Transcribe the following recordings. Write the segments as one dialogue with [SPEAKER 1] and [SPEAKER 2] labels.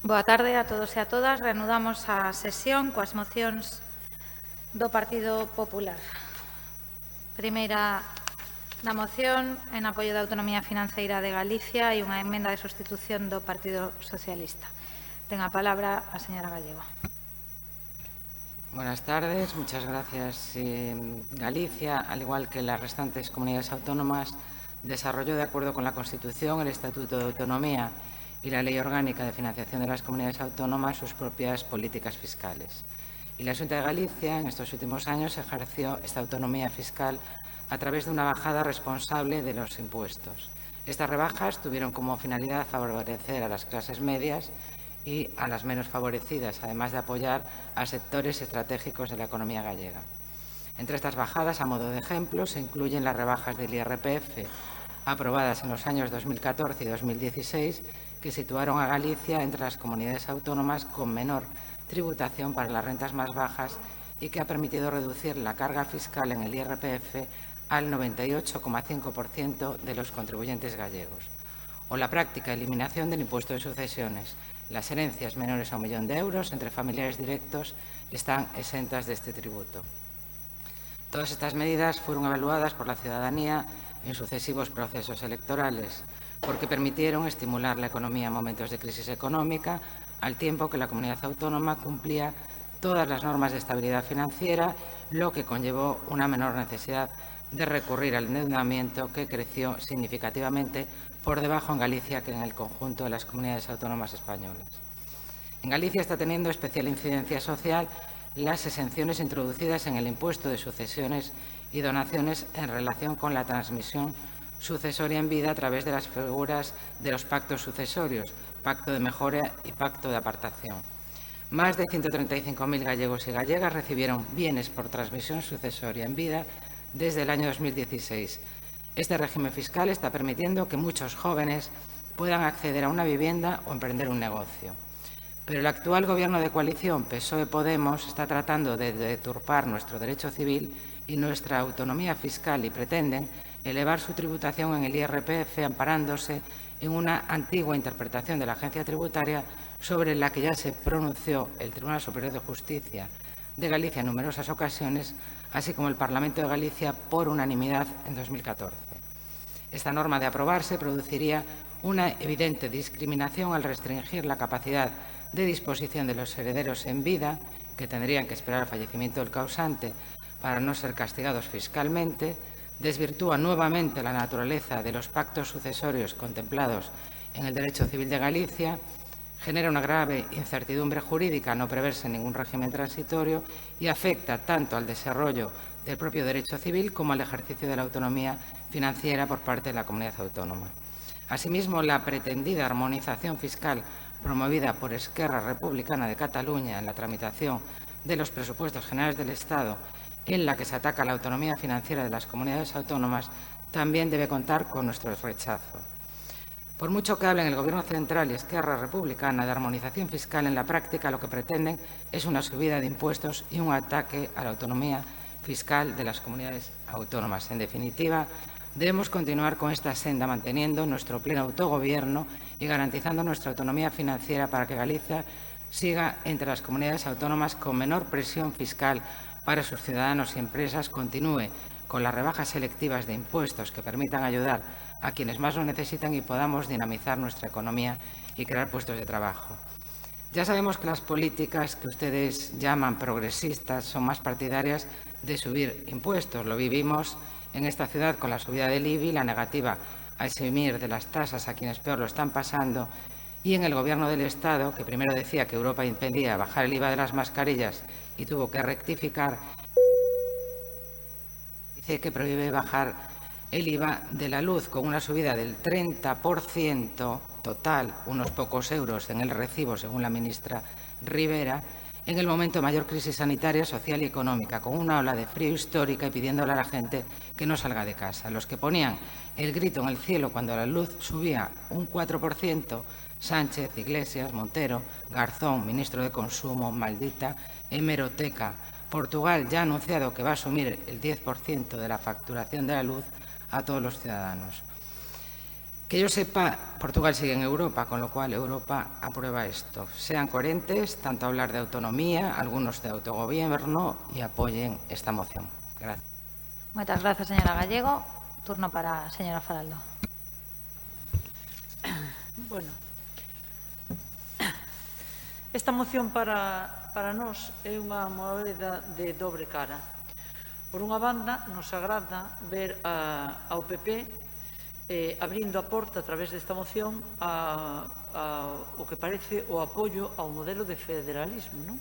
[SPEAKER 1] Boa tarde a todos e a todas. Reanudamos a sesión coas mocións do Partido Popular. Primeira da moción en apoio da autonomía financeira de Galicia e unha emenda de sustitución do Partido Socialista. Ten a palabra a señora Gallego.
[SPEAKER 2] Buenas tardes, muchas gracias. Galicia, al igual que las restantes comunidades autónomas, desarrolló de acuerdo con la Constitución, el Estatuto de Autonomía y la Ley Orgánica de Financiación de las Comunidades Autónomas sus propias políticas fiscales. Y la Xunta de Galicia, en estos últimos años, ejerció esta autonomía fiscal a través de una bajada responsable de los impuestos. Estas rebajas tuvieron como finalidad favorecer a las clases medias y a las menos favorecidas, además de apoyar a sectores estratégicos de la economía gallega. Entre estas bajadas, a modo de ejemplo, se incluyen las rebajas del IRPF aprobadas en los años 2014 y 2016, que situaron a Galicia entre las comunidades autónomas con menor tributación para las rentas más bajas y que ha permitido reducir la carga fiscal en el IRPF al 98,5% de los contribuyentes gallegos. O la práctica eliminación del impuesto de sucesiones. Las herencias menores a 1 millón de euros entre familiares directos están exentas de este tributo. Todas estas medidas fueron evaluadas por la ciudadanía en sucesivos procesos electorales, porque permitieron estimular la economía en momentos de crisis económica, al tiempo que la comunidad autónoma cumplía todas las normas de estabilidad financiera, lo que conllevó una menor necesidad de recurrir al endeudamiento, que creció significativamente por debajo en Galicia que en el conjunto de las comunidades autónomas españolas. En Galicia está teniendo especial incidencia social las exenciones introducidas en el impuesto de sucesiones y donaciones en relación con la transmisión sucesoria en vida a través de las figuras de los pactos sucesorios, pacto de mejora y pacto de apartación. Más de 135.000 gallegos y gallegas recibieron bienes por transmisión sucesoria en vida desde el año 2016. Este régimen fiscal está permitiendo que muchos jóvenes puedan acceder a una vivienda o emprender un negocio. Pero el actual Gobierno de coalición PSOE-Podemos está tratando de deturpar nuestro derecho civil y nuestra autonomía fiscal y pretenden elevar su tributación en el IRPF amparándose en una antigua interpretación de la agencia tributaria sobre la que ya se pronunció el Tribunal Superior de Justicia de Galicia en numerosas ocasiones, así como el Parlamento de Galicia por unanimidad en 2014. Esta norma, de aprobarse, produciría una evidente discriminación al restringir la capacidad de disposición de los herederos en vida, que tendrían que esperar al fallecimiento del causante para no ser castigados fiscalmente, desvirtúa nuevamente la naturaleza de los pactos sucesorios contemplados en el derecho civil de Galicia, genera una grave incertidumbre jurídica al no preverse ningún régimen transitorio y afecta tanto al desarrollo del propio derecho civil como al ejercicio de la autonomía financiera por parte de la comunidad autónoma. Asimismo, la pretendida armonización fiscal promovida por Esquerra Republicana de Cataluña en la tramitación de los presupuestos generales del Estado, en la que se ataca la autonomía financiera de las comunidades autónomas, también debe contar con nuestro rechazo. Por mucho que hablen el Gobierno central y Esquerra Republicana de armonización fiscal, en la práctica lo que pretenden es una subida de impuestos y un ataque a la autonomía fiscal de las comunidades autónomas. En definitiva, debemos continuar con esta senda, manteniendo nuestro pleno autogobierno y garantizando nuestra autonomía financiera para que Galicia siga entre las comunidades autónomas con menor presión fiscal para sus ciudadanos y empresas, continúe con las rebajas selectivas de impuestos que permitan ayudar a quienes más lo necesitan y podamos dinamizar nuestra economía y crear puestos de trabajo. Ya sabemos que las políticas que ustedes llaman progresistas son más partidarias de subir impuestos. Lo vivimos en esta ciudad con la subida del IBI, la negativa a eximir de las tasas a quienes peor lo están pasando, y en el Gobierno del Estado, que primero decía que Europa impedía bajar el IVA de las mascarillas y tuvo que rectificar, dice que prohíbe bajar el IVA de la luz con una subida del 30% total, unos pocos euros en el recibo, según la ministra Rivera, en el momento de mayor crisis sanitaria, social y económica, con una ola de frío histórica y pidiéndole a la gente que no salga de casa. Los que ponían el grito en el cielo cuando la luz subía un 4%, Sánchez, Iglesias, Montero, Garzón, ministro de Consumo, maldita hemeroteca. Portugal ya ha anunciado que va a asumir el 10% de la facturación de la luz a todos los ciudadanos. Que yo sepa, Portugal sigue en Europa, con lo cual Europa aprueba esto. Sean coherentes, tanto hablar de autonomía, algunos de autogobierno, y apoyen esta moción. Gracias.
[SPEAKER 1] Moitas grazas, señora Gallego. Turno para a señora Faraldo.
[SPEAKER 3] Bueno, esta moción para nós é unha moeda de dobre cara. Por unha banda, nos agrada ver ao PP abrindo a porta a través desta moción o que parece o apoio ao modelo de federalismo, non?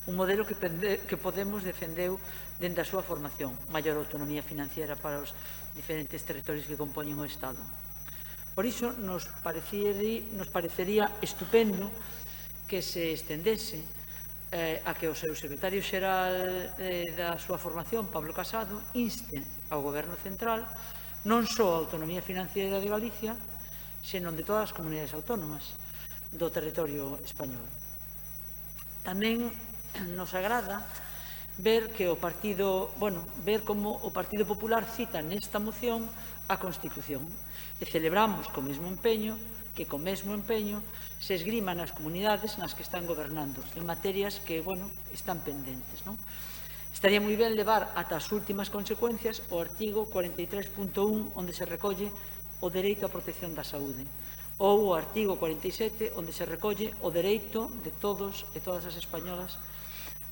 [SPEAKER 3] Un modelo que Podemos defendeu dende a súa formación, maior autonomía financiera para os diferentes territorios que compoñen o Estado. Por iso nos parecería estupendo que se estendese a que o seu secretario xeral da súa formación, Pablo Casado, inste ao Goberno Central non só a autonomía financiera de Galicia, senón de todas as comunidades autónomas do territorio español. Tamén nos agrada ver que ver como o Partido Popular cita nesta moción a Constitución e celebramos co mesmo empeño se esgriman as comunidades nas que están gobernando en materias que, están pendentes, non? Estaría moi ben levar ata as últimas consecuencias o artigo 43.1 onde se recolle o dereito á protección da saúde ou o artigo 47 onde se recolle o dereito de todos e todas as españolas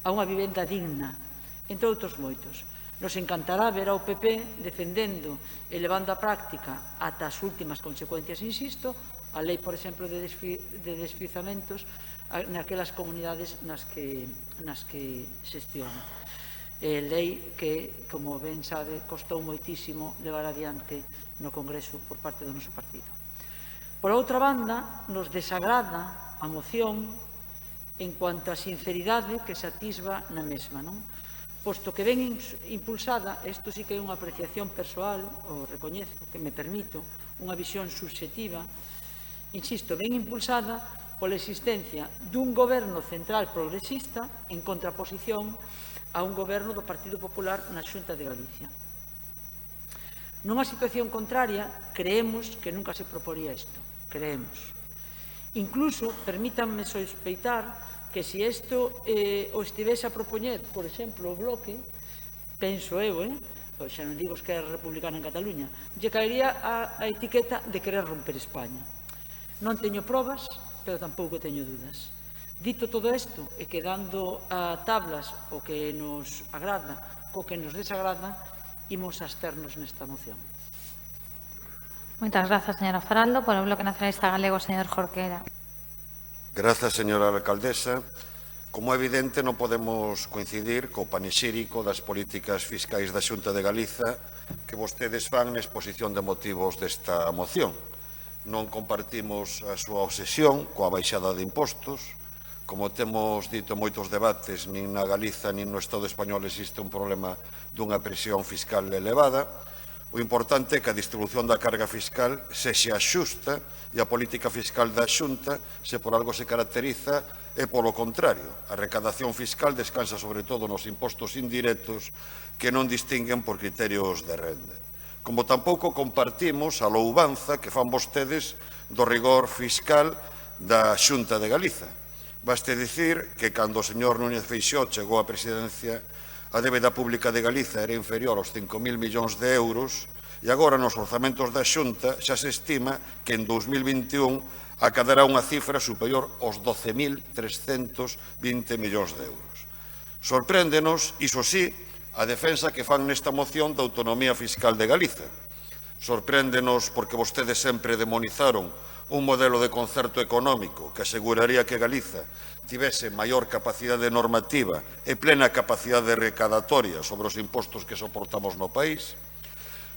[SPEAKER 3] a unha vivenda digna, entre outros moitos. Nos encantará ver ao PP defendendo e levando á práctica ata as últimas consecuencias, insisto, a lei, por exemplo, de desfizamentos naquelas comunidades nas que xestiona. Lei que, como ben sabe, costou moitísimo levar adiante no Congreso por parte do noso partido. Por outra banda, nos desagrada a moción en cuanto á sinceridade que se atisba na mesma, non? Posto que ven impulsada, isto sí que é unha apreciación persoal, o recoñezo, que me permito, unha visión subxectiva, insisto, ven impulsada pola existencia dun goberno central progresista en contraposición a un goberno do Partido Popular na Xunta de Galicia. Nunha situación contraria, creemos que nunca se proporía isto. Creemos. Incluso, permítanme sospeitar que se isto o estivese a propoñer, por exemplo, o Bloque, penso eu, xa non digo que é republicana en Cataluña, lle caería a etiqueta de querer romper España. Non teño probas, pero tampouco teño dudas. Dito todo isto, e quedando a tablas o que nos agrada co que nos desagrada, imos absternos nesta moción.
[SPEAKER 1] Moitas grazas, señora Faraldo. Por o Bloque Nacionalista Galego, señor Jorquera.
[SPEAKER 4] Grazas, señora alcaldesa. Como é evidente, non podemos coincidir co panexírico das políticas fiscais da Xunta de Galiza que vostedes fan na exposición de motivos desta moción. Non compartimos a súa obsesión coa baixada de impostos. Como temos dito en moitos debates, nin na Galiza nin no Estado español existe un problema dunha presión fiscal elevada. O importante é que a distribución da carga fiscal sexa xusta e a política fiscal da Xunta, se por algo se caracteriza, é polo contrario. A recadación fiscal descansa sobre todo nos impostos indirectos que non distinguen por criterios de renda. Como tampouco compartimos a louvanza que fan vostedes do rigor fiscal da Xunta de Galiza. Baste dicir que cando o señor Núñez Feixóo chegou á presidencia, a débeda pública de Galiza era inferior aos 5.000 millóns de euros e agora nos orzamentos da Xunta xa se estima que en 2021 acadará unha cifra superior aos 12.320 millóns de euros. Sorpréndenos, iso sí, a defensa que fan nesta moción da autonomía fiscal de Galiza. Sorpréndenos porque vostedes sempre demonizaron un modelo de concerto económico que aseguraría que Galiza tivese maior capacidade normativa e plena capacidade recadatoria sobre os impostos que soportamos no país.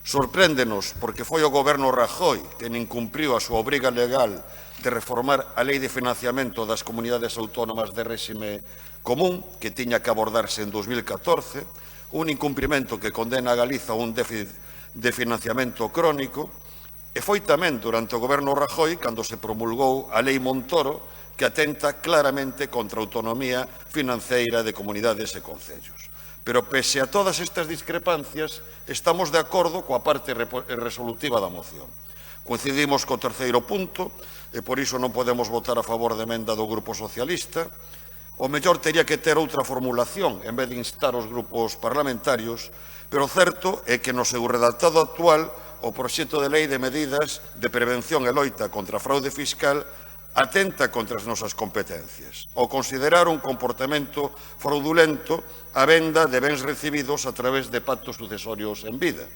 [SPEAKER 4] Sorpréndenos porque foi o goberno Rajoy quen incumpriu a súa obriga legal de reformar a Lei de Financiamento das Comunidades Autónomas de Réxime Común, que tiña que abordarse en 2014, un incumprimento que condena a Galiza a un déficit de financiamento crónico. E foi tamén durante o goberno Rajoy cando se promulgou a Lei Montoro, que atenta claramente contra a autonomía financeira de comunidades e concellos. Pero pese a todas estas discrepancias, estamos de acordo coa parte resolutiva da moción. Coincidimos co terceiro punto e por iso non podemos votar a favor da emenda do Grupo Socialista. O mellor tería que ter outra formulación en vez de instar os grupos parlamentarios, pero o certo é que no seu redactado actual o proxecto de lei de medidas de prevención e loita contra a fraude fiscal atenta contra as nosas competencias, ao considerar un comportamento fraudulento a venda de bens recibidos a través de pactos sucesorios en vida.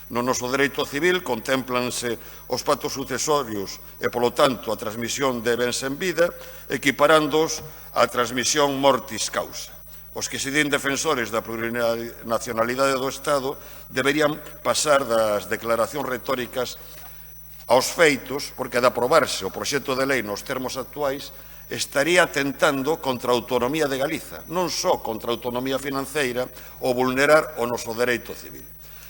[SPEAKER 4] No noso dereito civil contémplanse os pactos sucesorios e, polo tanto, a transmisión de bens en vida, equiparándoos á transmisión mortis causa. Os que se din defensores da plurinacionalidade do Estado deberían pasar das declaracións retóricas aos feitos, porque de aprobarse o proxecto de lei nos termos actuais, estaría atentando contra a autonomía de Galiza, non só contra a autonomía financeira ou vulnerar o noso dereito civil.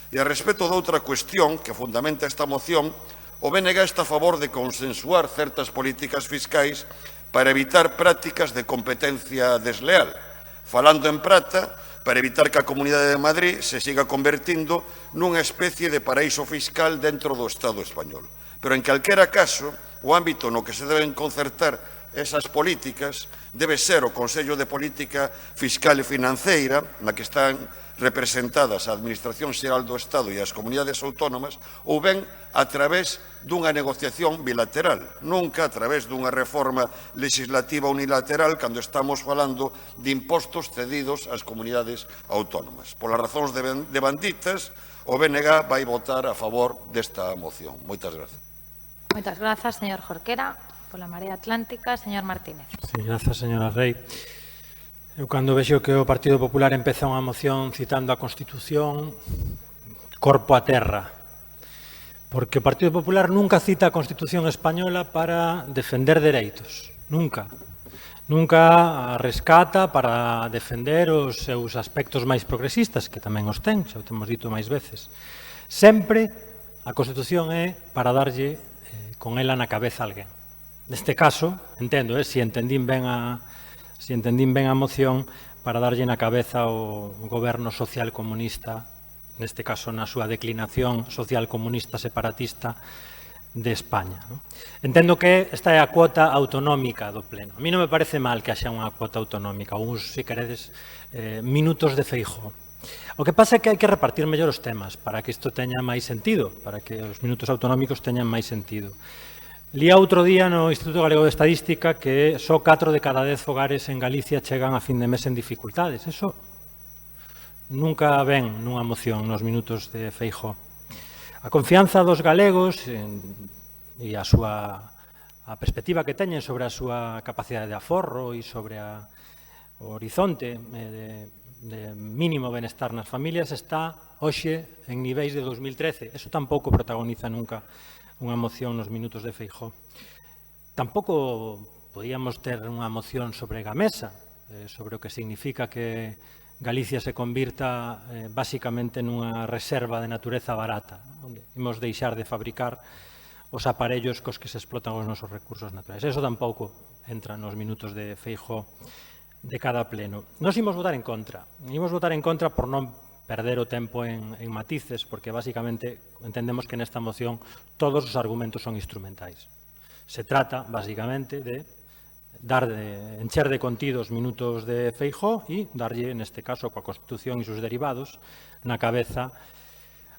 [SPEAKER 4] E a respecto de outra cuestión que fundamenta esta moción, o BNG está a favor de consensuar certas políticas fiscais para evitar prácticas de competencia desleal. Falando en prata, para evitar que a Comunidade de Madrid se siga convertindo nunha especie de paraíso fiscal dentro do Estado español. Pero en calquera caso, o ámbito no que se deben concertar esas políticas debe ser o Consello de Política Fiscal e Financeira, na que están representadas a Administración Xeral do Estado e as comunidades autónomas, ou ben a través dunha negociación bilateral, nunca a través dunha reforma legislativa unilateral cando estamos falando de impostos cedidos ás comunidades autónomas. Polas razóns devanditas, o BNG vai votar a favor desta moción. Moitas grazas.
[SPEAKER 1] Moitas grazas, señor Jorquera. Pola Marea Atlántica, señor Martínez.
[SPEAKER 5] Sí, grazas, señora Rei. Eu cando vexo que o Partido Popular empeza unha moción citando a Constitución, corpo a terra. Porque o Partido Popular nunca cita a Constitución española para defender dereitos. Nunca. Nunca a rescata para defender os seus aspectos máis progresistas, que tamén os ten, xa o temos dito máis veces. Sempre a Constitución é para darlle con ela na cabeza a alguén. Neste caso, entendo, se entendín ben a moción, para darlle na cabeza ao goberno social comunista, neste caso na súa declinación social comunista separatista de España. Entendo que esta é a cuota autonómica do Pleno. A mí non me parece mal que haxa unha cuota autonómica, uns, se queredes, minutos de Feijóo. O que pasa é que hai que repartir mellor os temas para que isto teña máis sentido, para que os minutos autonómicos teñan máis sentido. Lía outro día no Instituto Galego de Estadística que só 4 de cada 10 fogares en Galicia chegan a fin de mes en dificultades. Eso nunca ven nunha moción nos minutos de Feijóo. A confianza dos galegos e a perspectiva que teñen sobre a súa capacidade de aforro e sobre o horizonte de mínimo benestar nas familias está hoxe en niveis de 2013. Eso tampouco protagoniza nunca unha moción nos minutos de Feijóo. Tampouco podíamos ter unha moción sobre Gamesa, sobre o que significa que Galicia se convirta basicamente nunha reserva de natureza barata, onde imos deixar de fabricar os aparellos cos que se explotan os nosos recursos naturais. Eso tampouco entra nos minutos de Feijóo de cada pleno. Nos imos votar en contra. Imos votar en contra por non perder o tempo en matices, porque basicamente entendemos que nesta moción todos os argumentos son instrumentais. Se trata, basicamente, de encher de contidos minutos de Feijóo e darlle, neste caso, coa Constitución e sus derivados, na cabeza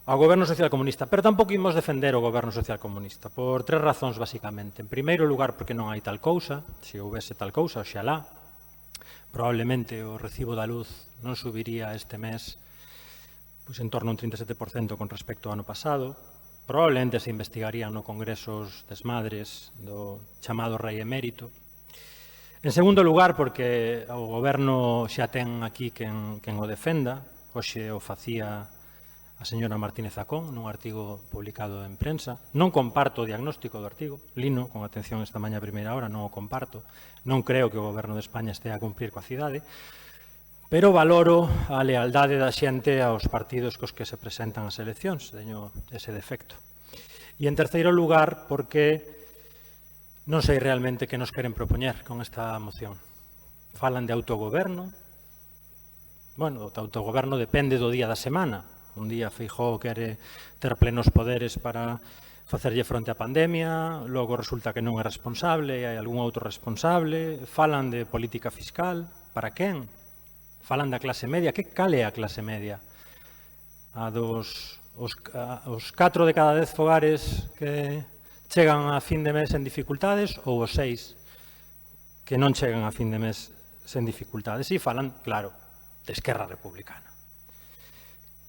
[SPEAKER 5] ao Goberno Social Comunista. Pero tampouco imos defender o Goberno Social Comunista, por 3 razóns, basicamente. En primeiro lugar, porque non hai tal cousa. Se houvese tal cousa, oxalá, probablemente o recibo da luz non subiría este mes en torno a un 37% con respecto ao ano pasado. Probablemente se investigarían no Congreso os desmadres do chamado rei emérito. En segundo lugar, porque o Goberno xa ten aquí quen o defenda. Hoxe o facía a señora Martínez Zacón nun artigo publicado en prensa. Non comparto o diagnóstico do artigo, lino con atención esta mañá a primeira hora, non o comparto. Non creo que o Goberno de España estea a cumprir coa cidade, pero valoro a lealdade da xente aos partidos cos que se presentan as eleccións, teño ese defecto. E en terceiro lugar, porque non sei realmente que nos queren propoñer con esta moción. Falan de autogoberno. Bueno, o autogoberno depende do día da semana. Un día Feijóo quere ter plenos poderes para facerlle fronte á pandemia, logo resulta que non é responsable, hai algún outro responsable, falan de política fiscal, para quen? Falan da clase media, que cal é a clase media? Os 4 de cada 10 fogares que chegan a fin de mes en dificultades ou os 6 que non chegan a fin de mes sen dificultades. E falan, claro, de Esquerra Republicana.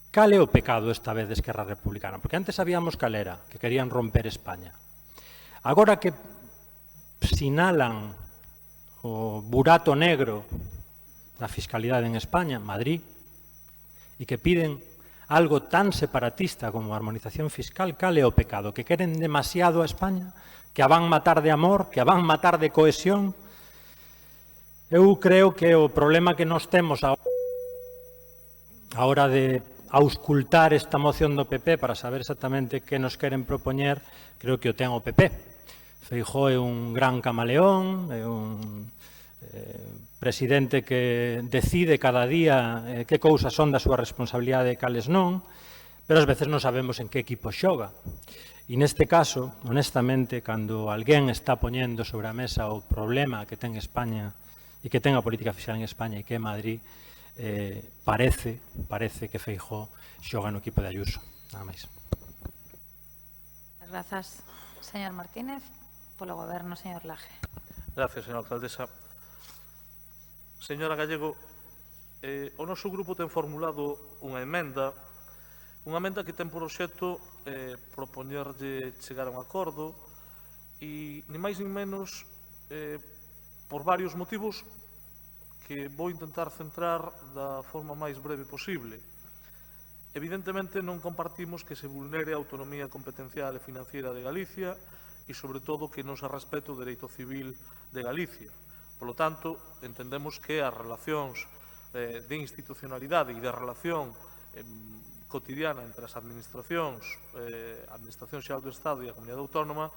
[SPEAKER 5] Cal é o pecado esta vez de Esquerra Republicana? Porque antes sabíamos cal era, que querían romper España. Agora que sinalan o burato negro da fiscalidade en España, Madrid, e que piden algo tan separatista como a armonización fiscal, cal é o pecado? Que queren demasiado a España? Que a van matar de amor? Que a van matar de cohesión? Eu creo que o problema que nos temos a hora de auscultar esta moción do PP para saber exactamente que nos queren propoñer, creo que o ten o PP. Feijóo é un gran camaleón, é un presidente que decide cada día que cousas son da súa responsabilidade e cales non, pero ás veces non sabemos en que equipo xoga. E neste caso, honestamente, cando alguén está poñendo sobre a mesa o problema que ten España e que ten a política fiscal en España e que é Madrid, parece que Feijóo xoga no equipo de Ayuso. Nada máis.
[SPEAKER 1] Grazas, señor Martínez. Polo Goberno, señor Laje.
[SPEAKER 6] Gracias, señora alcaldesa. Señora Gallego, o noso grupo ten formulado unha emenda que ten por obxecto propoñerlle chegar a un acordo e, ni máis ni menos, por varios motivos que vou intentar centrar da forma máis breve posible. Evidentemente, non compartimos que se vulnere a autonomía competencial e financiera de Galicia e, sobre todo, que non se respete o dereito civil de Galicia. Por lo tanto, entendemos que as relacións de institucionalidade e de relación cotidiana entre as administracións, a Administración Xeral do Estado e a Comunidade Autónoma,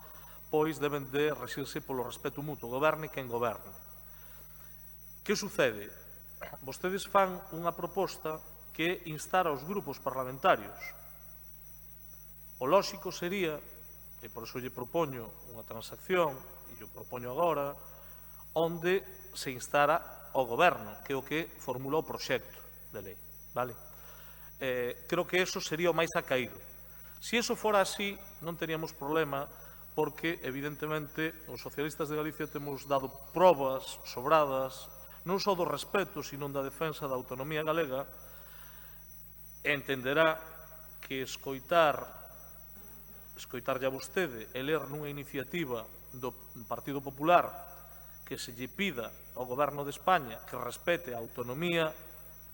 [SPEAKER 6] pois deben de regirse polo respeto mutuo, goberne quen goberne. Que sucede? Vostedes fan unha proposta que instar aos grupos parlamentarios. O lóxico sería, e por iso lle propoño unha transacción, e lle propoño agora, onde se instara ao Goberno, que é o que formula o proxecto de lei. Vale? Creo que eso sería o máis acaído. Se eso fora así, non teríamos problema, porque, evidentemente, os socialistas de Galicia temos dado probas sobradas, non só do respeto, sino da defensa da autonomía galega, e entenderá que escoitarlle a vostede e ler nunha iniciativa do Partido Popular que se lle pida ao Goberno de España que respete a autonomía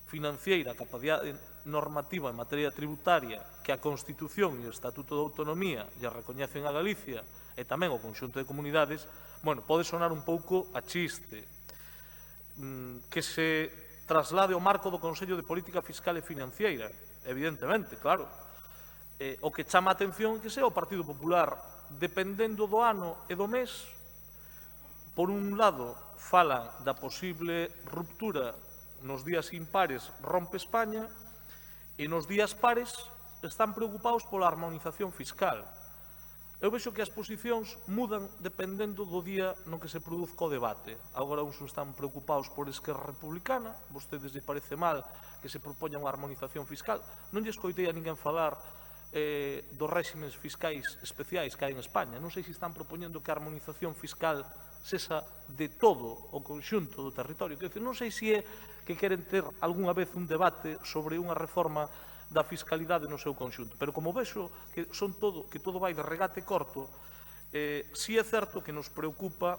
[SPEAKER 6] financiera, a capacidade normativa en materia tributaria que a Constitución e o Estatuto de Autonomía lle recoñecen a Galicia e tamén ao conxunto de comunidades, bueno, pode sonar un pouco a chiste. Que se traslade ao marco do Consello de Política Fiscal e Financiera, evidentemente, claro. O que chama a atención é que sea o Partido Popular, dependendo do ano e do mes, por un lado, falan da posible ruptura nos días impares rompe España e nos días pares están preocupados pola armonización fiscal. Eu vexo que as posicións mudan dependendo do día no que se produzca o debate. Agora uns están preocupados por Esquerra Republicana, vostedes lle parece mal que se propoña unha armonización fiscal. Non lle escoitei a ninguén falar dos réximes fiscais especiais que hai en España. Non sei se están propoñendo que a armonización fiscal cesa de todo o conxunto do territorio. Non sei se é que queren ter algunha vez un debate sobre unha reforma da fiscalidade no seu conxunto. Pero como vexo que todo vai de regate corto, si é certo que nos preocupa,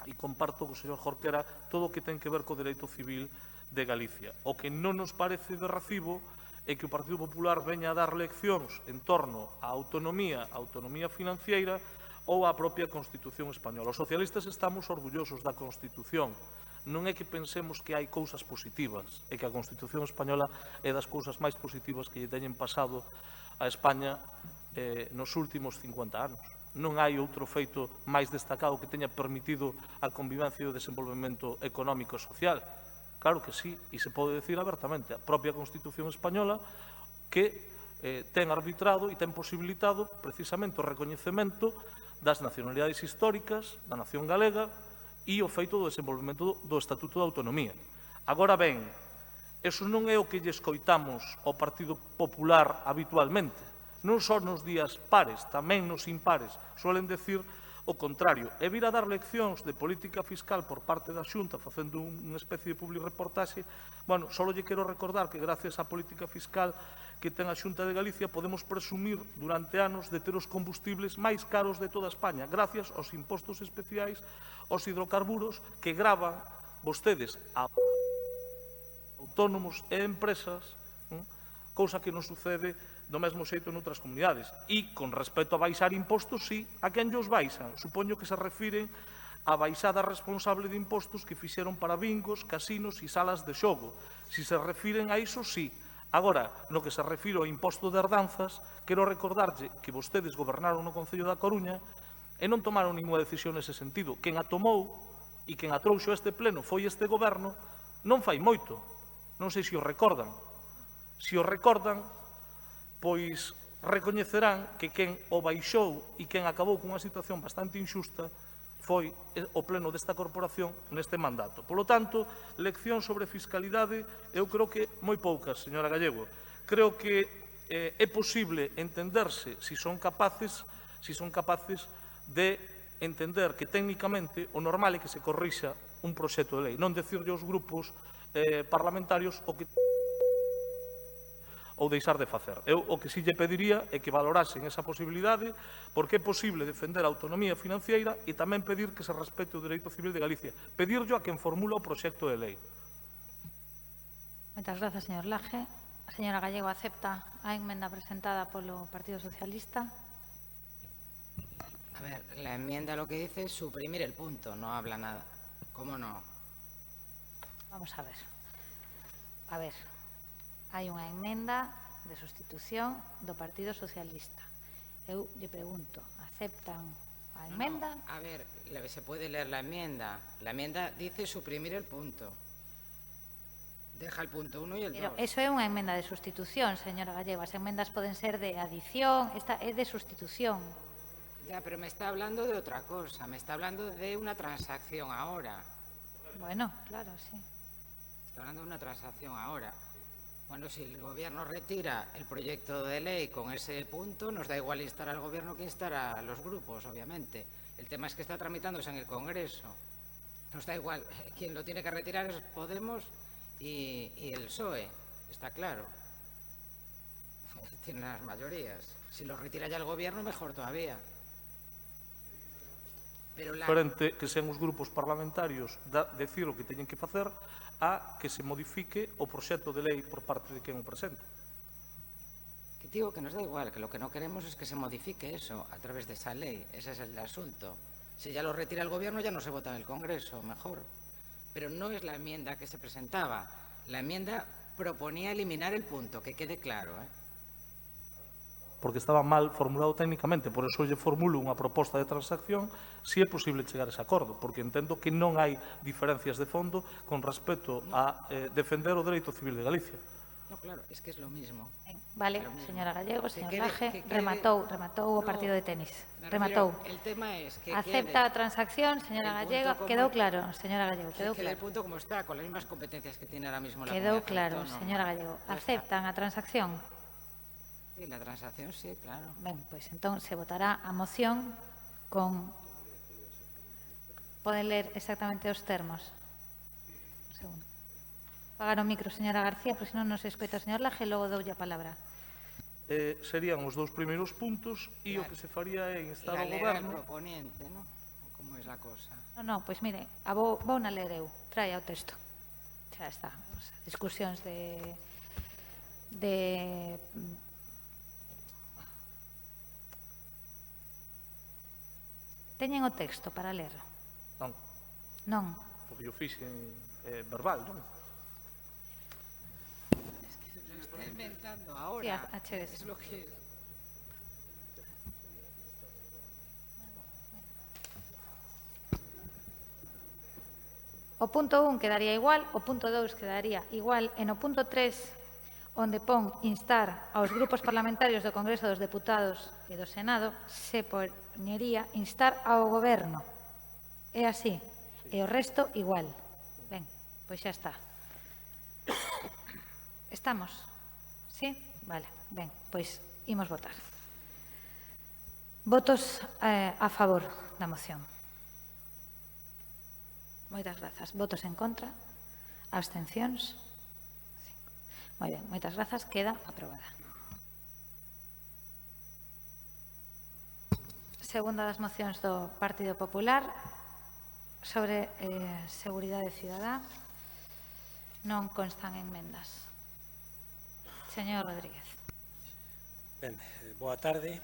[SPEAKER 6] e comparto co señor Jorquera, todo o que ten que ver co dereito civil de Galicia. O que non nos parece de recibo é que o Partido Popular veña a dar leccións en torno á autonomía financiera ou á propia Constitución española. Os socialistas estamos orgullosos da Constitución. Non é que pensemos que hai cousas positivas, é que a Constitución española é das cousas máis positivas que lle teñen pasado a España nos últimos 50 anos. Non hai outro feito máis destacado que teña permitido a convivencia e o desenvolvemento económico e social. Claro que sí, e se pode decir abertamente, a propia Constitución española que ten arbitrado e ten posibilitado precisamente o recoñecemento das nacionalidades históricas da nación galega e o feito do desenvolvemento do Estatuto de Autonomía. Agora ben, eso non é o que lle escoitamos ao Partido Popular habitualmente. Non só nos días pares, tamén nos impares, suelen decir o contrario. E vir a dar leccións de política fiscal por parte da Xunta facendo unha especie de publireportaxe, bueno, só lle quero recordar que gracias á política fiscal que ten a Xunta de Galicia podemos presumir durante anos de ter os combustibles máis caros de toda España, gracias aos impostos especiais, aos hidrocarburos que gravan vostedes a autónomos e empresas, cousa que non sucede do mesmo xeito en outras comunidades. E, con respecto a baixar impostos, sí, a quen llos baixan? Supoño que se refiren a baixada responsable de impostos que fixeron para bingos, casinos e salas de xogo. Si se refiren a iso, sí. Agora, no que se refiro ao imposto de herdanzas, quero recordarlle que vostedes gobernaron no Concello da Coruña e non tomaron ninguna decisión nese sentido. Quen a tomou e quen a trouxo a este pleno foi este goberno non fai moito. Non sei se o recordan. Se o recordan, pois recoñecerán que quen o baixou e quen acabou cunha situación bastante injusta foi o pleno desta corporación neste mandato. Polo tanto, lección sobre fiscalidade, eu creo que moi poucas, señora Gallego. Creo que é posible entenderse se son capaces de entender que técnicamente o normal é que se corrixa un proxecto de lei, non decirlle aos grupos parlamentarios o que ou deixar de facer. Eu o que si lle pediría é que valorasen esa posibilidade porque é posible defender a autonomía financiera e tamén pedir que se respete o dereito civil de Galicia. Pedirlo a quen formula o proxecto de lei.
[SPEAKER 1] Moitas grazas, señor Laje. A señora Gallego acepta a enmenda presentada polo Partido Socialista.
[SPEAKER 2] A ver, la enmienda lo que dice es suprimir el punto, no habla nada. ¿Cómo no?
[SPEAKER 1] Vamos a ver. A ver. Hai unha emenda de sustitución do Partido Socialista. Eu lle pregunto, aceptan a emenda?
[SPEAKER 2] No, a ver, se puede leer la enmienda. La enmienda dice suprimir el punto. Deja el punto 1 y el 2.
[SPEAKER 1] Pero eso é unha emenda de sustitución, señora Gallego. As emendas poden ser de adición, esta é de sustitución.
[SPEAKER 2] Ya, pero me está hablando de otra cosa. Me está hablando de una transacción ahora.
[SPEAKER 1] Bueno, claro, sí.
[SPEAKER 2] Está hablando de una transacción ahora. Bueno, si el Gobierno retira el proyecto de ley con ese punto, nos da igual instar al Gobierno que instar a los grupos, obviamente. El tema es que está tramitándose en el Congreso. Nos da igual. Quien lo tiene que retirar es Podemos y el PSOE, está claro. Tienen las mayorías. Si lo retira ya el Gobierno, mejor todavía. Pero
[SPEAKER 6] diferente que sean os grupos parlamentarios decir o que teñen que facer a que se modifique o proxecto de lei por parte de quen o presenta.
[SPEAKER 2] Que digo que nos da igual, que lo que no queremos es que se modifique eso a través de esa ley. Ese es el asunto. Si ya lo retira el Gobierno, ya no se vota en el Congreso, mejor. Pero no es la enmienda que se presentaba. La enmienda proponía eliminar el punto, que quede claro,
[SPEAKER 6] Porque estaba mal formulado técnicamente, por eso lle formulo unha proposta de transacción se é posible chegar a ese acordo, porque entendo que non hai diferencias de fondo con respecto a defender o dereito civil de Galicia.
[SPEAKER 2] No, claro, es que es lo mismo.
[SPEAKER 1] Vale, señora Gallego, señor Laje, rematou o partido de tenis. Rematou.
[SPEAKER 2] El tema es que
[SPEAKER 1] acepta a transacción, señora Gallego. Quedou claro, señora Gallego, quedou
[SPEAKER 2] claro.
[SPEAKER 1] claro.
[SPEAKER 2] El punto como está, con las mismas competencias que tiene ahora mismo la
[SPEAKER 1] Quedou
[SPEAKER 2] comunidad
[SPEAKER 1] claro,
[SPEAKER 2] autónoma.
[SPEAKER 1] señora Gallego. Aceptan a transacción?
[SPEAKER 2] Sí, la transacción sí, claro.
[SPEAKER 1] Ben, pois entón se votará a moción con... Poden ler exactamente os termos? Un segundo. Apagar o micro, señora García, porque senón non se escoita o señor Laje e logo doulle a palabra.
[SPEAKER 6] Serían os dous primeiros puntos e o que se faría é instar ao
[SPEAKER 2] Goberno...
[SPEAKER 6] Goberno...
[SPEAKER 2] proponente, ¿no? Como é a cosa?
[SPEAKER 1] Non, pois mire, vou na ler eu. Trae o texto. Xa está. Discusións de Teñen o texto para ler?
[SPEAKER 6] Non.
[SPEAKER 1] Non.
[SPEAKER 6] Porque eu fixen verbal, non?
[SPEAKER 2] Es que lo está inventando ahora.
[SPEAKER 1] Sí, achegues.
[SPEAKER 2] Es lo que...
[SPEAKER 1] O punto 1 quedaría igual, o punto 2 quedaría igual, e no punto 3 onde pon instar aos grupos parlamentarios do Congreso dos Deputados e do Senado, se poñería instar ao Goberno. É así. E o resto igual. Ben, pois xa está. Estamos? Sí? Vale, ben, pois imos votar. Votos a favor da moción. Moitas grazas. Votos en contra? Abstencións? Moi ben, moitas grazas. Queda aprobada. Segunda das mocións do Partido Popular sobre seguridade cidadá. Non constan enmendas. Señor Rodríguez.
[SPEAKER 7] Ben, boa tarde.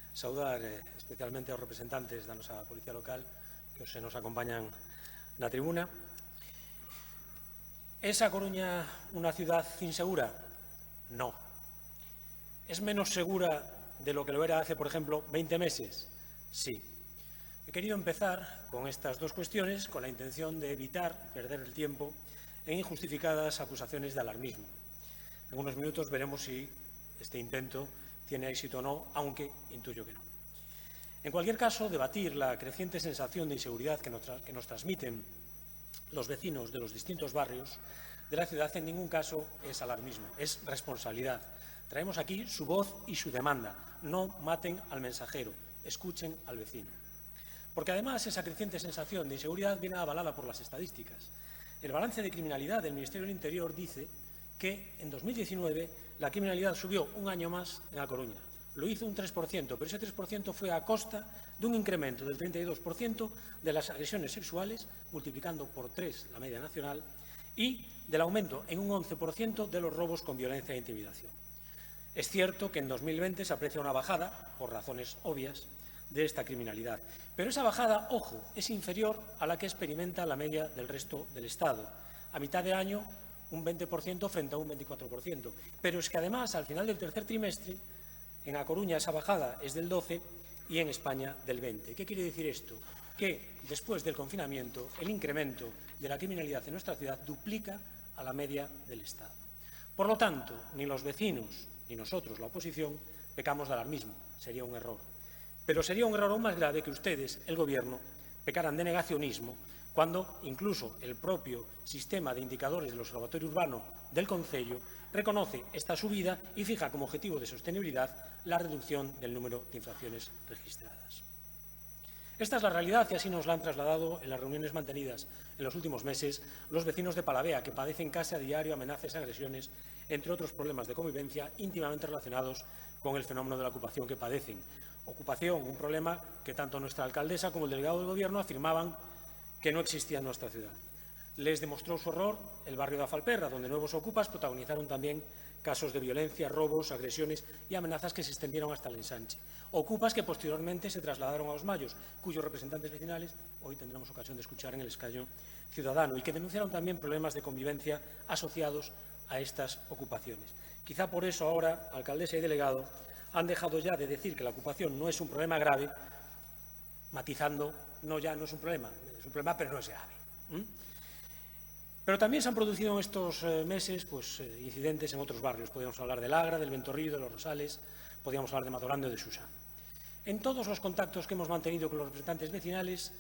[SPEAKER 7] Saudar especialmente aos representantes da nosa Policía Local que se nos acompañan na tribuna. ¿Es A Coruña una ciudad insegura? No. ¿Es menos segura de lo que lo era hace, por ejemplo, 20 meses? Sí. He querido empezar con estas dos cuestiones con la intención de evitar perder el tiempo en injustificadas acusaciones de alarmismo. En unos minutos veremos si este intento tiene éxito o no, aunque intuyo que no. En cualquier caso, debatir la creciente sensación de inseguridad que nos transmiten los vecinos de los distintos barrios de la ciudad en ningún caso es alarmismo, es responsabilidad. Traemos aquí su voz y su demanda. No maten al mensajero, escuchen al vecino. Porque además esa creciente sensación de inseguridad viene avalada por las estadísticas. El balance de criminalidad del Ministerio del Interior dice que en 2019 la criminalidad subió un año más en A Coruña. Lo hizo un 3%, pero ese 3% fue a costa de un incremento del 32% de las agresiones sexuales, multiplicando por 3 la media nacional, y del aumento en un 11% de los robos con violencia e intimidación. Es cierto que en 2020 se aprecia una bajada, por razones obvias, de esta criminalidad. Pero esa bajada, ojo, es inferior a la que experimenta la media del resto del Estado. A mitad de año, un 20% frente a un 24%. Pero es que además, al final del tercer trimestre, en A Coruña esa bajada es del 12% y en España del 20%. ¿Qué quiere decir esto? Que después del confinamiento, el incremento de la criminalidad en nuestra ciudad duplica a la media del Estado. Por lo tanto, ni los vecinos ni nosotros, la oposición, pecamos de alarmismo. Sería un error. Pero sería un error aún más grave que ustedes, el Gobierno, pecaran de negacionismo cuando incluso el propio sistema de indicadores del Observatorio Urbano del Concello reconoce esta subida y fija como objetivo de sostenibilidad la reducción del número de infracciones registradas. Esta es la realidad y así nos la han trasladado en las reuniones mantenidas en los últimos meses los vecinos de Palavea, que padecen casi a diario amenazas y agresiones, entre otros problemas de convivencia íntimamente relacionados con el fenómeno de la ocupación que padecen. Ocupación, un problema que tanto nuestra alcaldesa como el delegado del Gobierno afirmaban que no existía en nuestra ciudad. Les demostró su horror el barrio de Afalperra, donde nuevos ocupas protagonizaron también casos de violencia, robos, agresiones y amenazas que se extendieron hasta el ensanche. Ocupas que posteriormente se trasladaron a Os Mayos, cuyos representantes vecinales hoy tendremos ocasión de escuchar en el escaño ciudadano, y que denunciaron también problemas de convivencia asociados a estas ocupaciones. Quizá por eso ahora, alcaldesa y delegado han dejado ya de decir que la ocupación no es un problema grave, matizando, no es un problema pero no es grave. Pero también se han producido en estos meses incidentes en otros barrios. Podríamos hablar del Agra, del Ventorrillo, de los Rosales, podríamos hablar de Matorrando y de Susán. En todos los contactos que hemos mantenido con los representantes vecinales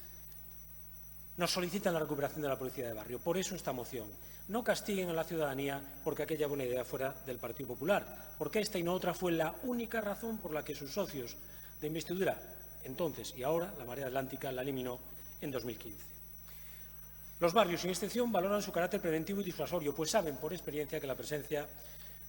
[SPEAKER 7] nos solicitan la recuperación de la policía de barrio. Por eso esta moción. No castiguen a la ciudadanía porque aquella buena idea fuera del Partido Popular, porque esta y no otra fue la única razón por la que sus socios de investidura, entonces y ahora, la Marea Atlántica, la eliminó en 2015. Los barrios, sin excepción, valoran su carácter preventivo y disuasorio, pues saben por experiencia que la presencia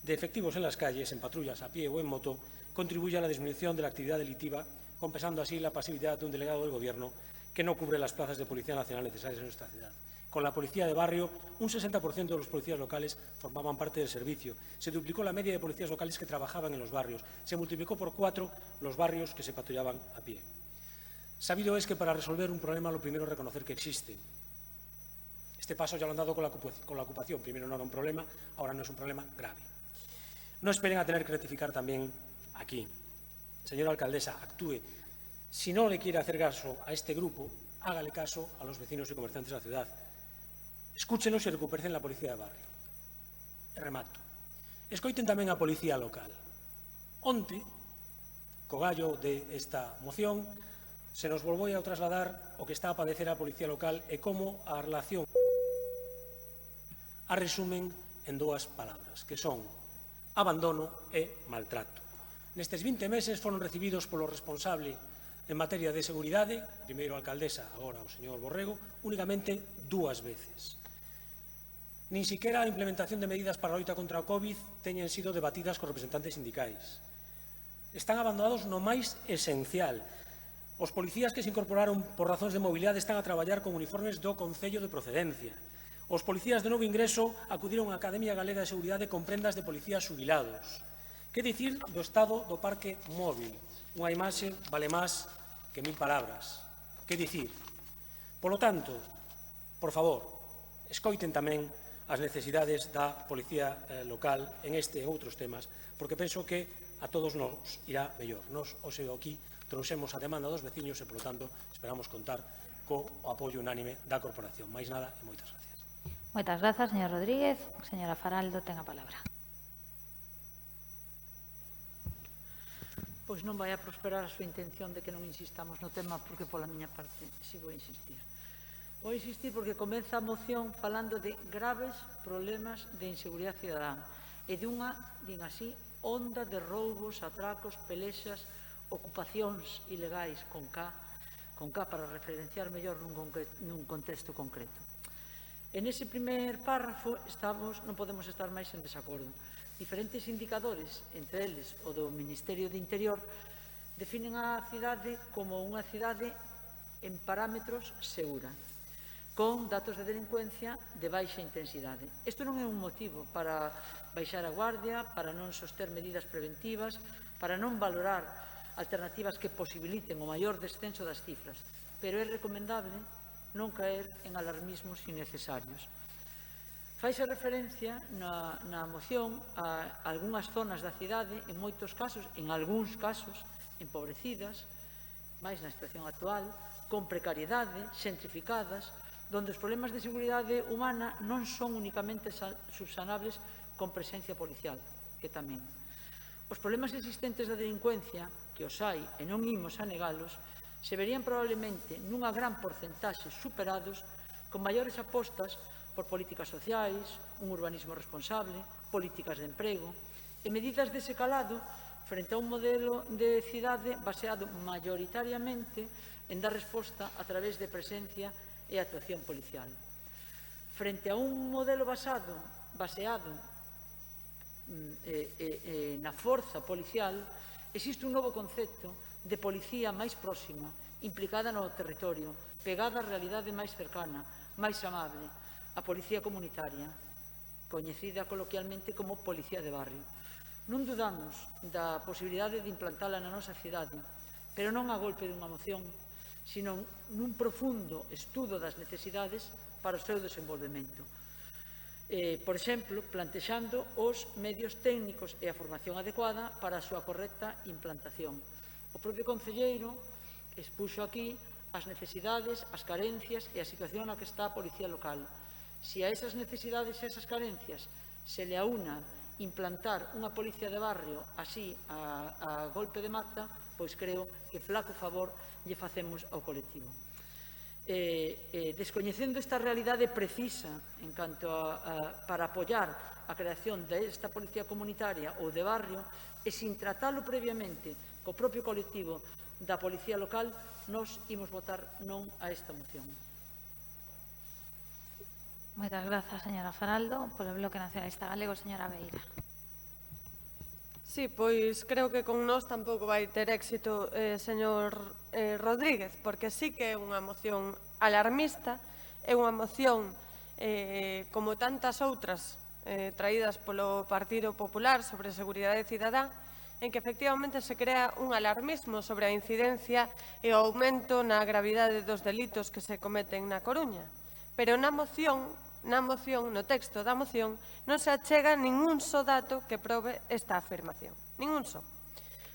[SPEAKER 7] de efectivos en las calles, en patrullas, a pie o en moto, contribuye a la disminución de la actividad delictiva, compensando así la pasividad de un delegado del Gobierno que no cubre las plazas de Policía Nacional necesarias en nuestra ciudad. Con la policía de barrio, un 60% de los policías locales formaban parte del servicio. Se duplicó la media de policías locales que trabajaban en los barrios. Se multiplicó por 4 los barrios que se patrullaban a pie. Sabido es que para resolver un problema lo primero es reconocer que existe. Este paso ya lo han dado con la ocupación. Primero no era un problema, ahora no es un problema grave. No esperen a tener que rectificar también aquí. Señora alcaldesa, actúe. Si no le quiere hacer caso a este grupo, hágale caso a los vecinos y comerciantes de la ciudad. Escúchenos y recuperen la policía de barrio. Remato. Escoiten tamén a policía local. Onte, co gallo desta moción, se nos volvou a trasladar o que está a padecer a policía local e como a relación a resumen en dúas palabras, que son abandono e maltrato. Nestes 20 meses foron recibidos polo responsable en materia de seguridade, primeiro a alcaldesa, agora o señor Borrego, únicamente 2 veces. Nin siquiera a implementación de medidas para a loita contra o COVID teñen sido debatidas cos representantes sindicais. Están abandonados no máis esencial. Os policías que se incorporaron por razóns de mobilidade están a traballar con uniformes do Concello de Procedencia. Os policías de novo ingreso acudiron á Academia Galega de Seguridade con prendas de policías xubilados. Que dicir do estado do parque móvil? Unha imaxe vale máis que 1000 palabras. Que dicir? Polo tanto, por favor, escoiten tamén as necesidades da policía local en este e outros temas, porque penso que a todos nos irá mellor. Nos, hoxe aquí, trouxemos a demanda dos veciños e, polo tanto, esperamos contar co apoio unánime da corporación. Mais nada e moitas gracias.
[SPEAKER 1] Moitas grazas, señor Rodríguez. Señora Faraldo, ten a palabra.
[SPEAKER 3] Pois non vai a prosperar a súa intención de que non insistamos no tema, porque pola miña parte si vou insistir. Vou insistir porque comeza a moción falando de graves problemas de inseguridade cidadana e dunha, din así, onda de roubos, atracos, pelexas, ocupacións ilegais con K para referenciar mellor nun contexto concreto. En ese primer párrafo non podemos estar máis en desacordo. Diferentes indicadores, entre eles o do Ministerio de Interior, definen a cidade como unha cidade en parámetros segura, con datos de delincuencia de baixa intensidade. Isto non é un motivo para baixar a guardia, para non soster medidas preventivas, para non valorar alternativas que posibiliten o maior descenso das cifras, pero é recomendable non caer en alarmismos innecesarios. Faise referencia na moción a algunhas zonas da cidade, en moitos casos, en algúns casos, empobrecidas, máis na situación actual, con precariedade, xentrificadas, donde os problemas de seguridade humana non son únicamente subsanables con presencia policial, que tamén. Os problemas existentes da delincuencia, que os hai e non imos a negalos, se verían probablemente nunha gran porcentaxe superados con maiores apostas por políticas sociais, un urbanismo responsable, políticas de emprego e medidas dese calado frente a un modelo de cidade baseado maioritariamente en dar resposta a través de presencia e actuación policial. Frente a un modelo baseado na forza policial, existe un novo concepto de policía máis próxima, implicada no territorio, pegada á realidade máis cercana, máis amable, a policía comunitaria, coñecida coloquialmente como policía de barrio. Non dudamos da posibilidade de implantala na nosa cidade, pero non a golpe dunha moción, sino nun profundo estudo das necesidades para o seu desenvolvemento. Por exemplo, plantexando os medios técnicos e a formación adecuada para a súa correcta implantación. O propio concelleiro expuxo aquí as necesidades, as carencias e a situación na que está a policía local. Se a esas necesidades e esas carencias se le aúna implantar unha policía de barrio así a golpe de mata, pois creo que flaco favor lle facemos ao colectivo. Descoñecendo esta realidade precisa en canto para apoiar a creación desta policía comunitaria ou de barrio e sin tratalo previamente co propio colectivo da policía local, nos imos votar non a esta moción.
[SPEAKER 1] Moitas grazas, señora Faraldo. Por o Bloque Nacionalista Galego, señora Beira.
[SPEAKER 8] Sí, pois creo que con nós tampouco vai ter éxito, señor Rodríguez, porque sí que é unha moción alarmista, é unha moción como tantas outras traídas polo Partido Popular sobre seguridade cidadá, en que efectivamente se crea un alarmismo sobre a incidencia e o aumento na gravidade dos delitos que se cometen na Coruña. Pero no texto da moción, non se achega ningún só dato que probe esta afirmación. Ningún só.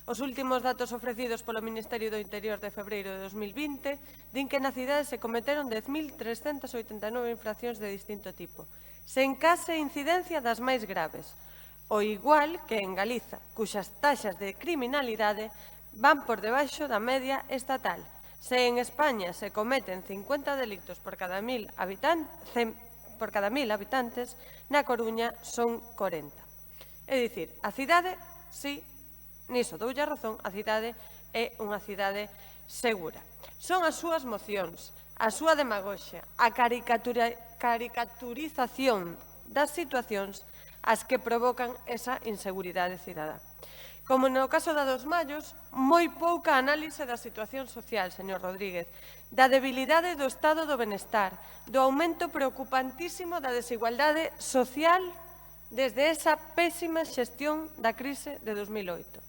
[SPEAKER 8] Os últimos datos ofrecidos polo Ministerio do Interior de febreiro de 2020 din que na cidade se cometeron 10.389 infraccións de distinto tipo, sen case incidencia das máis graves, o igual que en Galiza, cuxas taxas de criminalidade van por debaixo da media estatal. Se en España se cometen 50 delictos por cada 1000 habitantes, na Coruña son 40. É dicir, a cidade, si, niso doulle a razón, a cidade é unha cidade segura. Son as súas mocións, a súa demagoxia, a caricaturización das situacións as que provocan esa inseguridade cidadá. Como no caso da dos Mallos, moi pouca análise da situación social, señor Rodríguez, da debilidade do estado do benestar, do aumento preocupantísimo da desigualdade social desde esa pésima xestión da crise de 2008.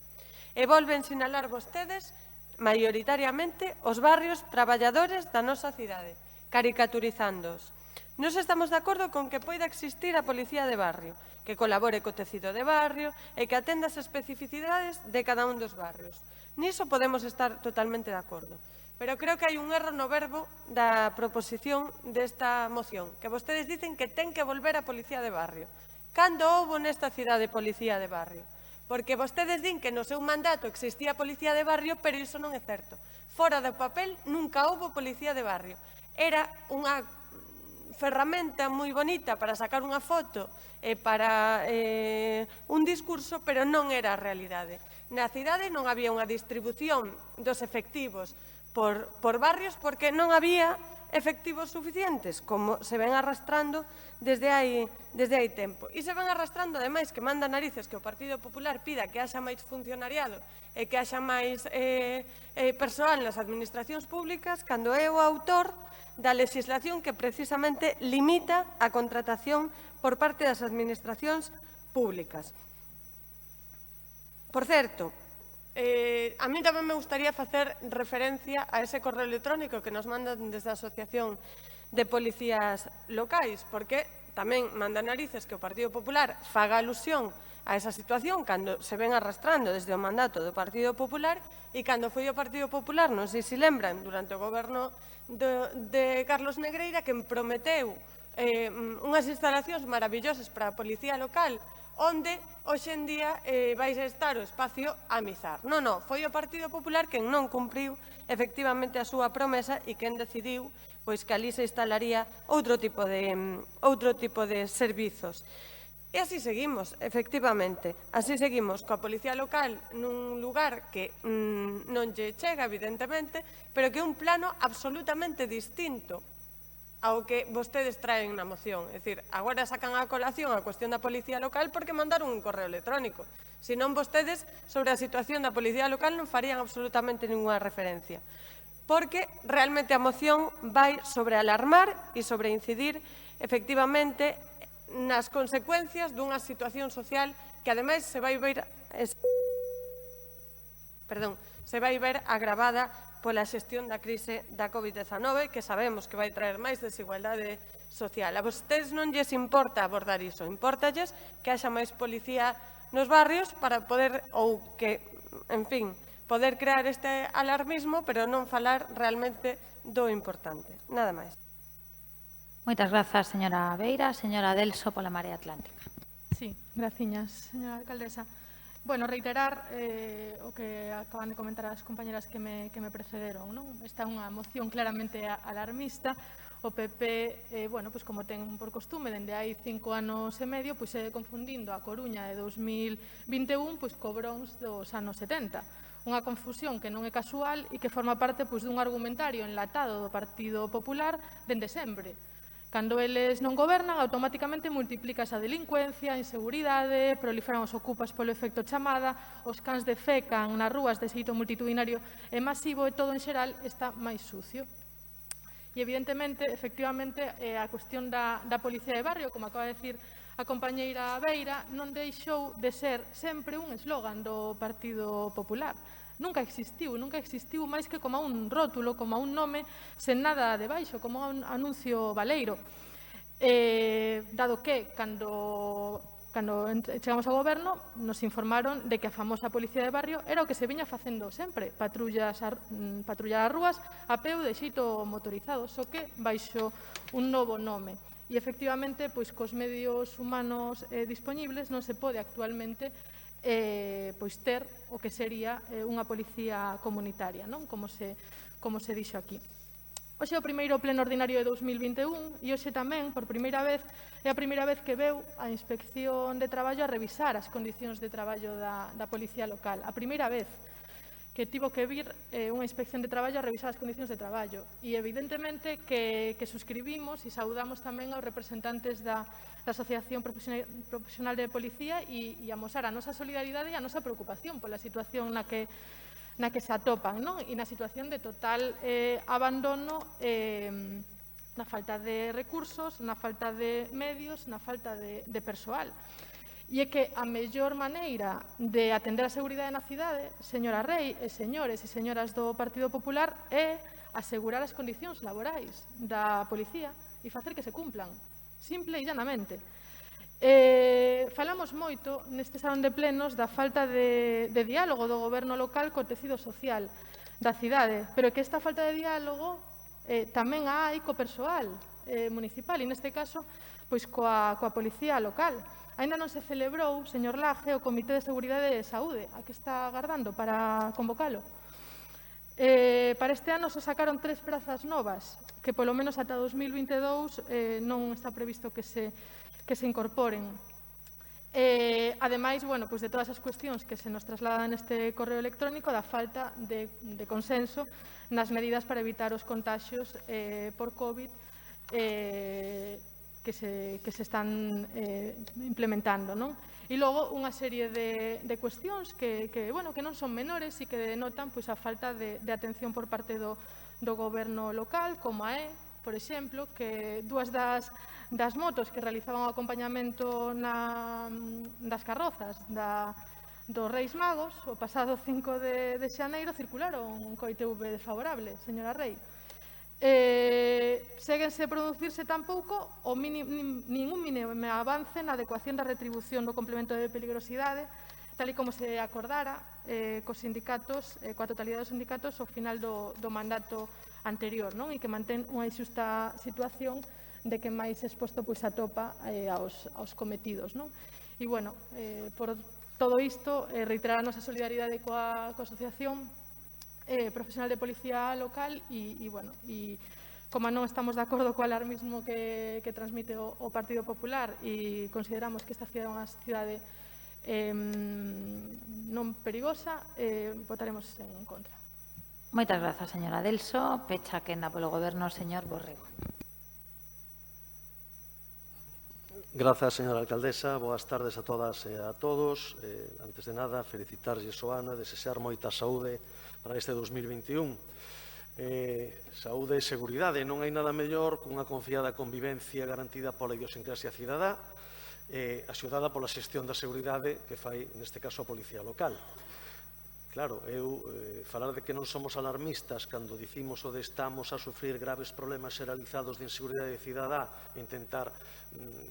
[SPEAKER 8] E volven sinalar vostedes, maioritariamente, os barrios traballadores da nosa cidade, caricaturizándoos. Nos estamos de acordo con que poida existir a policía de barrio, que colabore co tecido de barrio e que atenda as especificidades de cada un dos barrios. Niso podemos estar totalmente de acordo. Pero creo que hai un erro no verbo da proposición desta moción, que vostedes dicen que ten que volver a policía de barrio. Cando houbo nesta cidade policía de barrio? Porque vostedes din que no seu mandato existía policía de barrio, pero iso non é certo. Fora do papel nunca houbo policía de barrio. Era unha ferramenta moi bonita para sacar unha foto e para un discurso, pero non era a realidade. Na cidade non había unha distribución dos efectivos por barrios porque non había efectivos suficientes, como se ven arrastrando desde hai tempo. E se ven arrastrando, ademais, que manda narices que o Partido Popular pida que haxa máis funcionariado e que haxa máis persoal nas administracións públicas, cando é o autor da legislación que precisamente limita a contratación por parte das administracións públicas. Por certo, a mí tamén me gustaría facer referencia a ese correo electrónico que nos mandan desde a Asociación de Policías Locais, porque tamén manda narices que o Partido Popular faga alusión a esa situación cando se ven arrastrando desde o mandato do Partido Popular e cando foi o Partido Popular, non sei se lembran, durante o goberno de Carlos Negreira, que prometeu unhas instalacións maravillosas para a Policía Local, onde hoxe en día vais estar o espacio a mizar. Non, foi o Partido Popular quen non cumpriu efectivamente a súa promesa e quen decidiu pois que ali se instalaría outro tipo de servizos. E así seguimos, efectivamente, así seguimos coa Policía Local nun lugar que non lle chega, evidentemente, pero que é un plano absolutamente distinto ao que vostedes traen na moción. É dicir, agora sacan a colación a cuestión da Policía Local porque mandaron un correo electrónico. Se non, vostedes, sobre a situación da Policía Local non farían absolutamente ninguna referencia. Porque realmente a moción vai sobre alarmar e sobre incidir, efectivamente, nas consecuencias dunha situación social que, ademais, se vai ver agravada pola xestión da crise da COVID-19, que sabemos que vai traer máis desigualdade social. A vostedes non lles importa abordar iso, importalles que haxa máis policía nos barrios para poder, ou que, en fin, poder crear este alarmismo, pero non falar realmente do importante. Nada máis.
[SPEAKER 1] Moitas grazas, señora Beira. Señora Delso, pola Marea Atlántica.
[SPEAKER 9] Sí, graciñas, señora alcaldesa. Bueno, reiterar o que acaban de comentar as compañeras que me precederon. Esta é unha moción claramente alarmista. O PP, bueno, pois como ten por costume, dende hai 5 anos e medio, pois confundindo a Coruña de 2021 pois co Brons dos anos 70. Unha confusión que non é casual e que forma parte pois dun argumentario enlatado do Partido Popular dende sempre. Cando eles non gobernan, automáticamente multiplícase a delincuencia, a inseguridade, proliferan os ocupas polo efecto chamada, os cans defecan nas rúas de xeito multitudinario e masivo e todo en xeral está máis sucio. E, evidentemente, efectivamente, a cuestión da policía de barrio, como acaba de decir a compañeira Beira, non deixou de ser sempre un eslogan do Partido Popular. Nunca existiu máis que como un rótulo, como un nome, sen nada debaixo, como un anuncio baleiro. Dado que, cando chegamos ao goberno, nos informaron de que a famosa policía de barrio era o que se viña facendo sempre, patrullar as rúas a peu de xeito motorizado, só que baixo un novo nome. E, efectivamente, pois, cos medios humanos disponibles non se pode actualmente pois, ter o que sería unha policía comunitaria, non? Como se dixo aquí. Hoxe é o primeiro pleno ordinario de 2021 e hoxe tamén, por primeira vez, é a primeira vez que veu a Inspección de Traballo a revisar as condicións de traballo da Policía Local. A primeira vez que tivo que vir unha Inspección de Traballo a revisar as condicións de traballo. E, evidentemente, que suscribimos e saudamos tamén aos representantes da Asociación Profesional de Policía e amosar a nosa solidaridade e a nosa preocupación pola situación na que se atopan, non? E na situación de total abandono, na falta de recursos, na falta de medios, na falta de persoal. E é que a mellor maneira de atender a seguridade na cidade, señora Rei, e señores e señoras do Partido Popular, é asegurar as condicións laborais da policía e facer que se cumplan, simple e llanamente. Falamos moito neste salón de plenos da falta de diálogo do goberno local co tecido social da cidade, pero que esta falta de diálogo tamén hai co persoal municipal e neste caso pois coa policía local. Ainda non se celebrou, señor Laje, o Comité de Seguridade e Saúde, a que está agardando para convocalo. Para este ano se sacaron 3 prazas novas, que polo menos ata 2022 non está previsto que se incorporen. Ademais, de todas as cuestións que se nos trasladan neste correo electrónico, da falta de consenso nas medidas para evitar os contaxios por COVID que se están implementando, non? E logo unha serie de cuestións que non son menores e que denotan a falta de atención por parte do goberno local, como é, por exemplo, que dúas das motos que realizaban o acompañamento das carrozas dos Reis Magos o pasado 5 de xaneiro circularon co ITV desfavorable, señora Rei. Séguense producirse tampouco ningún mínimo avance na adecuación da retribución do complemento de peligrosidade, tal e como se acordara cos sindicatos, coa totalidade dos sindicatos ao final do mandato anterior, non? E que mantén unha injusta situación de que máis exposto atopa aos cometidos, non? E, por todo isto, reiterar a nosa solidaridade coa Asociación Profesional de Policía Local e como non estamos de acordo co alarmismo que transmite o Partido Popular e consideramos que esta cidade é unha cidade non perigosa, votaremos en contra.
[SPEAKER 1] Moitas grazas, señora Delso. Pecha a quenda polo Goberno, señor Borrego.
[SPEAKER 10] Grazas, señora alcaldesa. Boas tardes a todas e a todos. Antes de nada, felicitarlle, Xoana, desexar moita saúde para este 2021. Saúde e seguridade. Non hai nada mellor que unha confiada convivencia garantida pola idiosincrasia cidadá, axudada pola xestión da seguridade que fai, neste caso, a Policía Local. Claro, falar de que non somos alarmistas cando dicimos o de estamos a sufrir graves problemas xeralizados de inseguridade cidadá e intentar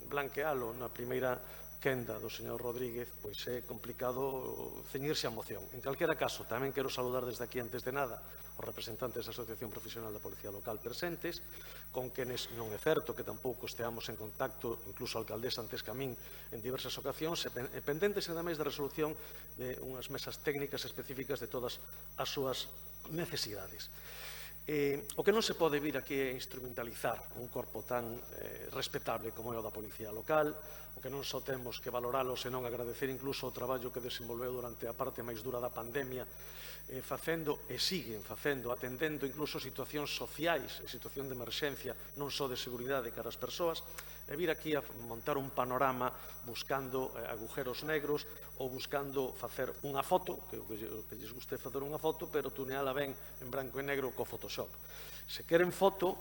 [SPEAKER 10] blanquealo na primeira quenda do señor Rodríguez, pois é complicado ceñirse a moción. En calquera caso, tamén quero saludar desde aquí, antes de nada, os representantes da Asociación Profesional da Policía Local presentes, con quenes non é certo que tampouco esteamos en contacto, incluso a alcaldesa antes que a min, en diversas ocasións, e pendentes ademais da resolución de unhas mesas técnicas específicas de todas as súas necesidades. O que non se pode vir aquí é instrumentalizar un corpo tan respetable como é o da Policía Local, o que non só temos que valoralo, senón agradecer incluso o traballo que desenvolveu durante a parte máis dura da pandemia, facendo e siguen facendo, atendendo incluso situacións sociais e situación de emerxencia, non só de seguridade cara ás persoas, e vir aquí a montar un panorama buscando agujeros negros ou buscando facer unha foto, que lles guste facer unha foto, pero tuneala ben en branco e negro co Photoshop. Se queren foto,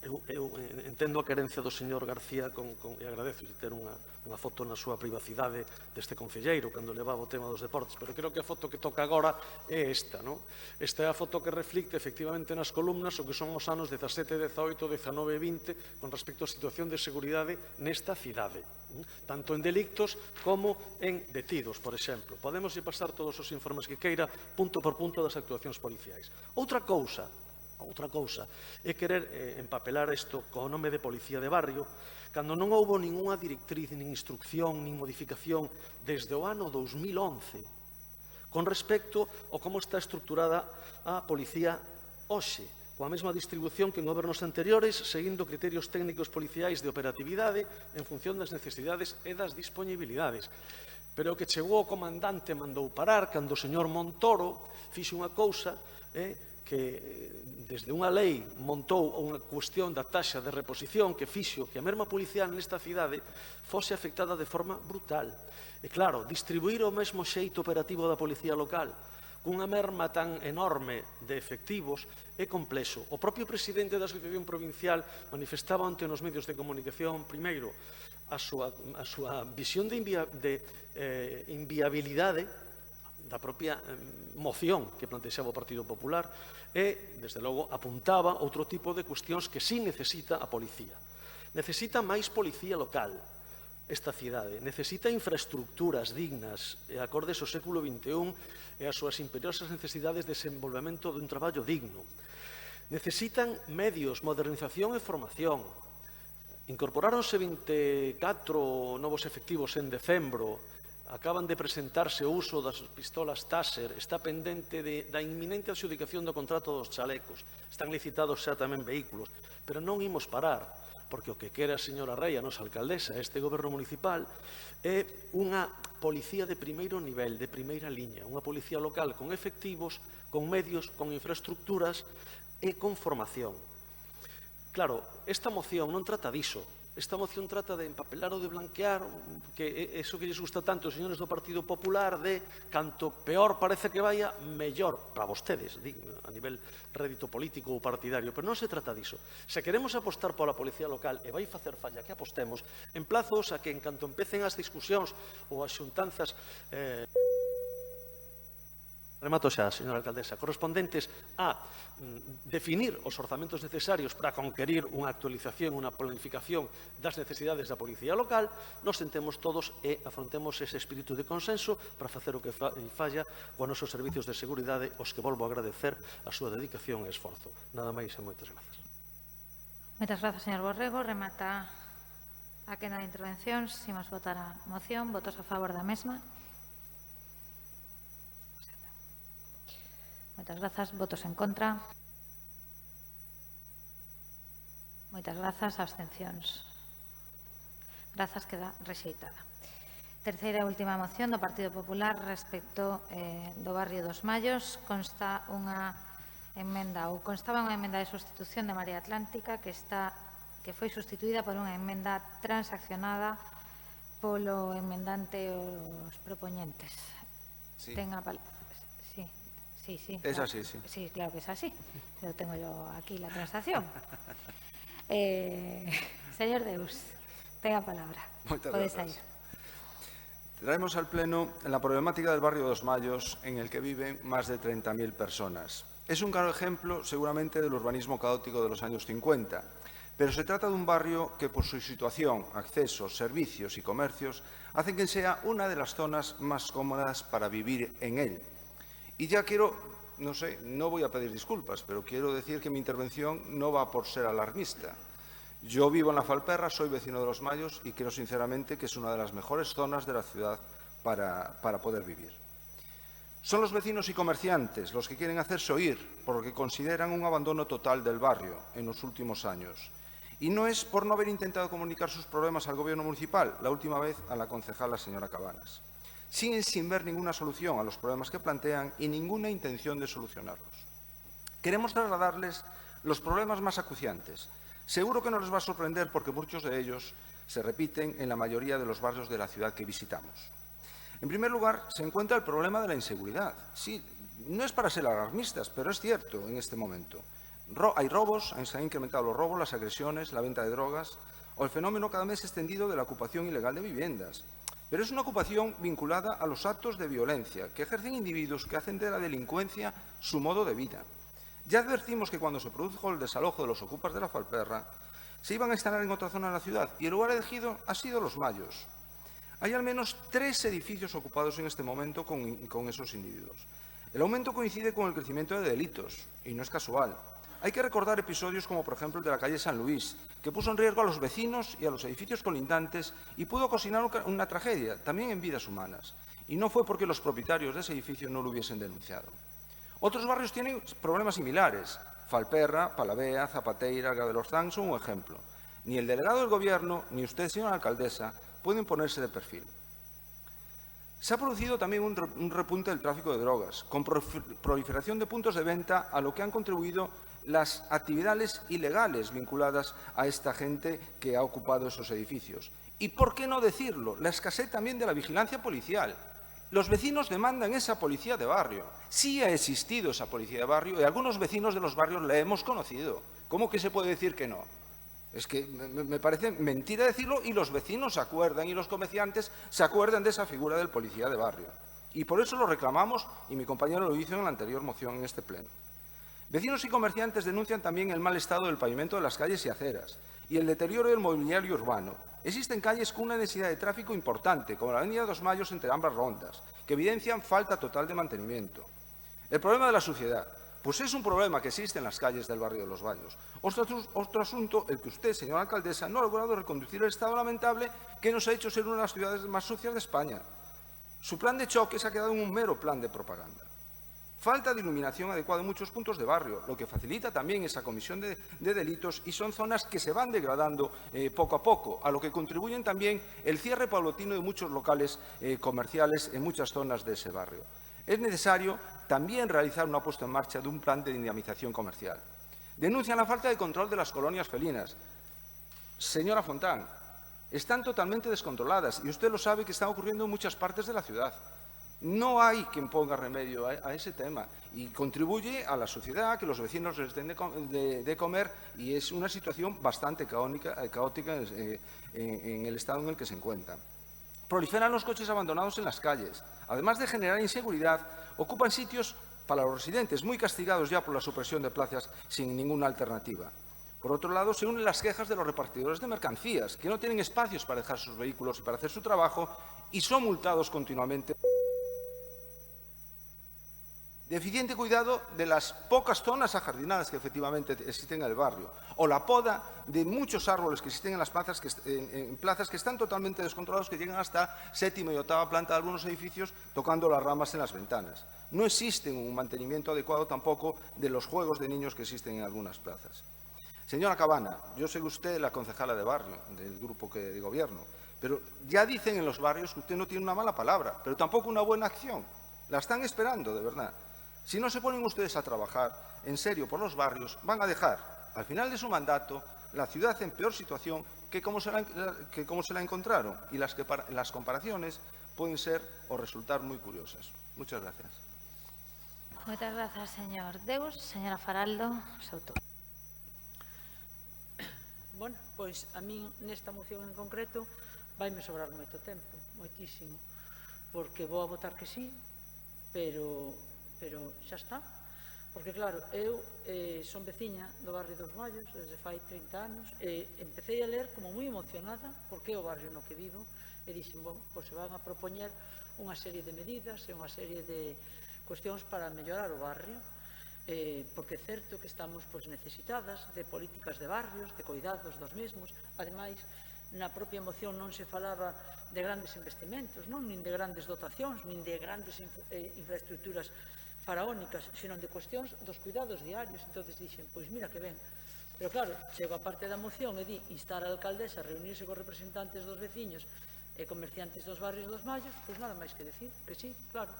[SPEAKER 10] eu entendo a querencia do señor García e agradezo de ter unha foto na súa privacidade deste concelleiro cando levaba o tema dos deportes, pero creo que a foto que toca agora é esta, non? Esta é a foto que reflicte efectivamente nas columnas o que son os anos 17, 18, 19 e 20 con respecto á situación de seguridade nesta cidade, tanto en delictos como en detidos, por exemplo. Podemos pasar todos os informes que queira punto por punto das actuacións policiais. Outra cousa Outra cousa é querer empapelar isto co nome de Policía de Barrio, cando non houbo ninguna directriz, nin instrucción, nin modificación desde o ano 2011 con respecto ao como está estructurada a Policía hoxe, coa mesma distribución que en gobernos anteriores, seguindo criterios técnicos policiais de operatividade en función das necesidades e das disponibilidades. Pero o que chegou o comandante mandou parar cando o señor Montoro fixo unha cousa que desde unha lei montou unha cuestión da taxa de reposición que fixo que a mesma policía nesta cidade fose afectada de forma brutal. E claro, distribuir o mesmo xeito operativo da policía local cunha merma tan enorme de efectivos é complexo. O propio presidente da Asociación Provincial manifestaba ante nos medios de comunicación, primeiro, a súa visión de inviabilidade da propia moción que plantexaba o Partido Popular e, desde logo, apuntaba outro tipo de cuestións que sí necesita a policía. Necesita máis policía local esta cidade, necesita infraestructuras dignas e acordes ao século XXI e as súas imperiosas necesidades de desenvolvemento dun traballo digno. Necesitan medios, modernización e formación. Incorporáronse 24 novos efectivos en decembro. Acaban de presentarse o uso das pistolas Taser, está pendente da inminente adxudicación do contrato dos chalecos, están licitados xa tamén vehículos, pero non imos parar, porque o que quere a señora Rei, a nosa alcaldesa, este goberno municipal, é unha policía de primeiro nivel, de primeira liña, unha policía local con efectivos, con medios, con infraestructuras e con formación. Claro, esta moción non trata diso. Esta moción trata de empapelar ou de blanquear, que é iso que lles gusta tanto aos señores do Partido Popular, de canto peor parece que vaya, mellor para vostedes, a nivel rédito político ou partidario, pero non se trata diso. Se queremos apostar pola policía local, e vai facer falla que apostemos, emplazos a que en canto empecen as discusións ou as xuntanzas remato xa, señora alcaldesa, correspondentes a definir os orzamentos necesarios para conquerir unha actualización, unha planificación das necesidades da policía local, nos sentemos todos e afrontemos ese espírito de consenso para facer o que falla con os nosos servicios de seguridade, os que volvo a agradecer a súa dedicación e esforzo. Nada máis e moitas grazas.
[SPEAKER 1] Moitas grazas, señor Borrego. Remata a quenda de intervencións. Imos votar a moción. Votos a favor da mesma. Moitas grazas. Votos en contra. Moitas grazas. Abstencións. Grazas, queda rexeitada. Terceira e última moción do Partido Popular respecto do barrio dos Mallos. Constaba unha emenda de sustitución de Marea Atlántica que foi sustituída por unha emenda transaccionada polo emendante os propoñentes.
[SPEAKER 11] Sí.
[SPEAKER 1] Ten a palabra. Sí.
[SPEAKER 11] Es
[SPEAKER 1] claro.
[SPEAKER 11] así, sí.
[SPEAKER 1] Sí, claro que es así. Pero tengo yo aquí la transacción. Señor Deus, tenga palabra.
[SPEAKER 11] Muchas
[SPEAKER 1] Puedes
[SPEAKER 11] gracias.
[SPEAKER 1] ir.
[SPEAKER 11] Traemos al Pleno la problemática del barrio Dos Mayos, en el que viven más de 30.000 personas. Es un claro ejemplo, seguramente, del urbanismo caótico de los años 50, pero se trata de un barrio que, por su situación, accesos, servicios y comercios, hacen que sea una de las zonas más cómodas para vivir en él. Y ya quiero, no voy a pedir disculpas, pero quiero decir que mi intervención no va por ser alarmista. Yo vivo en La Falperra, soy vecino de Los Mayos y creo sinceramente que es una de las mejores zonas de la ciudad para poder vivir. Son los vecinos y comerciantes los que quieren hacerse oír por lo que consideran un abandono total del barrio en los últimos años. Y no es por no haber intentado comunicar sus problemas al Gobierno municipal, la última vez a la concejala señora Cabanas. Siguen sin ver ninguna solución a los problemas que plantean y ninguna intención de solucionarlos. Queremos trasladarles los problemas más acuciantes. Seguro que no les va a sorprender porque muchos de ellos se repiten en la mayoría de los barrios de la ciudad que visitamos. En primer lugar, se encuentra el problema de la inseguridad. Sí, no es para ser alarmistas, pero es cierto en este momento. Hay robos, se han incrementado los robos, las agresiones, la venta de drogas o el fenómeno cada vez extendido de la ocupación ilegal de viviendas. Pero es una ocupación vinculada a los actos de violencia que ejercen individuos que hacen de la delincuencia su modo de vida. Ya advertimos que cuando se produjo el desalojo de los ocupas de La Falperra, se iban a instalar en otra zona de la ciudad y el lugar elegido ha sido Los Mayos. Hay al menos 3 edificios ocupados en este momento con esos individuos. El aumento coincide con el crecimiento de delitos y no es casual. Hay que recordar episodios como, por ejemplo, el de la calle San Luis, que puso en riesgo a los vecinos y a los edificios colindantes y pudo ocasionar una tragedia, también en vidas humanas. Y no fue porque los propietarios de ese edificio no lo hubiesen denunciado. Otros barrios tienen problemas similares. Falperra, Palavea, Zapateira, Gadelorzán son un ejemplo. Ni el delegado del Gobierno, ni usted, señora alcaldesa, pueden ponerse de perfil. Se ha producido también un repunte del tráfico de drogas, con proliferación de puntos de venta, a lo que han contribuido las actividades ilegales vinculadas a esta gente que ha ocupado esos edificios. Y, ¿por qué no decirlo?, la escasez también de la vigilancia policial. Los vecinos demandan esa policía de barrio. Sí ha existido esa policía de barrio y algunos vecinos de los barrios la hemos conocido. ¿Cómo que se puede decir que no? Es que me parece mentira decirlo y los vecinos se acuerdan y los comerciantes se acuerdan de esa figura del policía de barrio. Y por eso lo reclamamos y mi compañero lo hizo en la anterior moción en este pleno. Vecinos y comerciantes denuncian también el mal estado del pavimento de las calles y aceras y el deterioro del mobiliario urbano. Existen calles con una densidad de tráfico importante, como la Avenida Dos Mayos entre ambas rondas, que evidencian falta total de mantenimiento. El problema de la suciedad, pues es un problema que existe en las calles del barrio de Los Baños. Otro asunto, el que usted, señora alcaldesa, no ha logrado reconducir el estado lamentable que nos ha hecho ser una de las ciudades más sucias de España. Su plan de choque se ha quedado en un mero plan de propaganda. Falta de iluminación adecuada en muchos puntos de barrio, lo que facilita también esa comisión de delitos y son zonas que se van degradando poco a poco, a lo que contribuyen también el cierre paulatino de muchos locales comerciales en muchas zonas de ese barrio. Es necesario también realizar una puesta en marcha de un plan de dinamización comercial. Denuncian la falta de control de las colonias felinas. Señora Fontán, están totalmente descontroladas y usted lo sabe que está ocurriendo en muchas partes de la ciudad. No hay quien ponga remedio a ese tema y contribuye a la sociedad, a que los vecinos les den de comer y es una situación bastante caótica en el estado en el que se encuentran. Proliferan los coches abandonados en las calles. Además de generar inseguridad, ocupan sitios para los residentes muy castigados ya por la supresión de plazas sin ninguna alternativa. Por otro lado, se unen las quejas de los repartidores de mercancías, que no tienen espacios para dejar sus vehículos y para hacer su trabajo y son multados continuamente. Deficiente cuidado de las pocas zonas ajardinadas que efectivamente existen en el barrio, o la poda de muchos árboles que existen en las plazas que están totalmente descontrolados, que llegan hasta séptima y octava planta de algunos edificios, tocando las ramas en las ventanas. No existe un mantenimiento adecuado tampoco de los juegos de niños que existen en algunas plazas. Señora Cabana, yo sé que usted es la concejala de barrio, del grupo de gobierno, pero ya dicen en los barrios que usted no tiene una mala palabra, pero tampoco una buena acción. La están esperando, de verdad. Si no se ponen ustedes a trabajar en serio por los barrios, van a dejar, al final de su mandato, la ciudad en peor situación que como se la encontraron. Y las comparaciones pueden ser o resultar muy curiosas. Muchas gracias.
[SPEAKER 1] Muchas gracias, señor Deus. Señora Faraldo, Souto.
[SPEAKER 3] Bueno, pois a min nesta moción en concreto vaime sobrar moito tempo, moitísimo, porque vou a votar que sí, pero xa está. Porque, claro, eu son veciña do barrio dos Vallos desde fai 30 anos e empecé a ler como moi emocionada porque é o barrio no que vivo e dixen, bom, pois se van a propoñer unha serie de medidas e unha serie de cuestións para mellorar o barrio, porque é certo que estamos necesitadas de políticas de barrios, de cuidados dos mesmos. Ademais, na propia moción non se falaba de grandes investimentos, non nin de grandes dotacións, nin de grandes infraestructuras faraónicas, sino de cuestións dos cuidados diarios. Entón dixen, pois mira que ben. Pero claro, chego a parte da moción e di instar a alcaldesa a reunirse cos representantes dos veciños e comerciantes dos barrios dos Mallos, pois nada máis que decir, que sí, claro.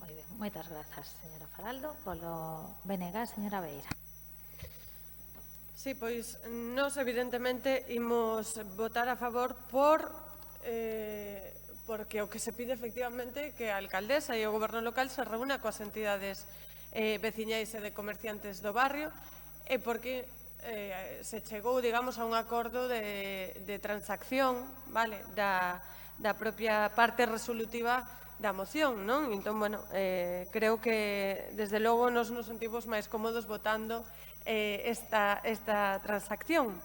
[SPEAKER 1] Moi ben, moitas grazas, señora Faraldo. Polo BNG, señora Beira.
[SPEAKER 8] Sí, pois nós evidentemente imos votar a favor porque o que se pide efectivamente que a alcaldesa e o goberno local se reúna coas entidades veciñais e de comerciantes do barrio e porque se chegou, digamos, a un acordo de transacción, vale, da propia parte resolutiva da moción, non? Entón, bueno, creo que desde logo nos sentimos máis cómodos votando esta transacción.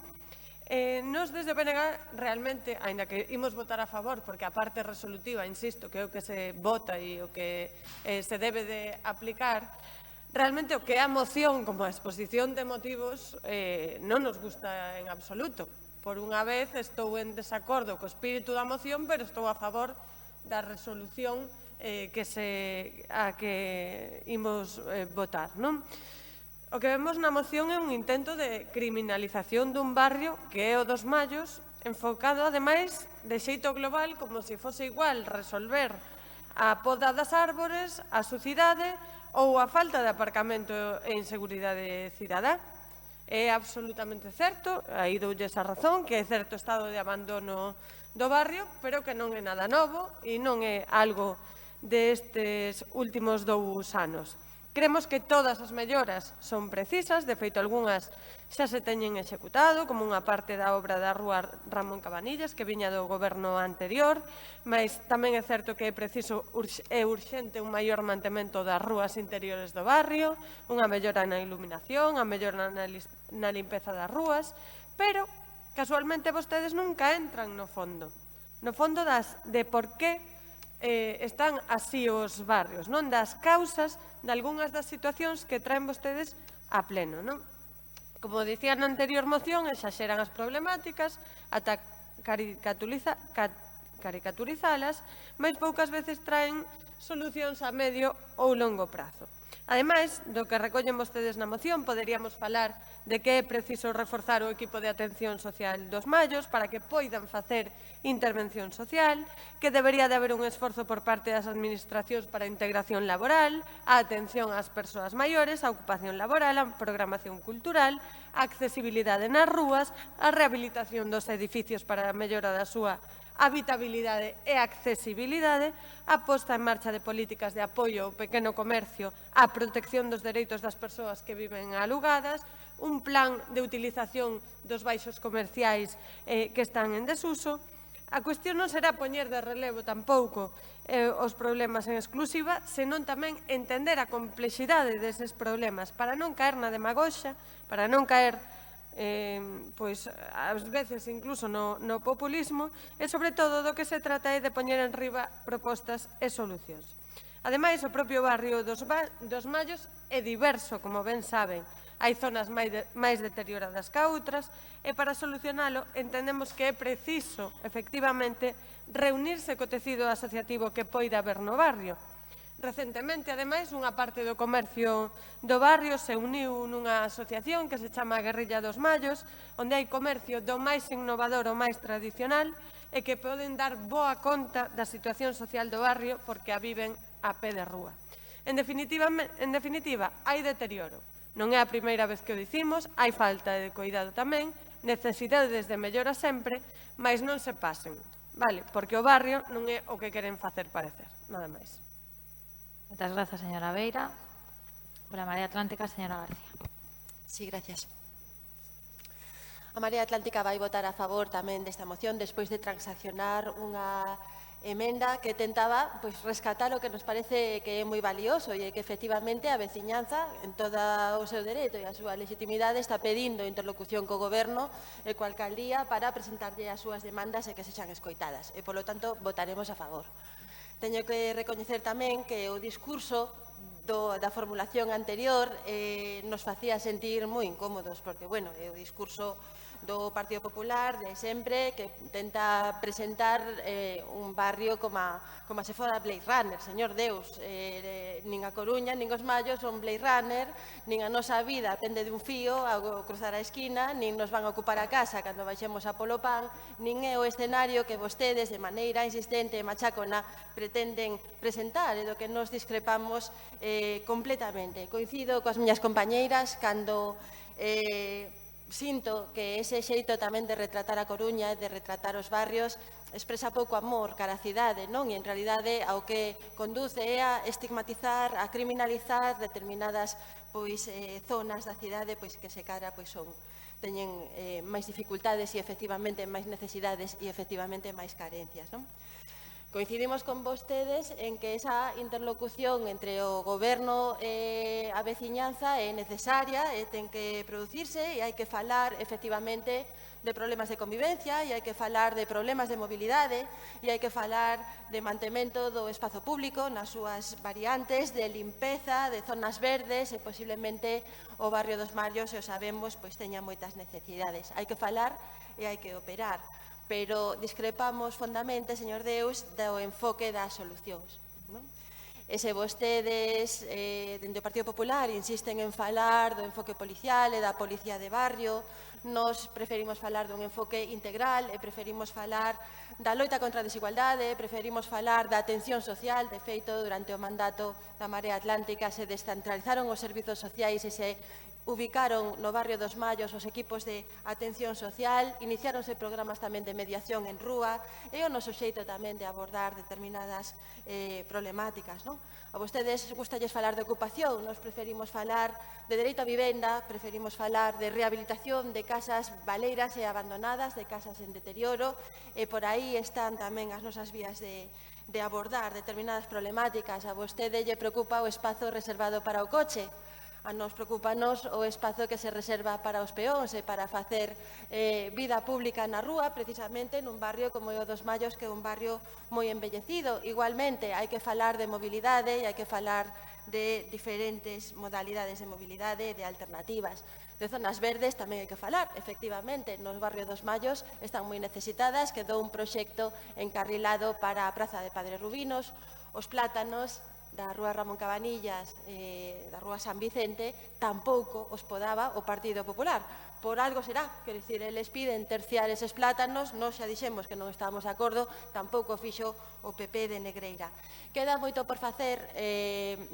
[SPEAKER 8] Nos desde o PNG realmente, aínda que imos votar a favor, porque a parte resolutiva, insisto, que é o que se vota e o que se debe de aplicar, realmente o que é a moción como a exposición de motivos non nos gusta en absoluto. Por unha vez estou en desacordo co espírito da moción, pero estou a favor da resolución a que imos votar, non? O que vemos na moción é un intento de criminalización dun barrio que é o dos Mallos, enfocado, ademais, de xeito global, como se fose igual resolver a poda das árbores, a sucidade ou a falta de aparcamento e inseguridade cidadá. É absolutamente certo, aí doulles a razón, que é certo estado de abandono do barrio, pero que non é nada novo e non é algo destes últimos 2 anos. Creemos que todas as melloras son precisas, de feito, algunhas xa se teñen executado, como unha parte da obra da rúa Ramón Cabanillas, que viña do goberno anterior, mas tamén é certo que é preciso e urxente un maior mantemento das rúas interiores do barrio, unha mellora na iluminación, a mellora na limpeza das rúas, pero, casualmente, vostedes nunca entran no fondo de por que están así os barrios, non das causas de algunhas das situacións que traen vostedes a pleno, non? Como dicía na anterior moción, exaxeran as problemáticas ata caricaturizalas, mas poucas veces traen solucións a medio ou longo prazo. Ademais, do que recollen vostedes na moción, poderíamos falar de que é preciso reforzar o equipo de atención social dos Mallos para que poidan facer intervención social, que debería de haber un esforzo por parte das administracións para a integración laboral, a atención ás persoas maiores, a ocupación laboral, a programación cultural, a accesibilidade nas rúas, a rehabilitación dos edificios para a mellora da súa habitabilidade e accesibilidade, a posta en marcha de políticas de apoio ao pequeno comercio, a protección dos dereitos das persoas que viven alugadas, un plan de utilización dos baixos comerciais que están en desuso. A cuestión non será poñer de relevo tampouco os problemas en exclusiva, senón tamén entender a complexidade deses problemas para non caer na demagoxa, para non caer pois ás veces incluso no populismo e sobre todo do que se trata é de poñer en riba propostas e solucións. Ademais, o propio barrio dos Mallos é diverso, como ben saben. Hai zonas máis deterioradas que outras e para solucionalo entendemos que é preciso, efectivamente, reunirse co tecido asociativo que poida haber no barrio. Recentemente, ademais, unha parte do comercio do barrio se uniu nunha asociación que se chama Guerrilla dos Mallos, onde hai comercio do máis innovador ou máis tradicional e que poden dar boa conta da situación social do barrio porque a viven a pé de rúa. En definitiva, hai deterioro. Non é a primeira vez que o dicimos, hai falta de cuidado tamén, necesidades de mellora sempre, mas non se pasen, vale? Porque o barrio non é o que queren facer parecer, nada máis.
[SPEAKER 1] Moitas grazas, señora Beira. Por a Marea Atlántica, señora García.
[SPEAKER 12] Sí, gracias. A Marea Atlántica vai votar a favor tamén desta moción despois de transaccionar unha emenda que tentaba rescatar o que nos parece que é moi valioso e que efectivamente a veciñanza en todo o seu dereito e a súa legitimidade está pedindo interlocución co goberno e coa alcaldía para presentarlle as súas demandas e que sexan escoitadas e, polo tanto, votaremos a favor. Teño que recoñecer tamén que o discurso da formulación anterior nos facía sentir moi incómodos, porque, bueno, é o discurso do Partido Popular de sempre que tenta presentar un barrio como se fora Blade Runner, señor Deus. Nin a Coruña, nin os Mallos son Blade Runner, nin a nosa vida pende de un fío ao cruzar a esquina, nin nos van a ocupar a casa cando baixemos a polo pan, nin é o escenario que vostedes de maneira insistente e machacona pretenden presentar e do que nos discrepamos completamente. Coincido coas miñas compañeiras cando sinto que ese xeito tamén de retratar a Coruña e de retratar os barrios expresa pouco amor cara a cidade, non? E en realidade ao que conduce é a estigmatizar, a criminalizar determinadas zonas da cidade que se cara teñen máis dificultades e efectivamente máis necesidades e efectivamente máis carencias, non? Coincidimos con vostedes en que esa interlocución entre o goberno e a veciñanza é necesaria e ten que producirse e hai que falar efectivamente de problemas de convivencia e hai que falar de problemas de mobilidade e hai que falar de mantemento do espazo público nas súas variantes, de limpeza, de zonas verdes e posiblemente o barrio dos Mallos, se o sabemos, pois teña moitas necesidades. Hai que falar e hai que operar. Pero discrepamos fondamente, señor Deus, do enfoque das solucións. E se vostedes, dende o Partido Popular, insisten en falar do enfoque policial e da policía de barrio, nos preferimos falar dun enfoque integral e preferimos falar da loita contra a desigualdade, preferimos falar da atención social. De feito, durante o mandato da Marea Atlántica se descentralizaron os servizos sociais e se ubicaron no barrio dos Mallos os equipos de atención social, iniciáronse programas tamén de mediación en rúa e o noso xeito tamén de abordar determinadas problemáticas. A vostedes gustalles falar de ocupación, nos preferimos falar de dereito a vivenda, preferimos falar de rehabilitación de casas baleiras e abandonadas, de casas en deterioro, e por aí están tamén as nosas vías de abordar determinadas problemáticas. A vostede lle preocupa o espazo reservado para o coche. A nos preocupanos o espazo que se reserva para os peóns e para facer vida pública na rúa, precisamente nun barrio como o dos Mallos, que é un barrio moi embellecido. Igualmente, hai que falar de mobilidade e hai que falar de diferentes modalidades de mobilidade e de alternativas. De zonas verdes tamén hai que falar. Efectivamente, nos barrios dos Mallos están moi necesitadas, quedou un proxecto encarrilado para a Praza de Padre Rubinos, os plátanos da Rúa Ramón Cabanillas e da Rúa San Vicente tampouco os podaba o Partido Popular. Por algo será, quer dicir, eles piden terciar eses plátanos, nós xa dixemos que non estábamos de acordo, tampouco fixo o PP de Negreira. Queda moito por facer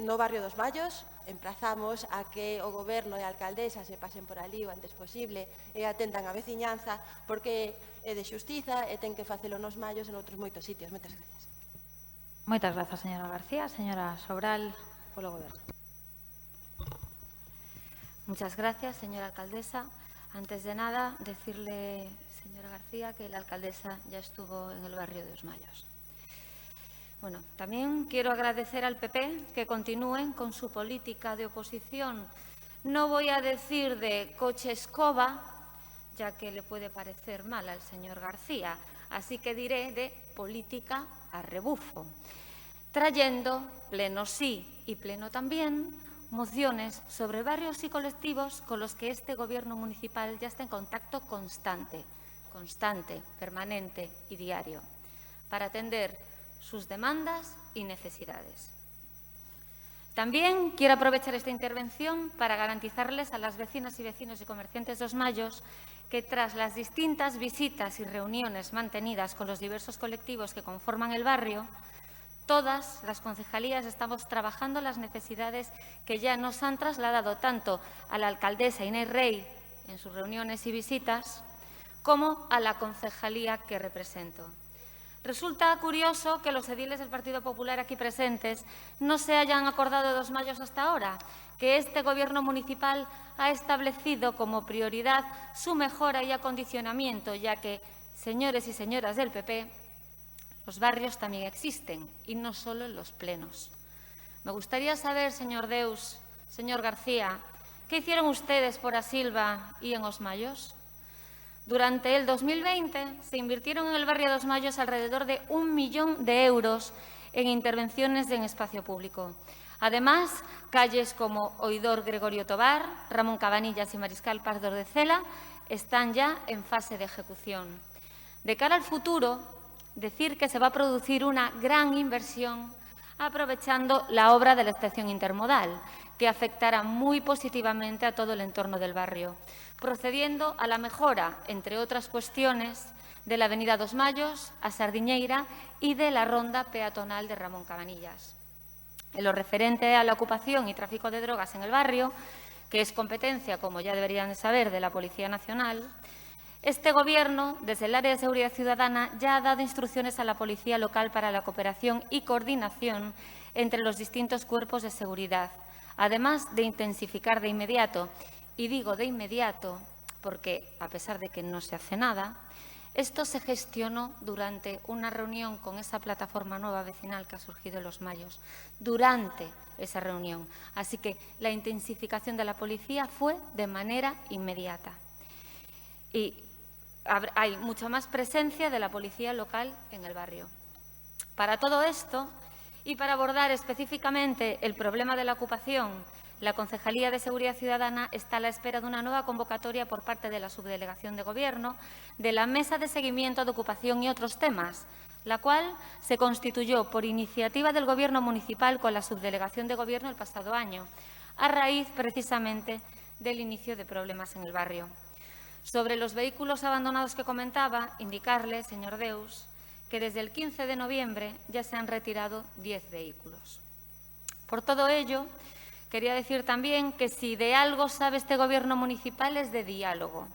[SPEAKER 12] no barrio dos Mallos, emprazamos a que o goberno e a alcaldesa se pasen por ali o antes posible e atendan a veciñanza, porque é de xustiza e ten que facelo nos Mallos e noutros moitos sitios. Moitas gracias.
[SPEAKER 1] Moitas grazas, señora García. Señora Sobral, polo Goberno.
[SPEAKER 13] Muchas gracias, señora alcaldesa. Antes de nada, decirle, señora García, que la alcaldesa ya estuvo en el barrio de Os Mallos. Bueno, también quiero agradecer al PP que continúen con su política de oposición. No voy a decir de coche escoba, ya que le puede parecer mal al señor García, así que diré de política a rebufo, trayendo, pleno sí y pleno también, mociones sobre barrios y colectivos con los que este Gobierno municipal ya está en contacto constante, permanente y diario, para atender sus demandas y necesidades. También quiero aprovechar esta intervención para garantizarles a las vecinas y vecinos y comerciantes de Os Mallos que tras las distintas visitas y reuniones mantenidas con los diversos colectivos que conforman el barrio, todas las concejalías estamos trabajando las necesidades que ya nos han trasladado tanto a la alcaldesa Inés Rey en sus reuniones y visitas, como a la concejalía que represento. Resulta curioso que los ediles del Partido Popular aquí presentes no se hayan acordado de Os Mallos hasta ahora, que este Gobierno municipal ha establecido como prioridad su mejora y acondicionamiento, ya que, señores y señoras del PP, los barrios también existen, y no solo en los plenos. Me gustaría saber, señor Deus, señor García, ¿qué hicieron ustedes por Asilva y en Os Mallos? Durante el 2020 se invirtieron en el barrio de Os Mallos alrededor de 1 millón de euros en intervenciones en espacio público. Además, calles como Oidor Gregorio Tobar, Ramón Cabanillas y Mariscal Pardo de Cela están ya en fase de ejecución. De cara al futuro, decir que se va a producir una gran inversión aprovechando la obra de la estación intermodal, que afectará muy positivamente a todo el entorno del barrio, procediendo a la mejora, entre otras cuestiones, de la avenida Dos Mallos a Sardiñeira y de la ronda peatonal de Ramón Cabanillas. En lo referente a la ocupación y tráfico de drogas en el barrio, que es competencia, como ya deberían saber, de la Policía Nacional, este Gobierno, desde el área de seguridad ciudadana, ya ha dado instrucciones a la Policía Local para la cooperación y coordinación entre los distintos cuerpos de seguridad, además de intensificar de inmediato, y digo de inmediato porque, a pesar de que no se hace nada, Esto se gestionó durante una reunión con esa plataforma nueva vecinal que ha surgido en Los Mayos, durante esa reunión. Así que la intensificación de la policía fue de manera inmediata. Y hay mucha más presencia de la policía local en el barrio. Para todo esto y para abordar específicamente el problema de la ocupación, la Concejalía de Seguridad Ciudadana está a la espera de una nueva convocatoria por parte de la Subdelegación de Gobierno de la Mesa de Seguimiento de Ocupación y otros temas, la cual se constituyó por iniciativa del Gobierno municipal con la Subdelegación de Gobierno el pasado año, a raíz precisamente del inicio de problemas en el barrio. Sobre los vehículos abandonados que comentaba, indicarle, señor Deus, que desde el 15 de noviembre ya se han retirado 10 vehículos. Por todo ello, quería decir también que si de algo sabe este Gobierno municipal es de diálogo.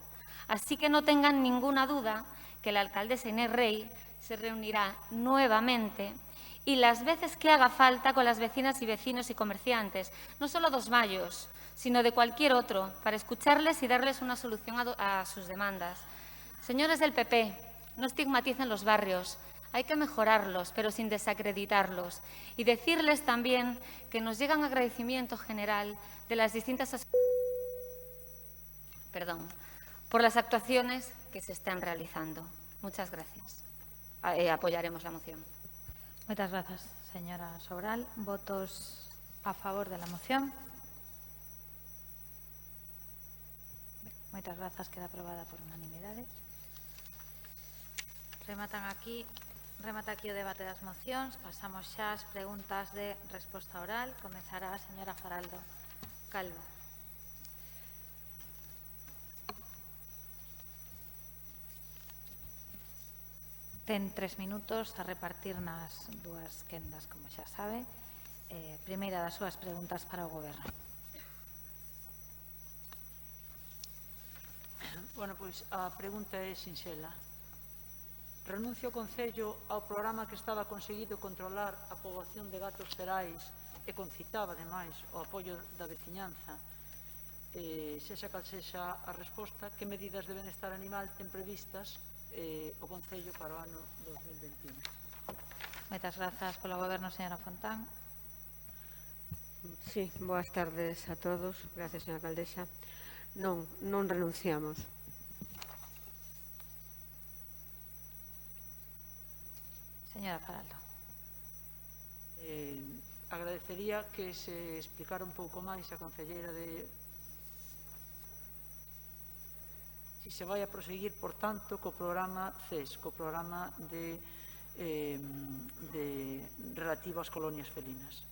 [SPEAKER 13] Así que no tengan ninguna duda que la alcaldesa Inés Rey se reunirá nuevamente y las veces que haga falta con las vecinas y vecinos y comerciantes, no solo Dos Mayos, sino de cualquier otro, para escucharles y darles una solución a sus demandas. Señores del PP, no estigmaticen los barrios. Hay que mejorarlos, pero sin desacreditarlos. Y decirles también que nos llega un agradecimiento general de las distintas por las actuaciones que se están realizando. Muchas gracias. Apoyaremos la moción.
[SPEAKER 1] Muchas gracias, señora Sobral. ¿Votos a favor de la moción? Muchas gracias. Queda aprobada por unanimidade. Remata aquí o debate das mocións. Pasamos xa ás preguntas de resposta oral. Comezará a señora Faraldo Calvo. Ten 3 minutos a repartir nas dúas quendas, como xa sabe. Primeira das súas preguntas para o Goberno.
[SPEAKER 3] Bueno, pois a pregunta é sinxela. Renuncia o Concello ao programa que estaba conseguido controlar a poboación de gatos ferais e concitaba, ademais, o apoio da veciñanza. Sexa cal sexa a resposta, que medidas de benestar animal ten previstas o Concello para o ano 2021?
[SPEAKER 1] Moitas grazas polo Goberno, señora Fontán.
[SPEAKER 14] Sí, boas tardes a todos. Gracias, señora alcaldesa. Non renunciamos.
[SPEAKER 1] Señora Faraldo.
[SPEAKER 3] Agradecería que se explicara un pouco máis a concelleira de si se vai a proseguir, por tanto, co programa CES, co programa relativo ás colonias felinas.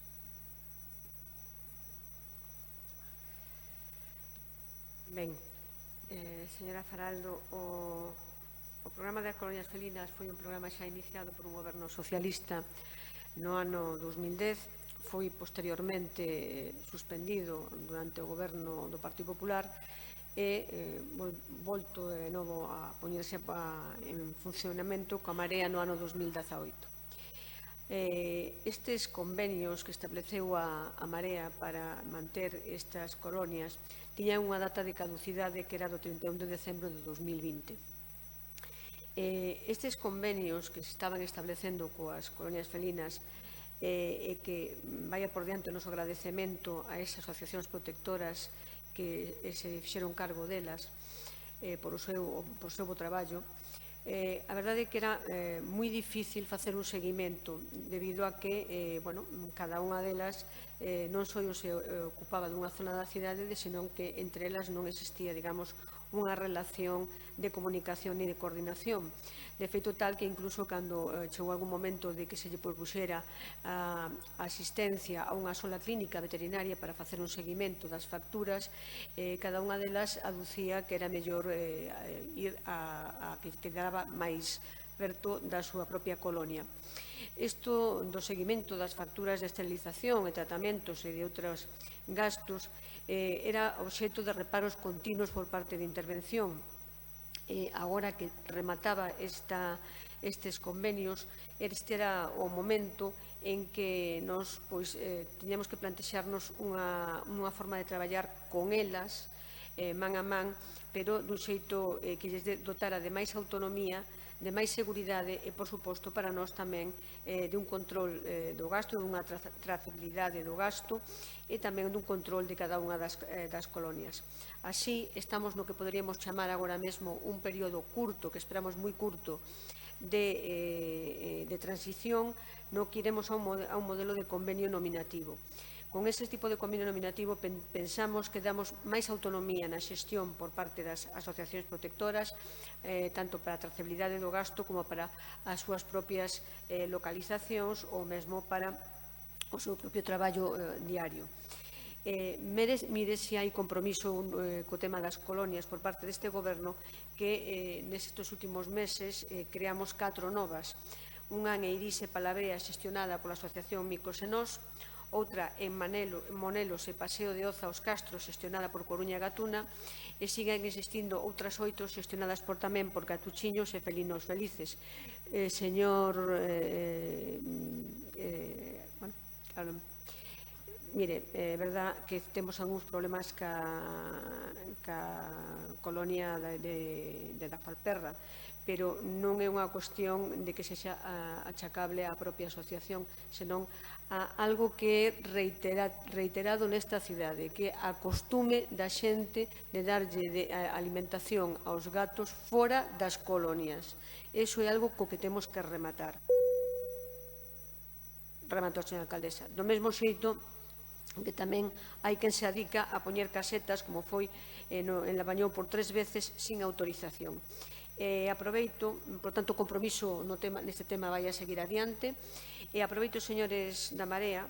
[SPEAKER 14] Ben, señora Faraldo, o programa das colonias felinas foi un programa xa iniciado por un goberno socialista no ano 2010, foi posteriormente suspendido durante o goberno do Partido Popular e volto de novo a poñerse en funcionamento coa Marea no ano 2018. Estes convenios que estableceu a Marea para manter estas colonias tiñan unha data de caducidade que era do 31 de decembro de 2020. Estes convenios que se estaban establecendo coas colonias felinas e que vaya por diante o noso agradecemento a esas asociacións protectoras que se fixeron cargo delas por o seu bo traballo, a verdade é que era moi difícil facer un seguimento debido a que cada unha delas non só se ocupaba dunha zona da cidade, senón que entre elas non existía, digamos, unha relación de comunicación e de coordinación. De feito tal que incluso cando chegou algún momento de que se lle propuxera a asistencia a unha sola clínica veterinaria para facer un seguimento das facturas, cada unha delas aducía que era mellor ir a que quedaba máis perto da súa propia colonia. Isto do seguimento das facturas de esterilización e tratamentos e de outros gastos era obxecto de reparos continuos por parte de intervención. Agora que remataba estes convenios, este era o momento en que nos tiñamos que plantexarnos unha forma de traballar con elas man a man, pero dun xeito que lles dotara de máis autonomía, de máis seguridade e, por suposto, para nós tamén de un control do gasto, dunha trazabilidade do gasto e tamén dun control de cada unha das colonias. Así, estamos no que poderíamos chamar agora mesmo un período curto, que esperamos moi curto, de transición, no que iremos a un modelo de convenio nominativo. Con ese tipo de convenio nominativo pensamos que damos máis autonomía na xestión por parte das asociacións protectoras, tanto para a trazabilidade do gasto como para as súas propias localizacións ou mesmo para o seu propio traballo diario. Mire se hai compromiso co tema das colonias por parte deste goberno, que nestes últimos meses creamos 4 novas. Unha en Eirixe Palabrea, xestionada pola Asociación Micos e Nós, outra en Monelos e Paseo de Oza aos Castros, xestionada por Coruña e Gatuna, e siguen existindo outras 8 xestionadas tamén por Catuchiños e Felinos Felices. Señor... Mire, é verdad que temos algúns problemas ca colonia de da Falperra, pero non é unha cuestión de que sexa achacable á propia asociación, senón a algo que é reiterado nesta cidade, que é a costume da xente de darlle alimentación aos gatos fora das colonias. Iso é algo co que temos que rematar. Rematou, señora alcaldesa. Do mesmo xeito que tamén hai quen se adica a poñer casetas, como foi en Labañou por 3 veces sin autorización. Aproveito, por tanto, o compromiso neste tema vai a seguir adiante, e aproveito, señores da Marea,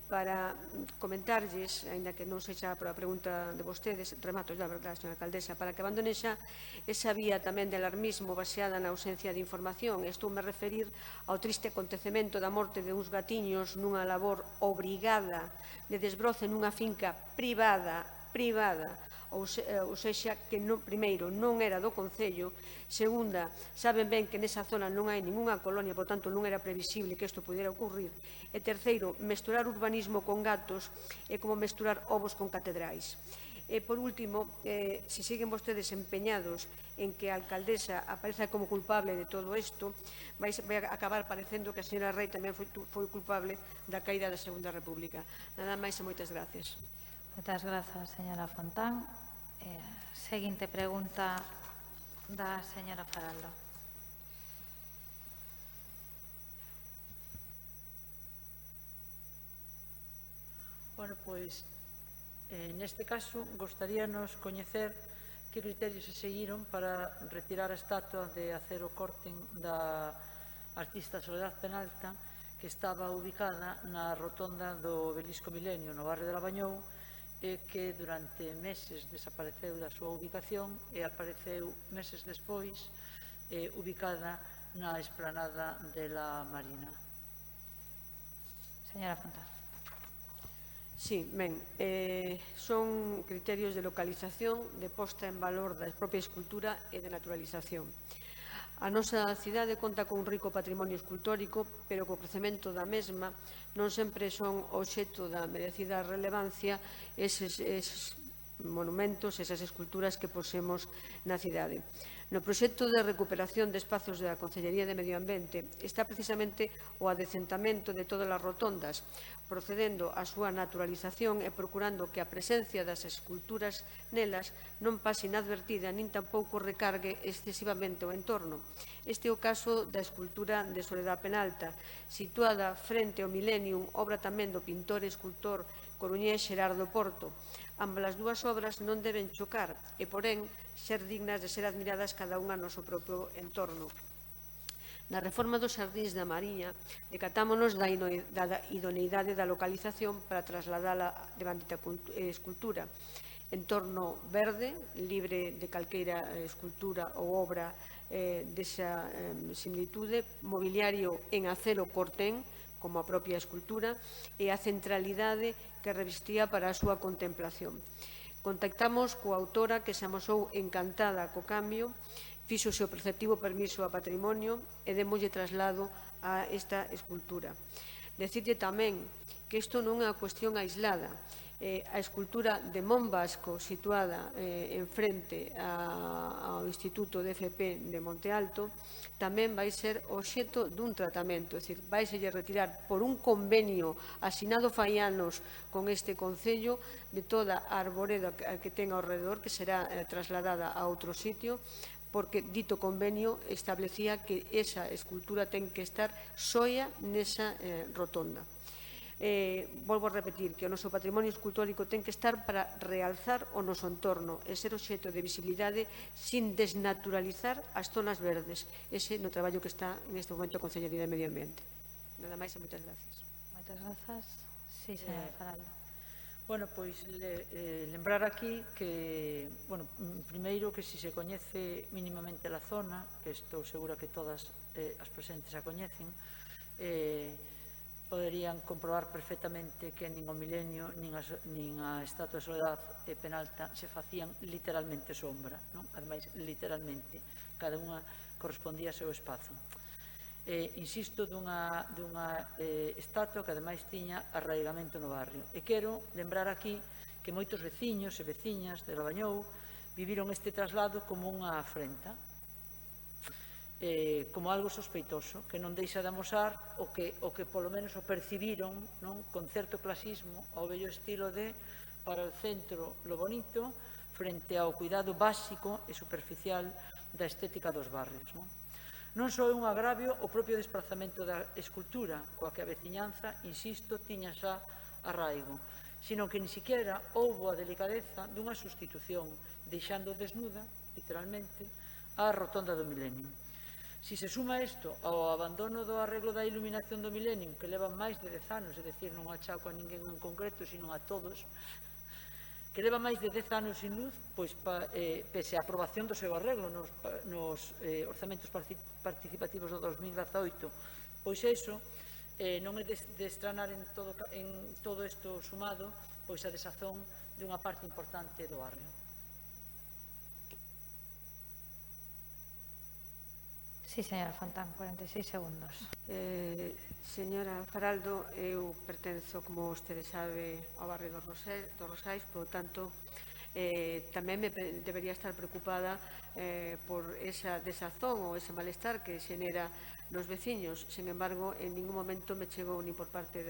[SPEAKER 14] para comentarlles, aínda que non sexa a pregunta de vostedes, remato da verdade, señora alcaldesa, para que abandonen xa esa vía tamén de alarmismo baseada na ausencia de información. Estou me referir ao triste acontecemento da morte de uns gatiños nunha labor obrigada de desbroce nunha finca privada, ou sexa, que primeiro non era do Concello, segunda, saben ben que nesa zona non hai ningunha colonia, por tanto non era previsible que isto pudiera ocurrir, e terceiro, mesturar urbanismo con gatos é como mesturar ovos con catedrais. E, por último, se siguen vostedes empeñados en que a alcaldesa apareza como culpable de todo isto, vai acabar parecendo que a señora Rei tamén foi culpable da caída da Segunda República. Nada máis e moitas gracias.
[SPEAKER 1] Moitas grazas, señora Fontán. Seguinte pregunta da señora Faraldo.
[SPEAKER 3] Bueno, pois, neste caso, gostaríanos coñecer que criterios se seguiron para retirar a estatua de Acero Corten da artista Soledad Penalta, que estaba ubicada na rotonda do Obelisco Milenio, no barrio de Labañou, e que durante meses desapareceu da súa ubicación e apareceu meses despois ubicada na esplanada de la Marina.
[SPEAKER 1] Señora Fontán.
[SPEAKER 14] Sí, ben, son criterios de localización, de posta en valor da propia escultura e de naturalización. A nosa cidade conta con un rico patrimonio escultórico, pero co crecemento da mesma non sempre son obxecto da merecida relevancia eses monumentos, esas esculturas que posemos na cidade. No proxecto de recuperación de espazos da Consellería de Medio Ambiente está precisamente o adecentamento de todas as rotondas, procedendo á súa naturalización e procurando que a presencia das esculturas nelas non pase inadvertida nin tampouco recargue excesivamente o entorno. Este é o caso da escultura de Soledad Penalta, situada frente ao Millennium, obra tamén do pintor e escultor coruñés Xerardo Porto. Ambas as dúas obras non deben chocar e, porén, ser dignas de ser admiradas cada unha no seu propio entorno. Na reforma dos xardíns da Mariña, decatámonos da idoneidade da localización para trasladala de bandita escultura. Entorno verde, libre de calqueira escultura ou obra desa similitude, mobiliario en acero cortén, como a propia escultura, e a centralidade que revestía para a súa contemplación. Contactamos coa autora, que se amosou encantada co cambio, fíxose o perceptivo permiso a patrimonio e démoslle traslado a esta escultura. Decirlle tamén que isto non é unha cuestión aislada. A escultura de Mon Vasco, situada en frente ao Instituto de FP de Monte Alto, tamén vai ser obxecto dun tratamento, é dicir, vai se retirar por un convenio asinado fai anos con este Concello de toda a arboreda que ten ao redor, que será trasladada a outro sitio, porque dito convenio establecía que esa escultura ten que estar soia nesa rotonda. Volvo a repetir que o noso patrimonio escultórico ten que estar para realzar o noso entorno e ser obxecto de visibilidade sin desnaturalizar as zonas verdes. Ese no traballo que está neste momento a Consellería de Medio Ambiente. Nada máis e moitas gracias.
[SPEAKER 1] Moitas grazas. Sí, señora Faraldo.
[SPEAKER 3] Bueno, pois lembrar aquí que, bueno, primeiro que se coñece mínimamente a zona, que estou segura que todas as presentes a coñecen, poderían comprobar perfectamente que nin o Milenio nin a Estatua de Soledad e Penalta se facían literalmente sombra, non? Ademais, literalmente, cada unha correspondía ao seu espazo. Insisto, dunha estatua que ademais tiña arraigamento no barrio. E quero lembrar aquí que moitos veciños e veciñas de Labañou viviron este traslado como unha afrenta, como algo sospeitoso, que non deixa de amosar o que polo menos o percibiron con certo clasismo ao vello estilo de para o centro lo bonito frente ao cuidado básico e superficial da estética dos barrios. Non só é un agravio o propio desplazamento da escultura, coa que a veciñanza, insisto, tiña xa arraigo, sino que ni siquiera houbo a delicadeza dunha sustitución, deixando desnuda, literalmente, a rotonda do Milenio. Si se suma isto ao abandono do arreglo da iluminación do Milenio, que leva máis de 10 anos, é dicir, non achaco a ninguén en concreto, sino a todos, que leva máis de 10 anos sin luz, pois pese a aprobación do seu arreglo nos orzamentos participativos do 2018, pois iso non é de estranar en todo isto sumado pois a desazón dunha parte importante do barrio.
[SPEAKER 1] Sí, señora Fontán, 46 segundos.
[SPEAKER 14] Señora Faraldo, eu pertenzo, como vostede sabe, ao barrio dos Rosais, por tanto, tamén me debería estar preocupada por esa desazón ou ese malestar que xenera nos veciños. Sen embargo, en ningún momento me chegou ni por parte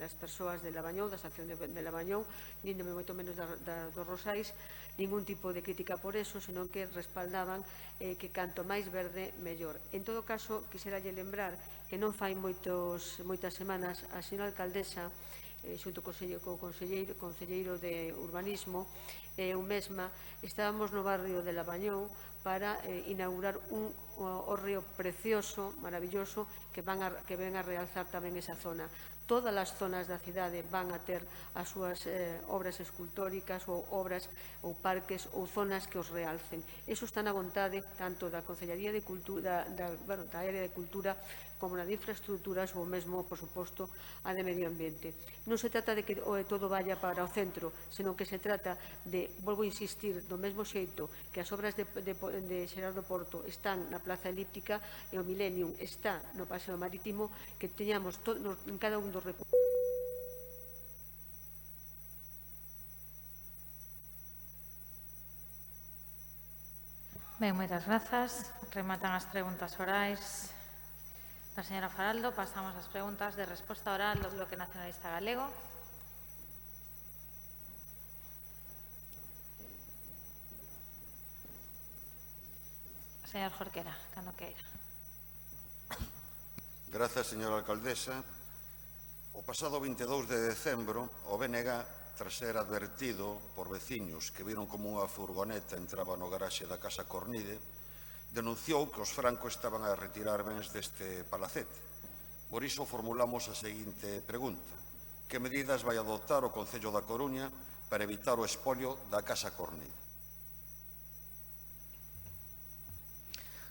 [SPEAKER 14] das persoas de Labañou, da estación de Labañou, nin de moito menos dos Rosais, ningún tipo de crítica por eso, senón que respaldaban que canto máis verde, mellor. En todo caso, quixeralle lembrar que non fai moitas semanas a señora alcaldesa, xunto co conselleiro de Urbanismo, eu mesma, estábamos no barrio de Labañou para inaugurar un hórreo precioso, maravilloso, que ven a realzar tamén esa zona. Todas as zonas da cidade van a ter as súas obras escultóricas ou obras ou parques ou zonas que os realcen. Iso está na vontade tanto da Consellería de Cultura, da área de Cultura, como na de Infraestructuras ou mesmo, por suposto, a de Medio Ambiente. Non se trata de que todo vaya para o centro, senón que se trata de, volvo a insistir, do mesmo xeito que as obras de Xerardo Porto están na Plaza Elíptica e o Millennium está no Paseo Marítimo, que teñamos en cada un dos recursos.
[SPEAKER 1] Ben, moitas grazas. Rematan as preguntas orais da señora Faraldo. Pasamos ás preguntas de resposta oral do Bloque Nacionalista Galego. Señor Jorquera, cando queira.
[SPEAKER 4] Grazas, señora alcaldesa. O pasado 22 de decembro, o BNG, tras ser advertido por veciños que viron como unha furgoneta entraba no garaxe da Casa Cornide, denunciou que os francos estaban a retirar bens deste palacete. Por iso formulamos a seguinte pregunta: que medidas vai adoptar o Concello da Coruña para evitar o espolio da Casa Cornide?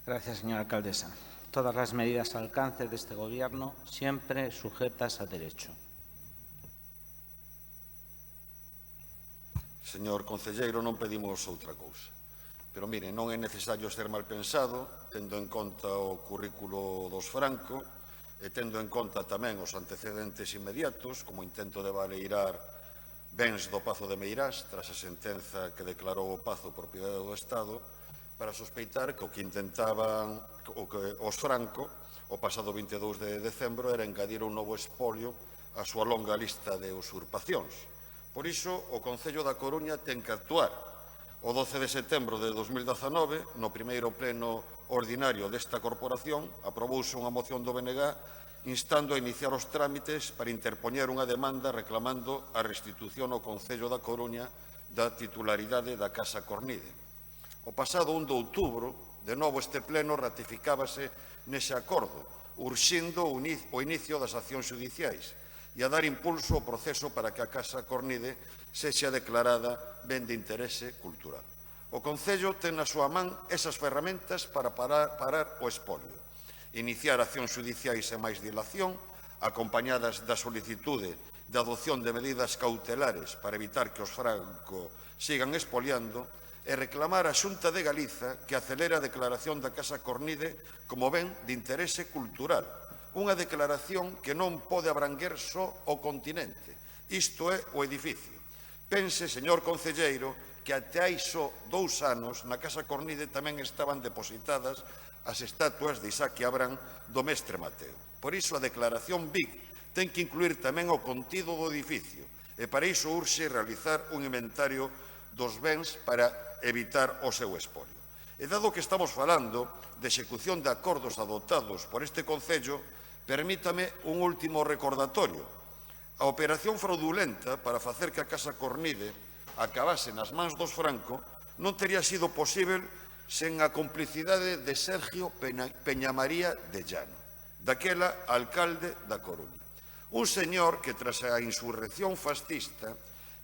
[SPEAKER 15] Gracias, señora alcaldesa. Todas las medidas al alcance de este Gobierno siempre sujetas a derecho.
[SPEAKER 4] Señor concelleiro, non pedimos outra cousa. Pero, mire, non é necesario ser mal pensado, tendo en conta o currículo dos Franco e tendo en conta tamén os antecedentes inmediatos, como intento de valeirar bens do Pazo de Meirás, tras a sentenza que declarou o Pazo propiedade do Estado, para sospeitar que o que intentaban os Franco o pasado 22 de decembro era engadir un novo espolio á súa longa lista de usurpacións. Por iso, o Concello da Coruña ten que actuar. O 12 de setembro de 2019, no primeiro pleno ordinario desta corporación, aprobouse unha moción do BNG instando a iniciar os trámites para interpoñer unha demanda reclamando a restitución ao Concello da Coruña da titularidade da Casa Cornide. O pasado 1 de outubro, de novo este pleno ratificábase nese acordo, urxindo o inicio das accións judiciais e a dar impulso ao proceso para que a Casa Cornide sexa declarada ben de interese cultural. O Concello ten na súa man esas ferramentas para parar o espolio, iniciar accións judiciais sen máis dilación, acompañadas da solicitude de adopción de medidas cautelares para evitar que os Franco sigan expoliando, e reclamar a Xunta de Galiza que acelere a declaración da Casa Cornide como ben de interese cultural, unha declaración que non pode abranguer só o continente, isto é o edificio. Pense, señor concelleiro, que até hai só 2 anos na Casa Cornide tamén estaban depositadas as estatuas de Isaac e Abraham do mestre Mateo. Por iso a declaración BIC ten que incluir tamén o contido do edificio e para iso urxe realizar un inventario dos bens para evitar o seu espolio. E dado que estamos falando de execución de acordos adoptados por este Concello, permítame un último recordatorio. A operación fraudulenta para facer que a Casa Cornide acabase nas mans dos Franco non tería sido posible sen a complicidade de Sergio Peñamaría de Llano, daquela alcalde da Coruña. Un señor que, tras a insurrección fascista,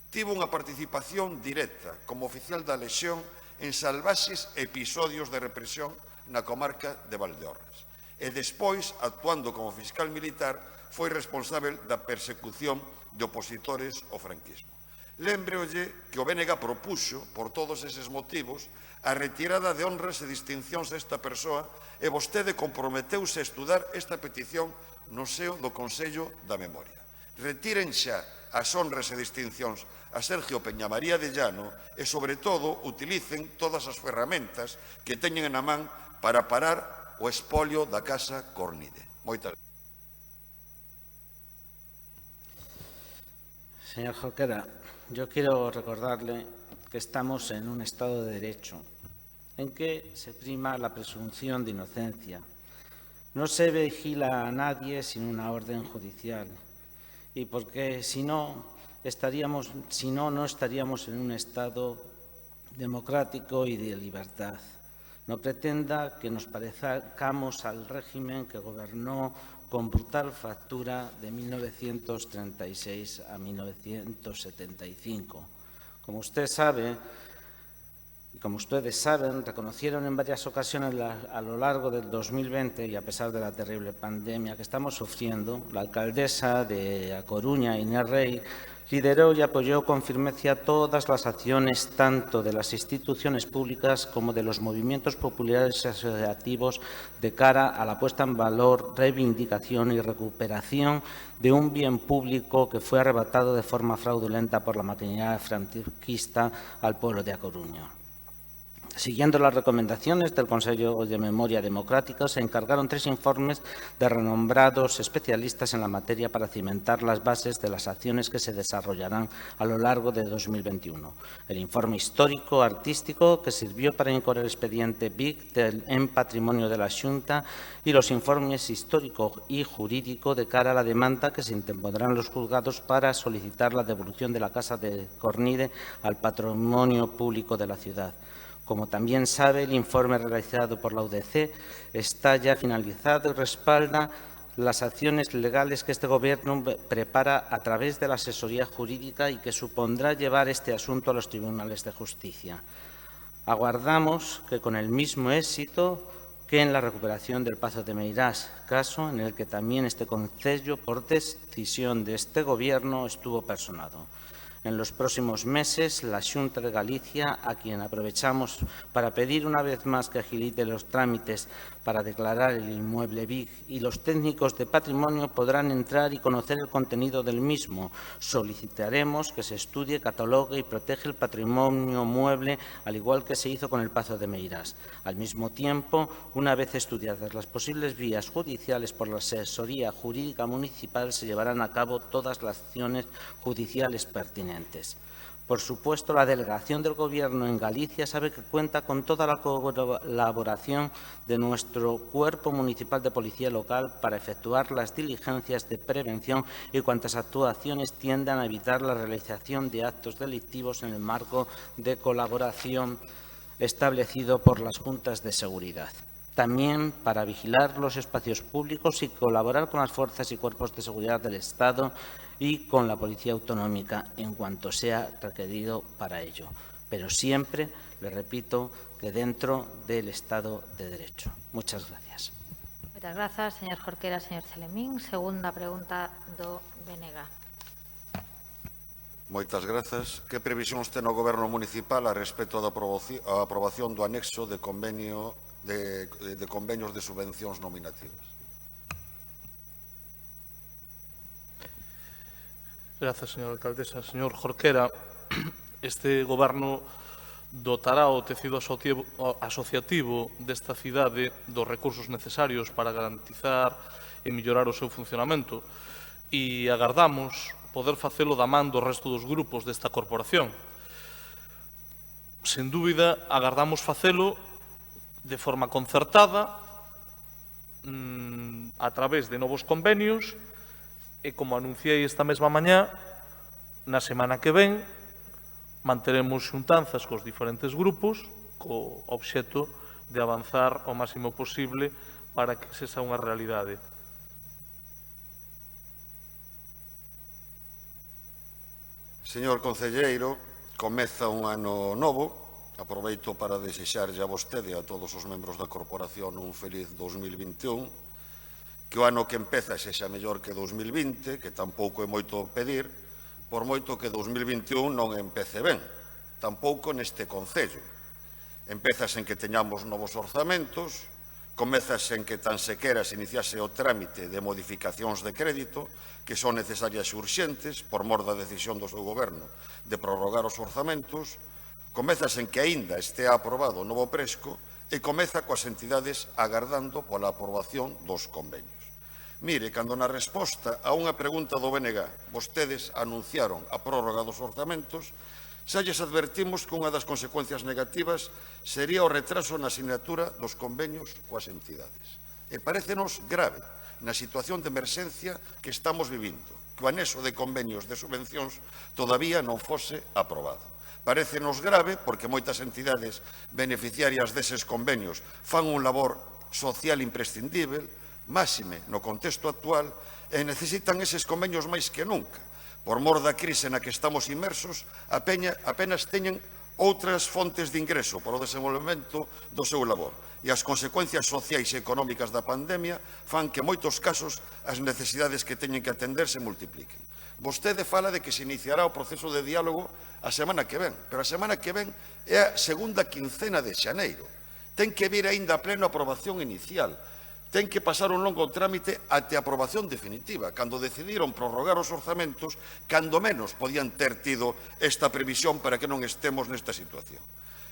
[SPEAKER 4] tivo unha participación directa como oficial da Lexión en salvaxes episodios de represión na comarca de Valdeorras. E despois, actuando como fiscal militar, foi responsável da persecución de opositores ao franquismo. Lémbreolle que o BNG propuxo, por todos eses motivos, a retirada de honras e distincións desta persoa e vostede comprometeuse a estudar esta petición no seo do Consello da Memoria. Retiren xa as honras e distincións a Sergio Peñamaría de Llano e, sobre todo, utilicen todas as ferramentas que teñen na man para parar o espolio da Casa Cornide. Moitas gracias.
[SPEAKER 15] Señor Jorquera, yo quiero recordarle que estamos en un Estado de Derecho, en que se prima la presunción de inocencia. No se vigila a nadie sin una orden judicial, y porque si no, no estaríamos en un Estado democrático y de libertad. No pretenda que nos parezcamos al régimen que gobernó con brutal factura de 1936 a 1975. Como usted sabe, y como ustedes saben, reconocieron en varias ocasiones a lo largo del 2020 y a pesar de la terrible pandemia que estamos sufriendo, la alcaldesa de A Coruña, Inés Rey, lideró y apoyó con firmeza todas las acciones tanto de las instituciones públicas como de los movimientos populares y asociativos de cara a la puesta en valor, reivindicación y recuperación de un bien público que fue arrebatado de forma fraudulenta por la maquinaria franquista al pueblo de A Coruña. Siguiendo las recomendaciones del Consejo de Memoria Democrática, se encargaron 3 informes de renombrados especialistas en la materia para cimentar las bases de las acciones que se desarrollarán a lo largo de 2021. El informe histórico-artístico, que sirvió para incorporar el expediente BIC en patrimonio de la Xunta, y los informes histórico y jurídico de cara a la demanda que se interpondrán en los juzgados para solicitar la devolución de la Casa de Cornide al patrimonio público de la ciudad. Como también sabe, el informe realizado por la UDC está ya finalizado y respalda las acciones legales que este Gobierno prepara a través de la asesoría jurídica y que supondrá llevar este asunto a los tribunales de justicia. Aguardamos que con el mismo éxito que en la recuperación del Pazo de Meirás, caso en el que también este Concello, por decisión de este Gobierno, estuvo personado. En los próximos meses, la Xunta de Galicia, a quien aprovechamos para pedir una vez más que agilite los trámites para declarar el inmueble BIG, y los técnicos de patrimonio podrán entrar y conocer el contenido del mismo. Solicitaremos que se estudie, catalogue y protege el patrimonio mueble, al igual que se hizo con el Pazo de Meirás. Al mismo tiempo, una vez estudiadas las posibles vías judiciales por la asesoría jurídica municipal, se llevarán a cabo todas las acciones judiciales pertinentes. Por supuesto, la delegación del Gobierno en Galicia sabe que cuenta con toda la colaboración de nuestro Cuerpo Municipal de Policía Local para efectuar las diligencias de prevención y cuantas actuaciones tiendan a evitar la realización de actos delictivos en el marco de colaboración establecido por las juntas de seguridad. También para vigilar los espacios públicos y colaborar con las fuerzas y cuerpos de seguridad del Estado y con la Policía Autonómica en cuanto sea requerido para ello. Pero siempre, le repito, que dentro del Estado de Derecho. Muchas gracias.
[SPEAKER 1] Moitas grazas, señor Jorquera, señor Celemín. Segunda pregunta do BNG.
[SPEAKER 4] Moitas grazas. Que previsións ten o Goberno municipal a respecto da aprobación do anexo de convenios de subvencións nominativas?
[SPEAKER 6] Grazas, señora alcaldesa. Señor Jorquera, este Goberno dotará o tecido asociativo desta cidade dos recursos necesarios para garantizar e mellorar o seu funcionamento e agardamos poder facelo da man do resto dos grupos desta corporación. Sen dúbida, agardamos facelo de forma concertada a través de novos convenios e, como anunciei esta mesma mañá, na semana que ven manteremos xuntanzas cos diferentes grupos co obxecto de avanzar o máximo posible para que sexa unha realidade.
[SPEAKER 4] Señor concelleiro, comeza un ano novo. Aproveito para desexarlle a vostede e a todos os membros da corporación un feliz 2021. Que o ano que empeza sexa mellor que 2020, que tampouco é moito pedir, por moito que 2021 non empece ben, tampouco neste concello. Empezas en que teñamos novos orzamentos, comezas en que tan sequera se iniciase o trámite de modificacións de crédito, que son necesarias e urxentes, por mor da decisión do seu goberno de prorrogar os orzamentos, comezas en que aínda estea aprobado o novo presco e comeza coas entidades agardando pola aprobación dos convenios. Mire, cando na resposta a unha pregunta do BNG vostedes anunciaron a prórroga dos orzamentos, xa lles advertimos que unha das consecuencias negativas sería o retraso na asignatura dos convenios coas entidades. E parécenos grave, na situación de emerxencia que estamos vivindo, que o anexo de convenios de subvencións todavía non fose aprobado. Parécenos grave porque moitas entidades beneficiarias deses convenios fan un labor social imprescindível, máxime no contexto actual, e necesitan eses convenios máis que nunca. Por mor da crise na que estamos inmersos, apenas teñen outras fontes de ingreso para o desenvolvemento do seu labor. E as consecuencias sociais e económicas da pandemia fan que, en moitos casos, as necesidades que teñen que atender se multipliquen. Vostede fala de que se iniciará o proceso de diálogo a semana que ven, pero a semana que ven é a segunda quincena de xaneiro. Ten que vir aínda a pleno aprobación inicial. Ten que pasar un longo trámite até a aprobación definitiva. Cando decidiron prorrogar os orzamentos, cando menos podían ter tido esta previsión para que non estemos nesta situación.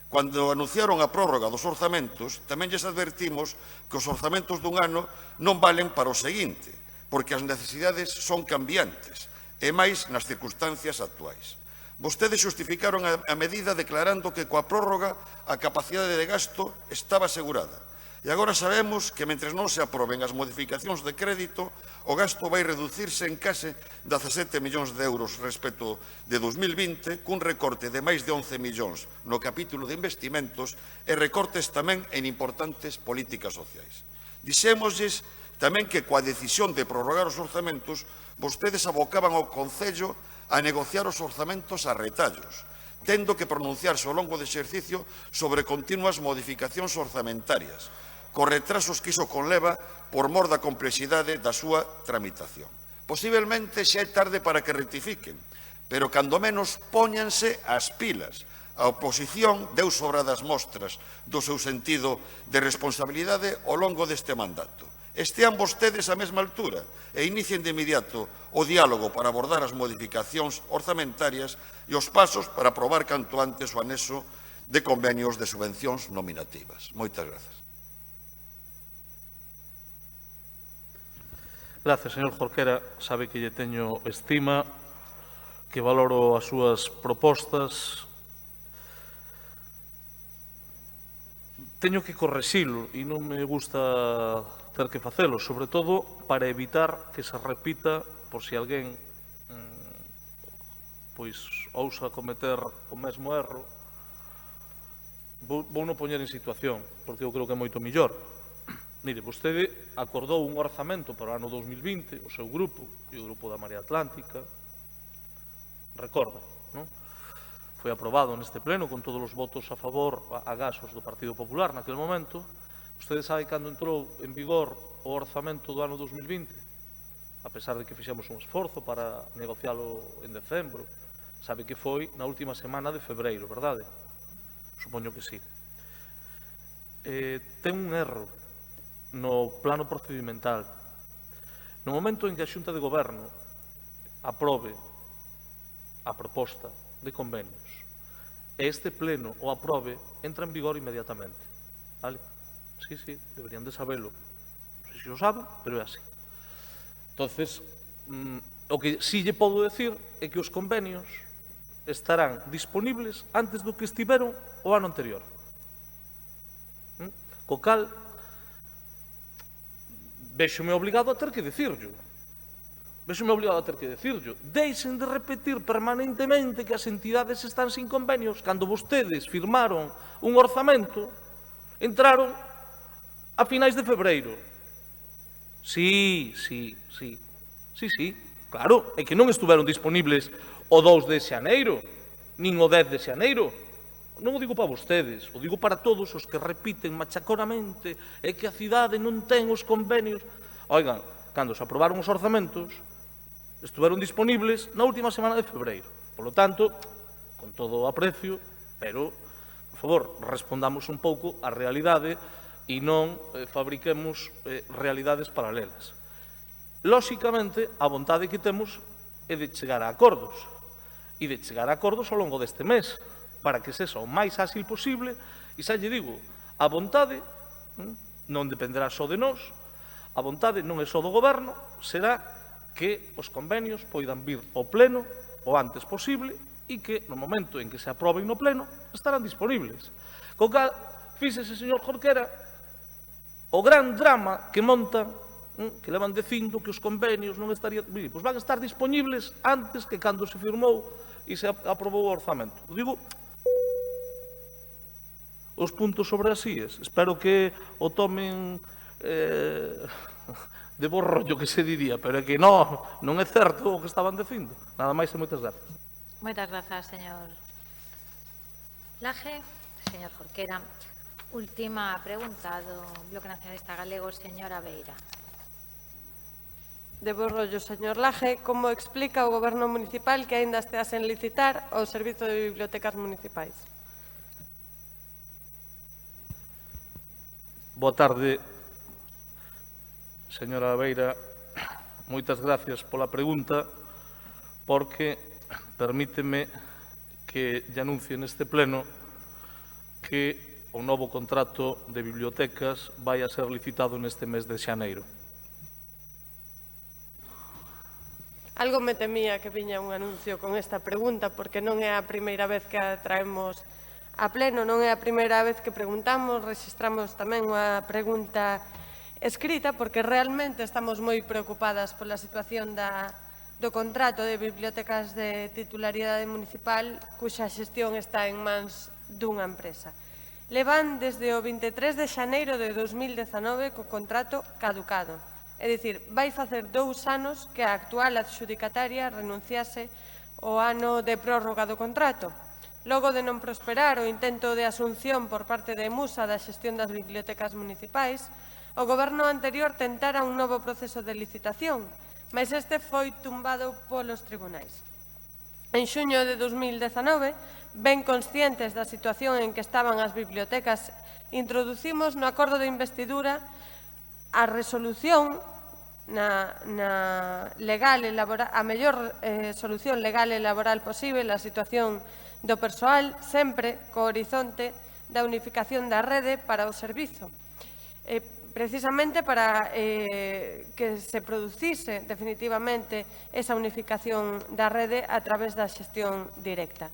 [SPEAKER 4] Cando anunciaron a prórroga dos orzamentos, tamén lles advertimos que os orzamentos dun ano non valen para o seguinte, porque as necesidades son cambiantes, e máis nas circunstancias actuais. Vostedes xustificaron a medida declarando que coa prórroga a capacidade de gasto estaba asegurada. E agora sabemos que, mentres non se aproben as modificacións de crédito, o gasto vai reducirse en case 17 millóns de euros respecto de 2020, cun recorte de máis de 11 millóns no capítulo de investimentos e recortes tamén en importantes políticas sociais. Dixémosles tamén que coa decisión de prorrogar os orzamentos, vostedes abocaban ao Concello a negociar os orzamentos a retallos, tendo que pronunciarse ao longo do exercicio sobre continuas modificacións orzamentarias, cos retrasos que iso conleva por mor da complexidade da súa tramitación. Posiblemente xa é tarde para que rectifiquen, pero cando menos póñanse as pilas. A oposición deu sobradas mostras do seu sentido de responsabilidade ao longo deste mandato. Estean vostedes á mesma altura e inicien de inmediato o diálogo para abordar as modificacións orzamentarias e os pasos para aprobar canto antes o anexo de convenios de subvencións nominativas. Moitas grazas.
[SPEAKER 6] Gracias, señor Jorquera. Sabe que lle teño estima, que valoro as súas propostas. Teño que correxilo e non me gusta ter que facelo, sobre todo para evitar que se repita, por si alguén pois ousa cometer o mesmo erro. Vou non poñer en situación, porque eu creo que é moito mellor. Mire, vostede acordou un orzamento para o ano 2020, o seu grupo e o grupo da Marea Atlántica. Recorda, non? Foi aprobado neste pleno con todos os votos a favor agasos do Partido Popular naquele momento. Vostede sabe cando entrou en vigor o orzamento do ano 2020? A pesar de que fixemos un esforzo para negocialo en decembro, sabe que foi na última semana de febreiro, verdade? Supoño que sí. Ten un erro no plano procedimental. No momento en que a Xunta de Goberno aprobe a proposta de convenios e este pleno o aprobe, entra en vigor inmediatamente. Vale? Sí, deberían de sabelo. Non sei se o saben, pero é así. Entonces, o que sí lle podo decir é que os convenios estarán disponibles antes do que estiveron o ano anterior. Co cal, véxome obrigado a ter que dicirlo. Deixen de repetir permanentemente que as entidades están sin convenios. Cando vostedes firmaron un orzamento, entraron a finais de febreiro. Sí, claro, é que non estuveron disponibles o 2 de xaneiro, nin o 10 de xaneiro. Non o digo para vostedes, o digo para todos os que repiten machaconamente é que a cidade non ten os convenios. Oigan, cando se aprobaron os orzamentos, estuveron disponibles na última semana de febreiro. Por lo tanto, con todo o aprecio, pero, por favor, respondamos un pouco á realidade e non fabriquemos realidades paralelas. Lóxicamente, a vontade que temos é de chegar a acordos, e de chegar a acordos ao longo deste mes, para que sexa o máis áxil posible, e xa lle digo, a vontade non dependerá só de nós, a vontade non é só do Goberno, será que os convenios poidan vir ao pleno o antes posible e que no momento en que se aproben no pleno estarán disponibles. Co cal, fíxese, señor Jorquera, o gran drama que montan, que levan dicindo que os convenios non estarían... Mire, pois van estar disponibles antes que cando se firmou e se aprobou o orzamento. Digo, os puntos sobre as íes. Espero que o tomen de bo rollo, que se diría, pero é que non é certo o que estaban dicindo. Nada máis e moitas gracias.
[SPEAKER 1] Moitas grazas, señor Laje. Señor Jorquera, última pregunta do Bloque Nacionalista Galego, señora Beira.
[SPEAKER 8] De bo rollo, señor Laje, como explica o Goberno municipal que aínda estea sen licitar o Servizo de Bibliotecas Municipais?
[SPEAKER 6] Boa tarde, señora Beira. Moitas gracias pola pregunta, porque permíteme que lle anuncie neste pleno que o novo contrato de bibliotecas vai a ser licitado neste mes de xaneiro.
[SPEAKER 8] Algo me temía que viña un anuncio con esta pregunta, porque non é a primeira vez que a traemos a pleno, non é a primeira vez que preguntamos, registramos tamén unha pregunta escrita, porque realmente estamos moi preocupadas pola situación do contrato de bibliotecas de titularidade municipal, cuxa xestión está en mans dunha empresa. Levan desde o 23 de xaneiro de 2019 co contrato caducado. É dicir, vai facer 2 anos que a actual adxudicataria renunciase ao ano de prórroga do contrato. Logo de non prosperar o intento de asunción por parte de Musa da xestión das bibliotecas municipais, o Goberno anterior tentara un novo proceso de licitación, mas este foi tumbado polos tribunais. En xuño de 2019, ben conscientes da situación en que estaban as bibliotecas, introducimos no acordo de investidura a resolución a mellor solución legal e laboral posible a situación do persoal, sempre co horizonte da unificación da rede para o servizo. Precisamente para que se producise definitivamente esa unificación da rede a través da xestión directa.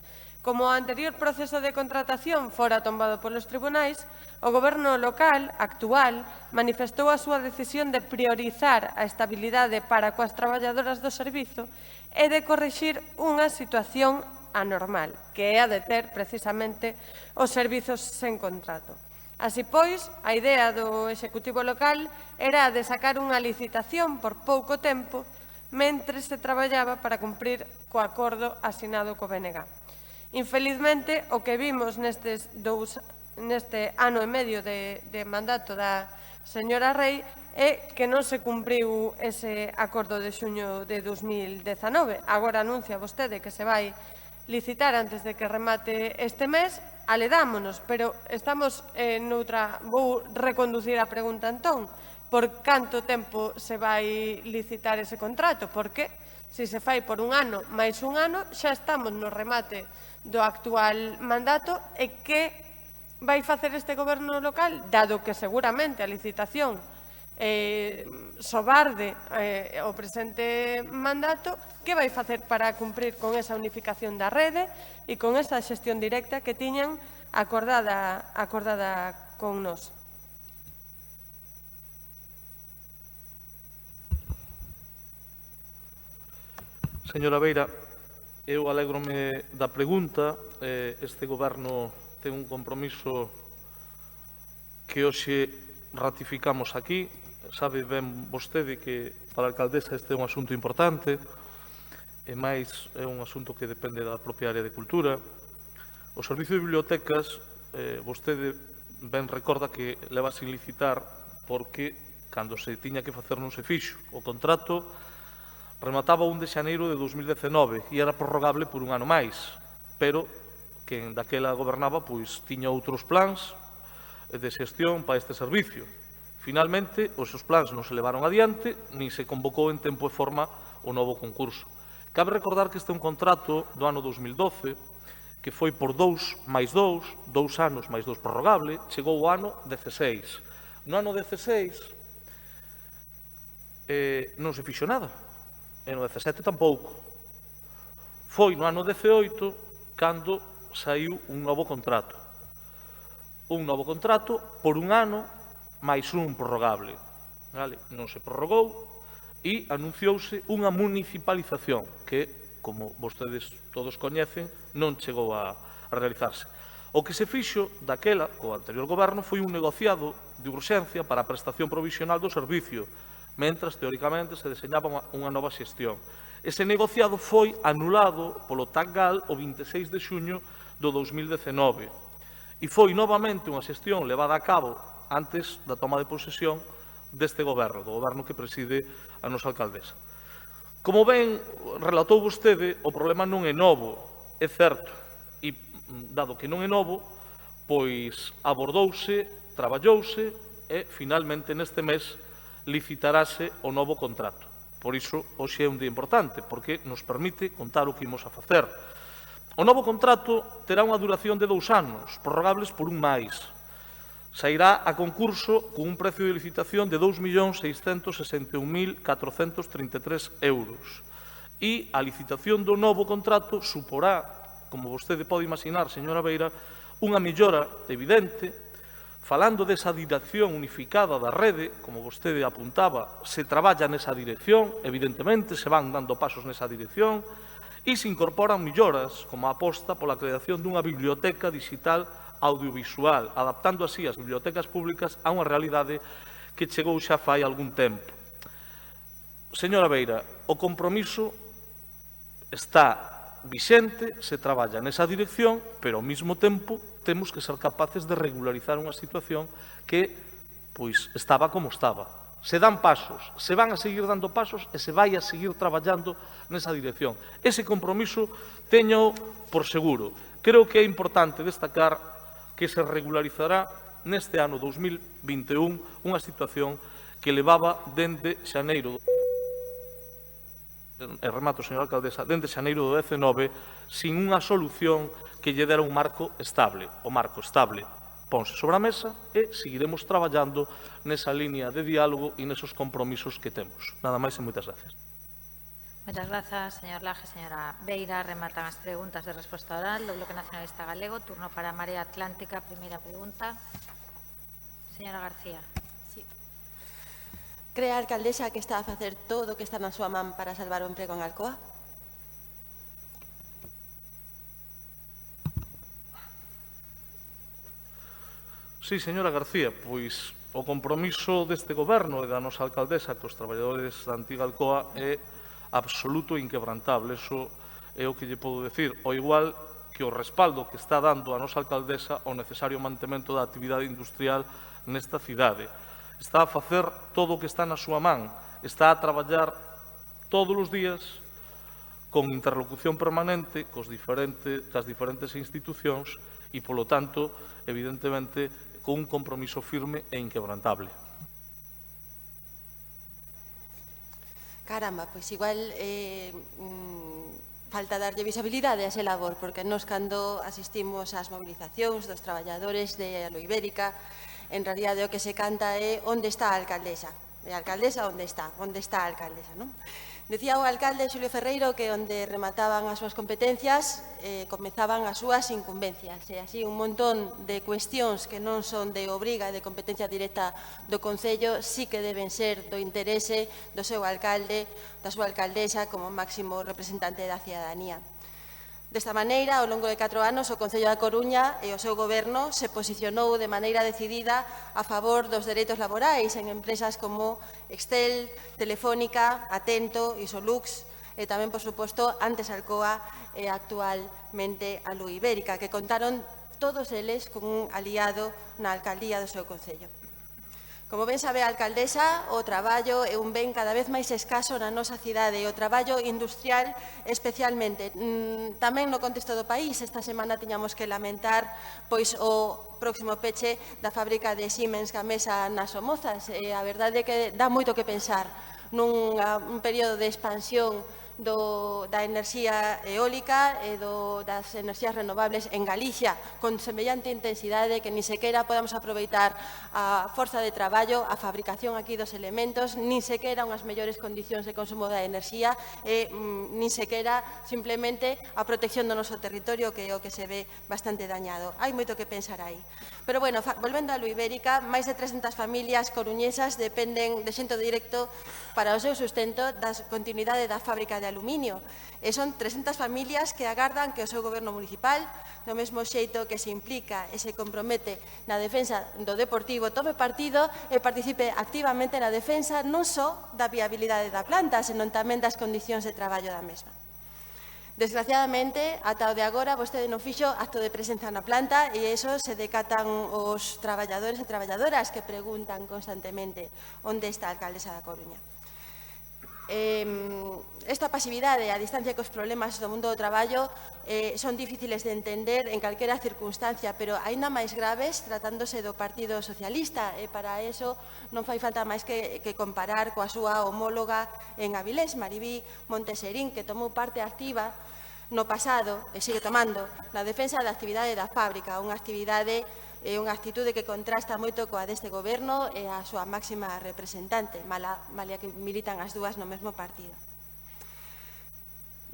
[SPEAKER 8] Como o anterior proceso de contratación fora tombado polos tribunais, o Goberno local actual manifestou a súa decisión de priorizar a estabilidade para coas traballadoras do servizo e de corrixir unha situación anormal, que é a de ter precisamente os servizos sen contrato. Así pois, a idea do Executivo local era a de sacar unha licitación por pouco tempo mentres se traballaba para cumprir co acordo asinado co BNG. Infelizmente, o que vimos neste ano e medio de mandato da señora Rei é que non se cumpriu ese acordo de xuño de 2019. Agora anuncia vostede que se vai licitar antes de que remate este mes, aledámonos, pero estamos noutra... Vou reconducir a pregunta entón. Por canto tempo se vai licitar ese contrato? Porque se se fai por un ano máis un ano, xa estamos no remate do actual mandato e que vai facer este goberno local, dado que seguramente a licitación sobarde o presente mandato, que vai facer para cumprir con esa unificación da rede e con esa xestión directa que tiñan acordada con nós.
[SPEAKER 6] Señora Beira, eu alégrome da pregunta. Este goberno ten un compromiso que hoxe ratificamos aquí. Sabe ben vostede que para a alcaldesa este é un asunto importante, e máis é un asunto que depende da propia área de cultura. O Servicio de Bibliotecas, vostede ben recorda que leva sin licitar porque cando se tiña que facer non se fixo. O contrato remataba 1 de xaneiro de 2019 e era prorrogable por un ano máis, pero quen daquela gobernaba pois tiña outros plans de xestión para este servicio. Finalmente, os seus plans non se levaron adiante, nin se convocou en tempo e forma o novo concurso. Cabe recordar que este é un contrato do ano 2012, que foi por 2 máis 2 anos máis 2 prorrogable, chegou o ano 16. No ano 16 non se fixo nada, e no 17 tampouco. Foi no ano 18 cando saiu un novo contrato. Un novo contrato por un ano máis un prorrogable. Non se prorrogou e anunciouse unha municipalización que, como vostedes todos coñecen, non chegou a realizarse. O que se fixo daquela, co anterior goberno, foi un negociado de urxencia para a prestación provisional do servicio, mentras, teóricamente, se deseñaba unha nova xestión. Ese negociado foi anulado polo TACGAL o 26 de xuño do 2019 e foi novamente unha xestión levada a cabo antes da toma de posesión deste goberno, do goberno que preside a nosa alcaldesa. Como ben relatou vostede, o problema non é novo, é certo, e dado que non é novo, pois abordouse, traballouse e finalmente neste mes licitarase o novo contrato. Por iso, hoxe é un día importante, porque nos permite contar o que imos a facer. O novo contrato terá unha duración de 2 anos, prorrogables por un máis. Sairá a concurso con un precio de licitación de 2.661.433 euros. E a licitación do novo contrato suporá, como vostede pode imaginar, señora Beira, unha mellora evidente. Falando desa dirección unificada da rede, como vostede apuntaba, se traballa nesa dirección, evidentemente, se van dando pasos nesa dirección, e se incorporan melloras, como a aposta pola creación dunha biblioteca digital audiovisual, adaptando así as bibliotecas públicas a unha realidade que chegou xa fai algún tempo. Señora Beira, o compromiso está vixente, se traballa nesa dirección, pero ao mesmo tempo temos que ser capaces de regularizar unha situación que pois estaba como estaba. se dan pasos, se van a seguir dando pasos e se vai a seguir traballando nesa dirección. Ese compromiso teño por seguro. Creo que é importante destacar que se regularizará neste ano 2021 unha situación que levaba dende xaneiro e remato, señora alcaldesa, dende xaneiro do 19 sin unha solución que lle dera un marco estable. O marco estable ponse sobre a mesa e seguiremos traballando nesa línea de diálogo e nesos compromisos que temos. Nada máis e moitas gracias.
[SPEAKER 1] Moitas grazas, señor Laje. Señora Beira, rematan as preguntas de resposta oral do Bloque Nacionalista Galego. Turno para Marea Atlántica. Primeira pregunta. Señora García.
[SPEAKER 12] Sí. Cree a alcaldesa que está a facer todo o que está na súa man para salvar o emprego en Alcoa?
[SPEAKER 6] Sí, señora García, pois o compromiso deste goberno e da nosa alcaldesa cos traballadores da antiga Alcoa é absoluto e inquebrantable. Eso é o que lle podo decir. O igual que o respaldo que está dando a nosa alcaldesa ao necesario mantemento da actividade industrial nesta cidade. Está a facer todo o que está na súa man. Está a traballar todos os días con interlocución permanente cas diferentes institucións e, polo tanto, evidentemente, con un compromiso firme e inquebrantable.
[SPEAKER 12] Caramba, pois igual falta darlle visibilidade a ese labor, porque nos cando asistimos ás movilizacións dos traballadores de Aloibérica, en realidade o que se canta é onde está a alcaldesa. E a alcaldesa onde está? Onde está a alcaldesa, non? Decía o alcalde Xulio Ferreiro que onde remataban as súas competencias comezaban as súas incumbencias. E así un montón de cuestións que non son de obriga e de competencia directa do Concello sí que deben ser do interese do seu alcalde, da súa alcaldesa como máximo representante da cidadanía. Desta maneira, ao longo de 4 anos, o Concello da Coruña e o seu goberno se posicionou de maneira decidida a favor dos dereitos laborais en empresas como Excel, Telefónica, Atento, Isolux e tamén, por suposto, antes Alcoa e actualmente a Aloibérica, que contaron todos eles con un aliado na alcaldía do seu Concello. Como ben sabe a alcaldesa, o traballo é un ben cada vez máis escaso na nosa cidade e o traballo industrial especialmente. Tamén no contexto do país, esta semana tiñamos que lamentar pois o próximo peche da fábrica de Siemens Gamesa nas Somozas. A verdade é que dá moito que pensar nun período de expansión da enerxía eólica e das enerxías renovables en Galicia con semellante intensidade que nin sequera podamos aproveitar a forza de traballo, a fabricación aquí dos elementos, nin sequera unhas mellores condicións de consumo da enerxía e nin sequera simplemente a protección do noso territorio, que é o que se ve bastante dañado. Hai moito que pensar aí. Pero, bueno, volvendo a Aloibérica, máis de 300 familias coruñesas dependen de xento directo para o seu sustento da continuidade da fábrica de aluminio. E son 300 familias que agardan que o seu goberno municipal, do mesmo xeito que se implica e se compromete na defensa do Deportivo, tome partido e participe activamente na defensa non só da viabilidade da planta, senón tamén das condicións de traballo da mesma. Desgraciadamente, ata o de agora, vostede non fixo acto de presenza na planta e iso se decatan os traballadores e traballadoras que preguntan constantemente onde está a alcaldesa da Coruña. Esta pasividade a distancia cos problemas do mundo do traballo son difíciles de entender en calquera circunstancia, pero aínda máis graves tratándose do Partido Socialista e para eso non fai falta máis que comparar coa súa homóloga en Avilés, Maribí Monteserín, que tomou parte activa no pasado e sigue tomando na defensa da actividade da fábrica, unha actividade e unha actitude que contrasta moito coa deste goberno e a súa máxima representante, malia que militan as dúas no mesmo partido.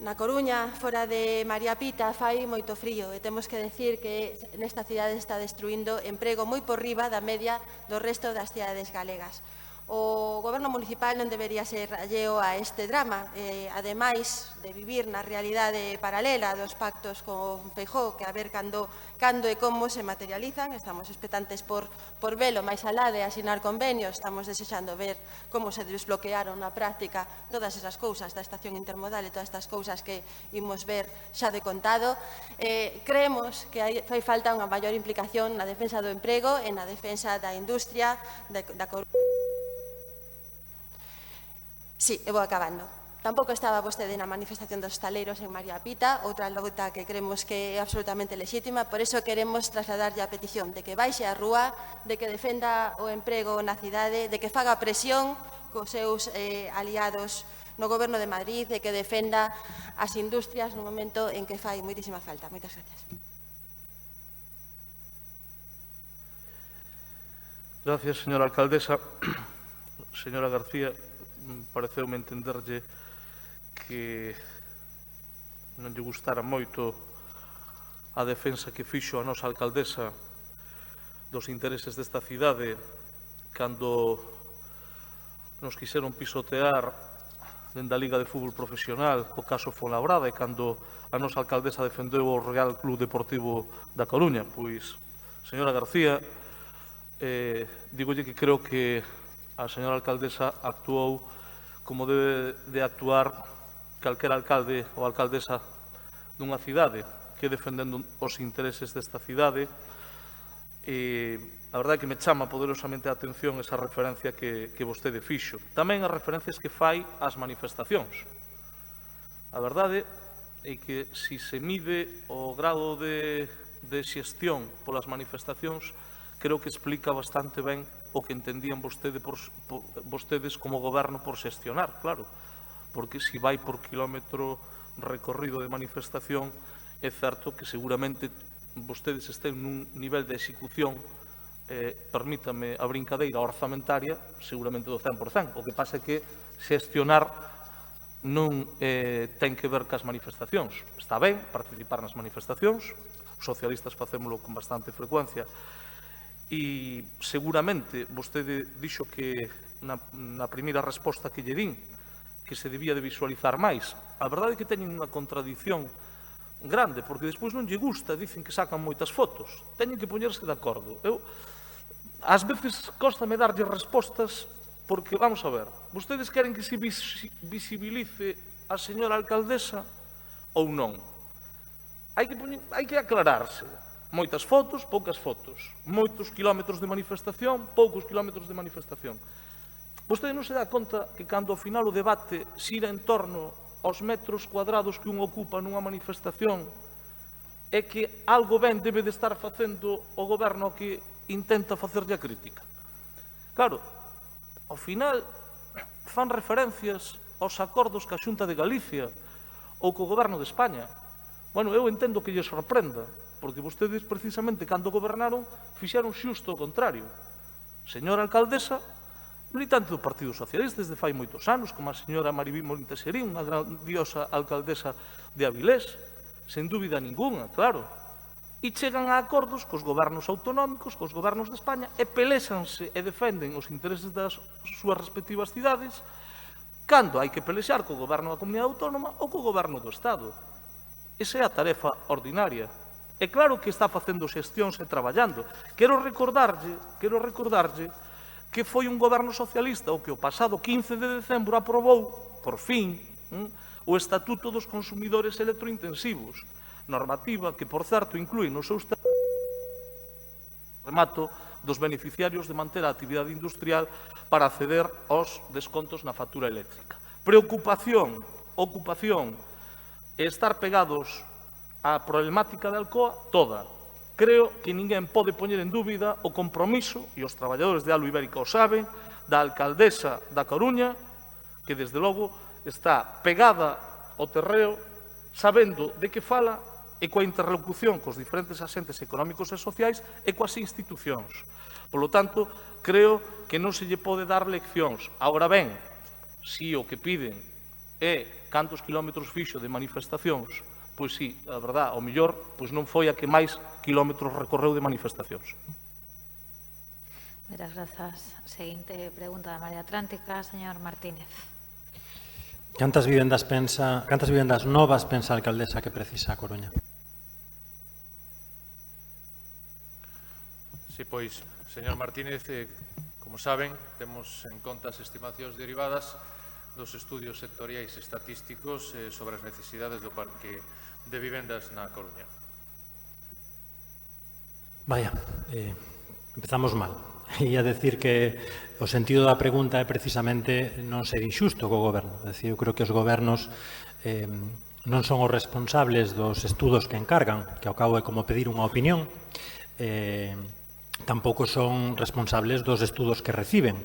[SPEAKER 12] Na Coruña, fora de María Pita, fai moito frío e temos que decir que nesta cidade está destruindo emprego moi por riba da media do resto das cidades galegas. O goberno municipal non debería ser alleo a este drama, ademais de vivir na realidade paralela dos pactos con Feijóo, que a ver cando e como se materializan. Estamos expectantes por velo máis alá de asinar convenios, estamos desexando ver como se desbloquearon na práctica todas esas cousas da estación intermodal e todas estas cousas que imos ver xa de contado. Creemos que fai falta unha maior implicación na defensa do emprego e na defensa da industria, da Coruña. Sí, eu vou acabando. Tampouco estaba vostede na manifestación dos hostaleiros en María Pita, outra loita que creemos que é absolutamente lexítima, por iso queremos trasladarlle a petición de que baixe á rúa, de que defenda o emprego na cidade, de que faga presión cos seus aliados no Goberno de Madrid, de que defenda as industrias no momento en que fai moitísima falta. Moitas gracias.
[SPEAKER 6] Gracias, señora alcaldesa. Señora García, pareceume entenderlle que non lle gustara moito a defensa que fixo a nosa alcaldesa dos intereses desta cidade cando nos quixeron pisotear dende a Liga de Fútbol Profesional o caso Fuenlabrada e cando a nosa alcaldesa defendeu o Real Club Deportivo da Coruña. Pois, señora García, digolle que creo que a señora alcaldesa actuou como debe de actuar calquera alcalde ou alcaldesa dunha cidade que defendendo os intereses desta cidade. E a verdade é que me chama poderosamente a atención esa referencia que vostede fixo. Tamén as referencias que fai ás manifestacións. A verdade é que se se mide o grado de xestión polas manifestacións, creo que explica bastante ben o que entendían vostedes como goberno por xestionar, claro, porque se vai por kilómetro recorrido de manifestación, é certo que seguramente vostedes estén nun nivel de execución, permítame a brincadeira orzamentaria, seguramente do 100%. O que pasa é que xestionar non ten que ver cas manifestacións. Está ben participar nas manifestacións, os socialistas facémolo con bastante frecuencia, e seguramente vostede dixo que na primeira resposta que lle din que se debía de visualizar máis. A verdade é que teñen unha contradición grande, porque despois non lle gusta, dicen que sacan moitas fotos. Teñen que poñerse de acordo. Eu, ás veces, cóstame darlle respostas porque, vamos a ver, vostedes queren que se visibilice a señora alcaldesa ou non? Hai que aclararse. Moitas fotos, poucas fotos. Moitos kilómetros de manifestación, poucos kilómetros de manifestación. Vostede non se dá conta que cando ao final o debate xira en torno aos metros cuadrados que un ocupa nunha manifestación é que algo ben debe de estar facendo o goberno que intenta facerlle a crítica. Claro, ao final fan referencias aos acordos ca Xunta de Galicia ou co goberno de España. Bueno, eu entendo que lle sorprenda, porque vostedes, precisamente, cando gobernaron, fixeron xusto o contrario. Señora alcaldesa, militante do Partido Socialista desde fai moitos anos, como a señora Maribí Monteserín, unha grandiosa alcaldesa de Avilés, sen dúbida ninguna, claro. E chegan a acordos cos gobernos autonómicos, cos gobernos de España, e pelexanse e defenden os intereses das súas respectivas cidades, cando hai que pelexar co goberno da comunidade autónoma ou co goberno do Estado. Esa é a tarefa ordinaria. É claro que está facendo xestións e traballando. Quero recordarlle que foi un goberno socialista o que o pasado 15 de decembro aprobou, por fin, o Estatuto dos Consumidores Electrointensivos, normativa que, por certo, inclúe no seu remato dos beneficiarios de manter a actividade industrial para acceder aos descontos na factura eléctrica. Preocupación, ocupación e estar pegados á problemática de Alcoa, toda. Creo que ninguén pode poñer en dúbida o compromiso, e os traballadores de Alu Ibérica o saben, da alcaldesa da Coruña, que desde logo está pegada ao terreo, sabendo de que fala e coa interlocución cos diferentes asentes económicos e sociais e coas institucións. Por lo tanto, creo que non se lle pode dar leccións. Agora ben, si o que piden é cantos kilómetros fixo de manifestacións, pois sí, a verdade, ao mellor, pois non foi a que máis kilómetros recorreu de manifestacións.
[SPEAKER 1] Moitas grazas. Seguinte pregunta da María Atlántica, señor Martínez.
[SPEAKER 5] Cantas vivendas novas pensa a alcaldesa que precisa a Coruña?
[SPEAKER 16] Sí, pois, señor Martínez, como saben, temos en conta as estimacións derivadas dos estudios sectoriais estatísticos sobre as necesidades do parque de vivendas na Coruña.
[SPEAKER 5] Vaya, empezamos mal. Ia decir que o sentido da pregunta é precisamente non ser injusto co goberno. É dicir, eu creo que os gobernos non son os responsables dos estudos que encargan, que ao cabo é como pedir unha opinión, tampouco son responsables dos estudos que reciben.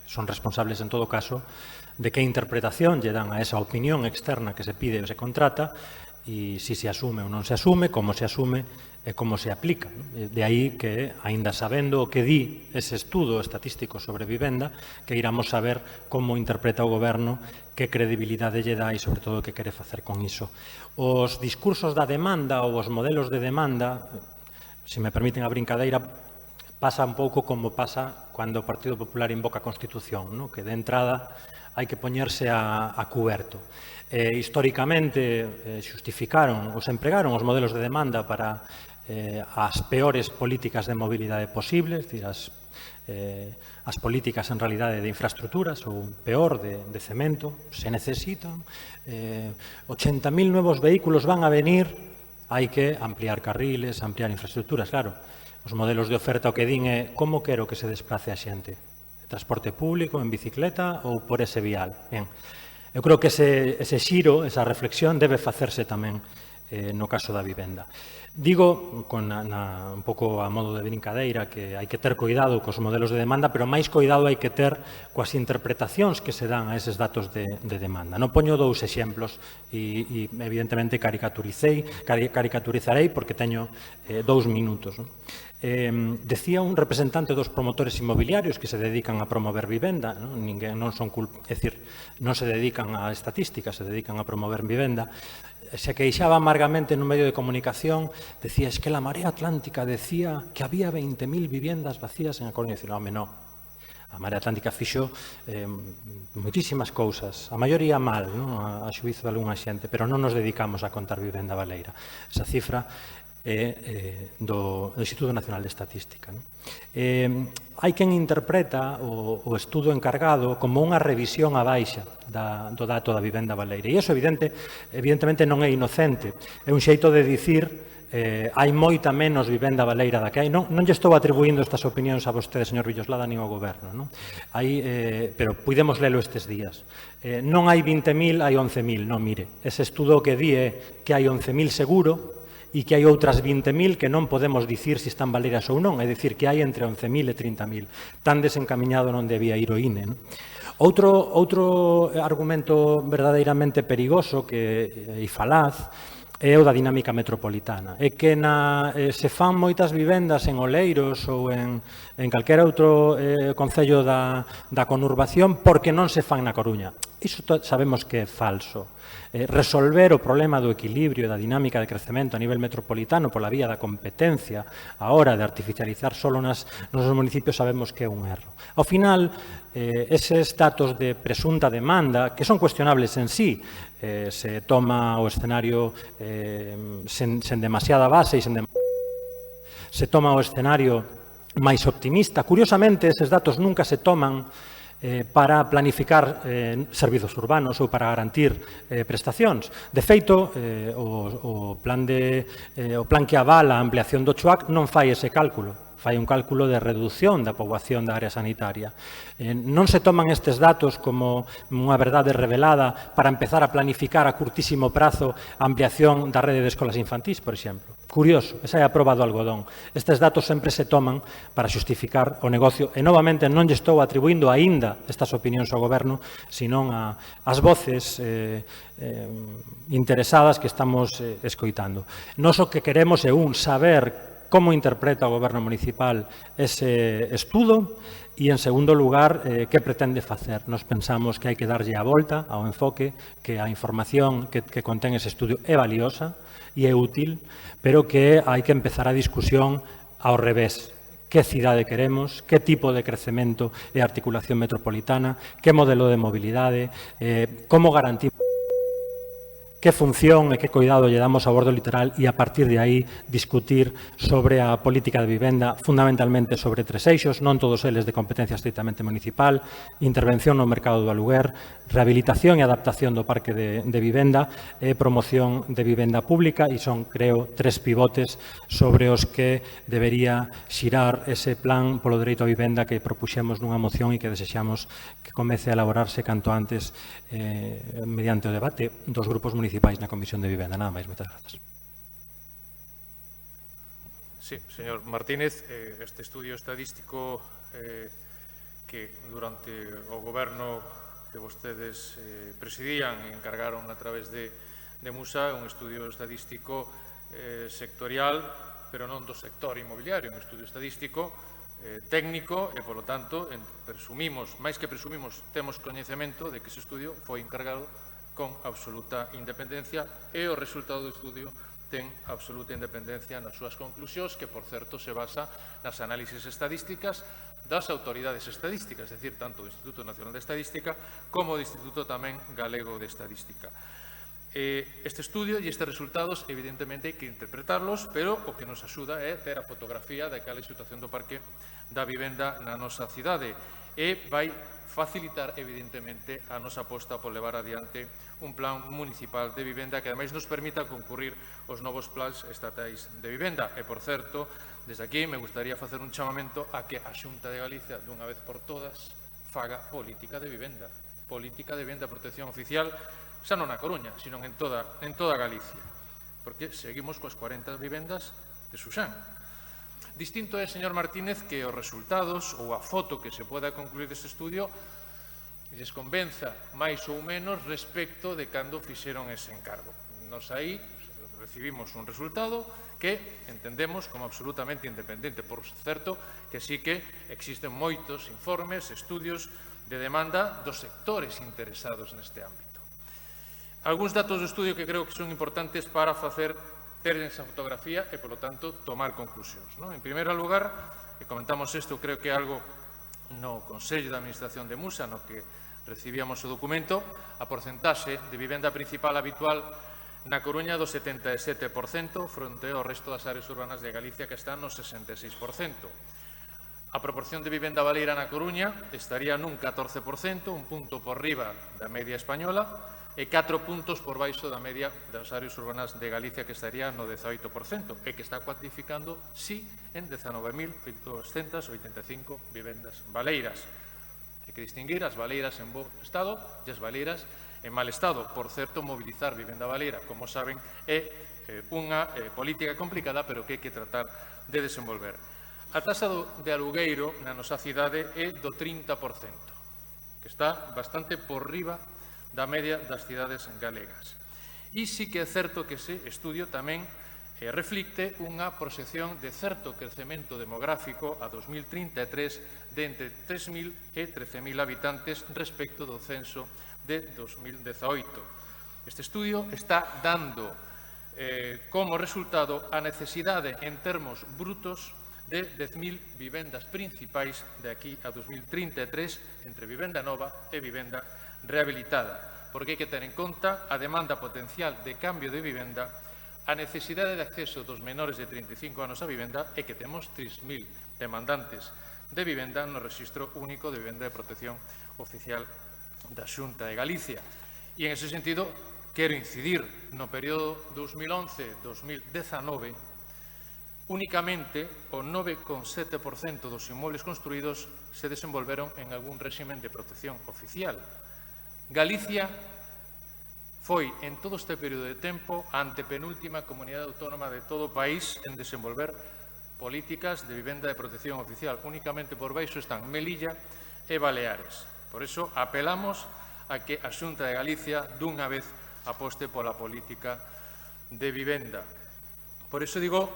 [SPEAKER 5] Son responsables, en todo caso, de que interpretación lle dan a esa opinión externa que se pide ou se contrata e si se asume ou non se asume, como se asume e como se aplica. De aí que, aínda sabendo o que di ese estudo estatístico sobre vivenda, que iramos saber como interpreta o goberno, que credibilidade lle dá e, sobre todo, que quere facer con iso. Os discursos da demanda ou os modelos de demanda, se me permiten a brincadeira, pasa un pouco como pasa cando o Partido Popular invoca a Constitución, ¿no? Que de entrada hai que poñerse a cuberto. Históricamente xustificaron ou se empregaron os modelos de demanda para as peores políticas de mobilidade posibles, as políticas en realidade de infraestructuras ou peor de cemento, se necesitan. 80.000 nuevos vehículos van a venir, hai que ampliar carriles, ampliar infraestructuras, claro. Os modelos de oferta o que din é como quero que se desplace a xente. Transporte público, en bicicleta ou por ese vial. Ben, eu creo que ese xiro, esa reflexión debe facerse tamén no caso da vivenda. Digo, un pouco a modo de brincadeira, que hai que ter cuidado cos modelos de demanda, pero máis cuidado hai que ter coas interpretacións que se dan a eses datos de demanda. Non poño dous exemplos e evidentemente caricaturizarei porque teño 2 minutos. Decía un representante dos promotores inmobiliarios que se dedican a promover vivenda, non se dedican a estatística, se dedican a promover vivenda, se queixaba amargamente nun medio de comunicación, decía, es que la Marea Atlántica decía que había 20.000 viviendas vacías en a Coruña. Dicir, home, non. A Marea Atlántica fixo moitísimas cousas, a maioría mal, a xuízo de algunha xente, pero non nos dedicamos a contar vivenda baleira. Esa cifra é do Instituto Nacional de Estatística. Hai quen interpreta o estudo encargado como unha revisión á baixa do dato da vivenda baleira. E iso, evidentemente, non é inocente. É un xeito de dicir hai moita menos vivenda baleira da que hai. Non lle estou atribuindo estas opinións a vostede, señor Villoslada, nin ao goberno. Pero podemos lelo estes días. Non hai 20.000, hai 11.000. Non, mire, ese estudo que di é que hai 11.000 seguro e que hai outras 20.000 que non podemos dicir se están baleiras ou non, é dicir, que hai entre 11.000 e 30.000. Tan desencaminado non debía ir o INE. Outro argumento verdadeiramente perigoso e falaz é o da dinámica metropolitana. É que se fan moitas vivendas en Oleiros ou en calquera outro concello da conurbación porque non se fan na Coruña. Iso sabemos que é falso. Resolver o problema do equilibrio da dinámica de crecemento a nivel metropolitano pola vía da competencia a hora de artificializar solo nos municipios sabemos que é un erro. Ao final, eses datos de presunta demanda, que son cuestionables en sí, se toma o escenario sen demasiada base e se toma o escenario máis optimista. Curiosamente, eses datos nunca se toman para planificar servizos urbanos ou para garantir prestacións. De feito, o plan que avala a ampliación do CHUAC non fai ese cálculo. Fai un cálculo de reducción da poboación da área sanitaria. Non se toman estes datos como unha verdade revelada para empezar a planificar a curtísimo prazo a ampliación da rede de escolas infantís, por exemplo. Curioso, esa é a proba do algodón. Estes datos sempre se toman para xustificar o negocio e, novamente, non lle estou atribuindo aínda estas opinións ao goberno, senón ás voces interesadas que estamos escoitando. Nós o que queremos é saber como interpreta o goberno municipal ese estudo e, en segundo lugar, que pretende facer. Nos pensamos que hai que darlle a volta ao enfoque, que a información que contén ese estudio é valiosa e é útil, pero que hai que empezar a discusión ao revés. Que cidade queremos, que tipo de crecemento e articulación metropolitana, que modelo de mobilidade, como garantimos que función e que cuidado lle damos ao bordo litoral e a partir de aí discutir sobre a política de vivenda, fundamentalmente sobre 3 eixos, non todos eles de competencia estritamente municipal, intervención no mercado do aluguer, rehabilitación e adaptación do parque de vivenda e promoción de vivenda pública, e son, creo, 3 pivotes sobre os que debería xirar ese plan polo dereito a vivenda que propuxemos nunha moción e que desexamos que comece a elaborarse canto antes mediante o debate dos grupos municipais na Comisión de Vivenda. Nada máis, moitas grazas.
[SPEAKER 16] Sí, señor Martínez, este estudio estadístico que durante o goberno que vostedes presidían e encargaron a través de Musa, un estudio estadístico sectorial, pero non do sector inmobiliario, un estudio estadístico técnico e, polo tanto, presumimos, máis que presumimos, temos coñecemento de que ese estudio foi encargado con absoluta independencia e o resultado do estudio ten absoluta independencia nas súas conclusións, que, por certo, se basa nas análisis estadísticas das autoridades estadísticas, é dicir, tanto do Instituto Nacional de Estadística como do Instituto tamén Galego de Estadística. Este estudio e estes resultados, evidentemente, hai que interpretarlos, pero o que nos axuda é ter a fotografía da cal é a situación do parque da vivenda na nosa cidade e vai facilitar, evidentemente, a nosa aposta por levar adiante un plan municipal de vivenda que, ademais, nos permita concurrir os novos plans estatais de vivenda. E, por certo, desde aquí me gustaría facer un chamamento a que a Xunta de Galicia, dunha vez por todas, faga política de vivenda. Política de vivenda, protección oficial, xa non na Coruña, sino en toda Galicia. Porque seguimos coas 40 vivendas de Susán. Distinto é, señor Martínez, que os resultados ou a foto que se poda concluir deste estudio lles convenza máis ou menos respecto de cando fixeron ese encargo. Nos aí recibimos un resultado que entendemos como absolutamente independente. Por certo, que sí que existen moitos informes, estudios de demanda dos sectores interesados neste ámbito. Algúns datos do estudio que creo que son importantes para ter esa fotografía e, polo tanto, tomar conclusións. En primeiro lugar, e comentamos isto, creo que é algo no Consello de Administración de Musa, no que recibíamos o documento, a porcentaxe de vivenda principal habitual na Coruña do 77%, fronte ao resto das áreas urbanas de Galicia, que están no 66%. A proporción de vivenda baleira na Coruña estaría nun 14%, un punto por riba da media española, e 4 puntos por baixo da media das áreas urbanas de Galicia, que estaría no 18%, e que está cuantificando, sí, en 19.285 vivendas baleiras. Hai que distinguir as baleiras en bo estado e as baleiras en mal estado. Por certo, mobilizar vivenda baleira, como saben, é unha política complicada, pero que hai que tratar de desenvolver. A taxa de alugueiro na nosa cidade é do 30%, que está bastante por riba da media das cidades galegas. E sí que é certo que ese estudio tamén reflicte unha proxección de certo crecemento demográfico a 2033 de entre 3.000 e 13.000 habitantes respecto do censo de 2018. Este estudio está dando como resultado a necesidade en termos brutos de 10.000 vivendas principais de aquí a 2033 entre vivenda nova e vivenda rehabilitada, porque hai que ter en conta a demanda potencial de cambio de vivenda, a necesidade de acceso dos menores de 35 anos a vivenda e que temos 3.000 demandantes de vivenda no Rexistro Único de Vivenda de Protección Oficial da Xunta de Galicia. E en ese sentido, quero incidir no período 2011-2019, únicamente o 9,7% dos inmuebles construídos se desenvolveron en algún réximen de protección oficial. Galicia foi, en todo este período de tempo, a antepenúltima comunidade autónoma de todo o país en desenvolver políticas de vivenda de protección oficial. Únicamente por baixo están Melilla e Baleares. Por iso, apelamos a que a Xunta de Galicia dunha vez aposte pola política de vivenda. Por iso digo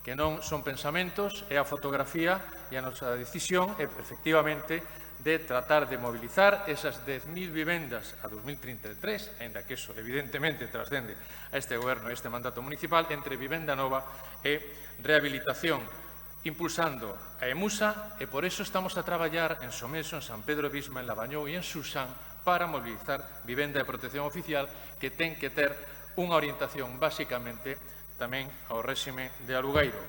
[SPEAKER 16] que non son pensamentos, é a fotografía e a nosa decisión é, efectivamente, de tratar de mobilizar esas 10.000 vivendas a 2033, ainda que eso, evidentemente, trascende a este goberno e este mandato municipal, entre vivenda nova e rehabilitación, impulsando a EMUSA, e por eso estamos a traballar en Someso, en San Pedro de Bisma, en Labañou e en Susán para mobilizar vivenda de protección oficial que ten que ter unha orientación basicamente tamén ao réxime de alugueiro.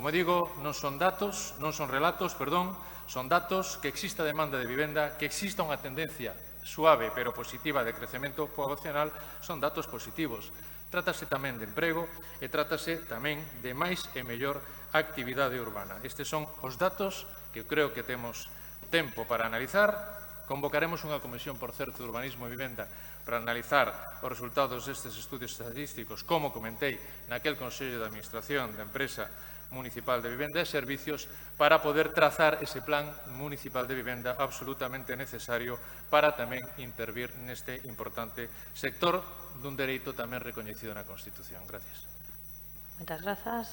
[SPEAKER 16] Como digo, non son datos, non son relatos, perdón, son datos que exista demanda de vivenda, que exista unha tendencia suave pero positiva de crecemento poboacional, son datos positivos. Trátase tamén de emprego e trátase tamén de máis e mellor actividade urbana. Estes son os datos que creo que temos tempo para analizar. Convocaremos unha comisión, por certo, de urbanismo e vivenda para analizar os resultados destes estudios estadísticos, como comentei, naquel Consello de Administración da Empresa Municipal de Vivenda e Servicios, para poder trazar ese plan municipal de vivenda absolutamente necesario para tamén intervir neste importante sector dun dereito tamén recoñecido na Constitución. Gracias.
[SPEAKER 1] Moitas grazas.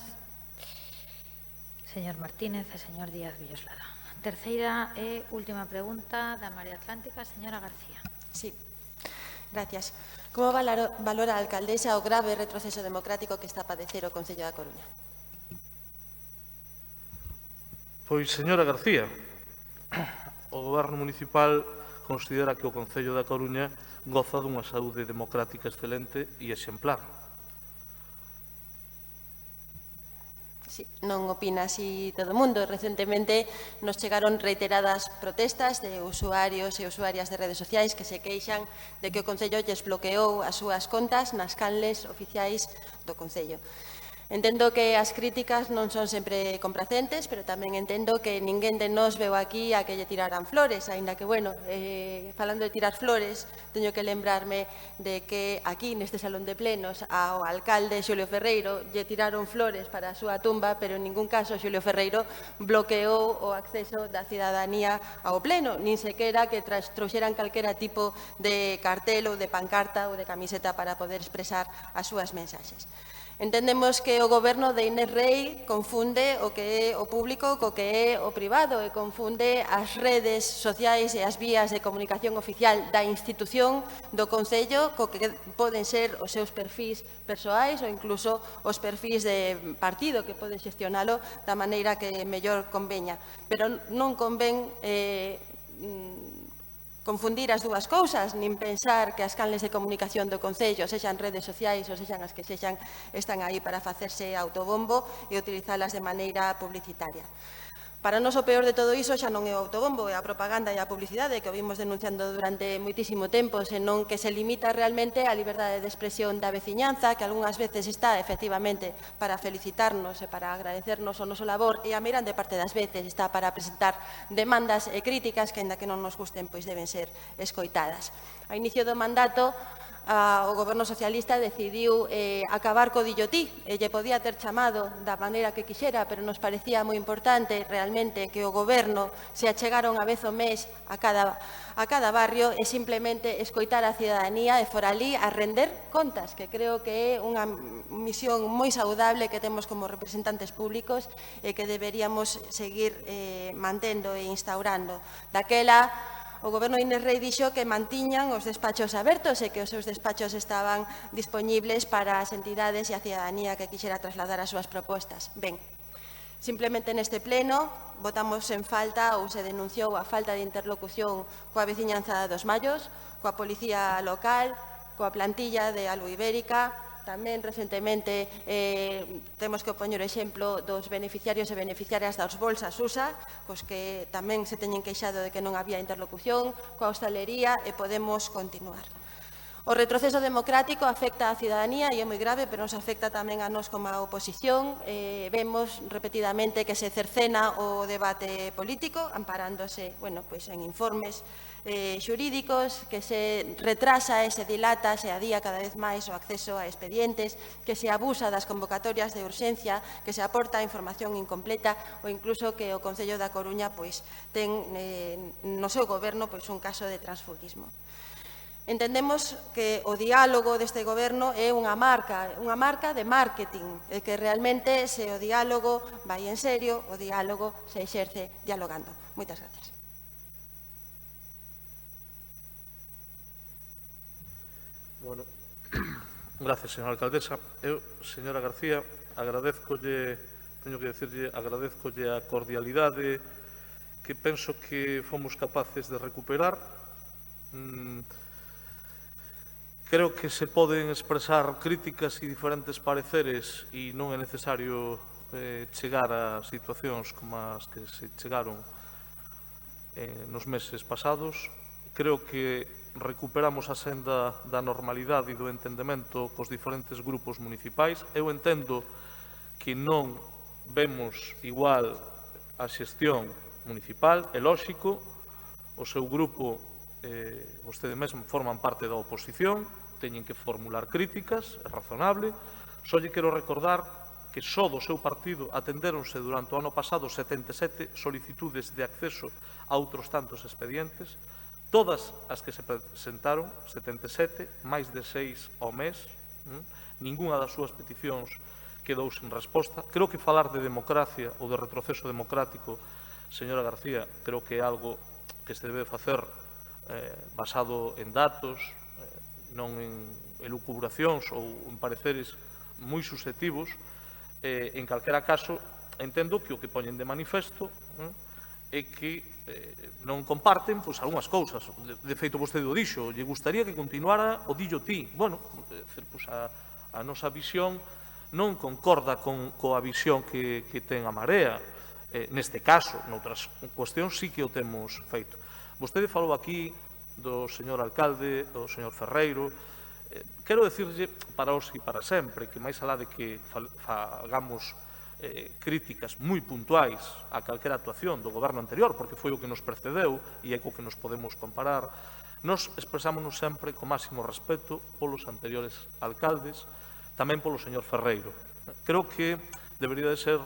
[SPEAKER 1] Señor Martínez e señor Díaz Villoslada. Terceira e última pregunta da María Atlántica, señora García.
[SPEAKER 12] Sí, gracias. Como valora a alcaldesa o grave retroceso democrático que está a padecer o Concello da Coruña?
[SPEAKER 6] Pois, señora García, o Goberno municipal considera que o Concello da Coruña goza dunha saúde democrática excelente e exemplar.
[SPEAKER 12] Sí, non opina así todo o mundo. Recentemente nos chegaron reiteradas protestas de usuarios e usuarias de redes sociais que se queixan de que o Concello lles bloqueou as súas contas nas canles oficiais do Concello. Entendo que as críticas non son sempre complacentes, pero tamén entendo que ninguén de nós veu aquí a que lle tiraran flores, aínda que, bueno, falando de tirar flores, teño que lembrarme de que aquí, neste salón de plenos, ao alcalde Xulio Ferreiro lle tiraron flores para a súa tumba, pero en ningún caso Xulio Ferreiro bloqueou o acceso da cidadanía ao pleno, nin sequera que trouxeran calquera tipo de cartel ou de pancarta ou de camiseta para poder expresar as súas mensaxes. Entendemos que o goberno de Inés Rei confunde o que é o público co que é o privado e confunde as redes sociais e as vías de comunicación oficial da institución do Concello co que poden ser os seus perfís persoais ou incluso os perfís de partido que poden xestionalo da maneira que mellor conveña. Pero non convén confundir as dúas cousas, nin pensar que as canles de comunicación do Concello, sexan redes sociais ou sexan as que sexan, están aí para facerse autobombo e utilizalas de maneira publicitaria. Para nós o peor de todo iso xa non é o autobombo, é a propaganda e a publicidade que o vimos denunciando durante moitísimo tempo, senón que se limita realmente á liberdade de expresión da veciñanza, que algunhas veces está efectivamente para felicitarnos e para agradecernos o noso labor, e a meirande parte das veces está para presentar demandas e críticas que, aínda que non nos gusten, pois deben ser escoitadas. A inicio do mandato, o goberno socialista decidiu acabar co Dillotí e lle podía ter chamado da maneira que quixera, pero nos parecía moi importante realmente que o goberno se achegara unha vez ao mes a cada barrio e simplemente escoitar a cidadanía e for ali a render contas, que creo que é unha misión moi saudable que temos como representantes públicos e que deberíamos seguir mantendo e instaurando. Daquela, o goberno de Inés Rei dixo que mantiñan os despachos abertos e que os seus despachos estaban disponibles para as entidades e a cidadanía que quixera trasladar as súas propostas. Ben, simplemente neste pleno votamos en falta ou se denunciou a falta de interlocución coa veciñanza dos Mallos, coa policía local, coa plantilla de Albo Ibérica. Tamén, recentemente, temos que poñer o exemplo dos beneficiarios e beneficiarias das bolsas USA, cos que tamén se teñen queixado de que non había interlocución, coa hostalería, e podemos continuar. O retroceso democrático afecta á cidadanía e é moi grave, pero nos afecta tamén a nós como a oposición. Vemos repetidamente que se cercena o debate político, amparándose en informes xurídicos, que se retrasa e se dilata, se adía cada vez máis o acceso a expedientes, que se abusa das convocatorias de urxencia, que se aporta información incompleta ou incluso que o Concello da Coruña ten no seu goberno un caso de transfugismo. Entendemos que o diálogo deste goberno é unha marca de marketing, e que realmente se o diálogo vai en serio, o diálogo se exerce dialogando. Moitas gracias.
[SPEAKER 6] Bueno, gracias, señora alcaldesa. Eu, señora García, teño que decirlle, agradezcolle a cordialidade que penso que fomos capaces de recuperar. Creo que se poden expresar críticas e diferentes pareceres e non é necesario chegar a situacións como as que se chegaron nos meses pasados. Creo que recuperamos a senda da normalidade e do entendemento cos diferentes grupos municipais. Eu entendo que non vemos igual a xestión municipal, é lóxico, o seu grupo, vostede mesmo, forman parte da oposición, teñen que formular críticas, é razonable. Só lle quero recordar que só do seu partido atendéronse durante o ano pasado 77 solicitudes de acceso a outros tantos expedientes. Todas as que se presentaron, 77, máis de 6 ao mes, ningunha das súas peticións quedou sen resposta. Creo que falar de democracia ou de retroceso democrático, señora García, creo que é algo que se debe facer basado en datos, non en elucubracións ou en pareceres moi susceptivos. En calquera caso, entendo que o que poñen de manifesto é que non comparten algunhas cousas. De feito, vostede o dixo, lle gustaría que continuara o dillo ti. Bueno, a nosa visión non concorda coa visión que ten a Marea. Neste caso, noutras cuestións, sí que o temos feito. Vostede falou aquí do señor alcalde, do señor Ferreiro. Quero dicirlle para hoxe e para sempre que máis alá de que fagamos críticas moi puntuais a calquera actuación do goberno anterior, porque foi o que nos precedeu e é co que nos podemos comparar, nos expresámonos sempre co máximo respeto polos anteriores alcaldes, tamén polo señor Ferreiro. Creo que debería de ser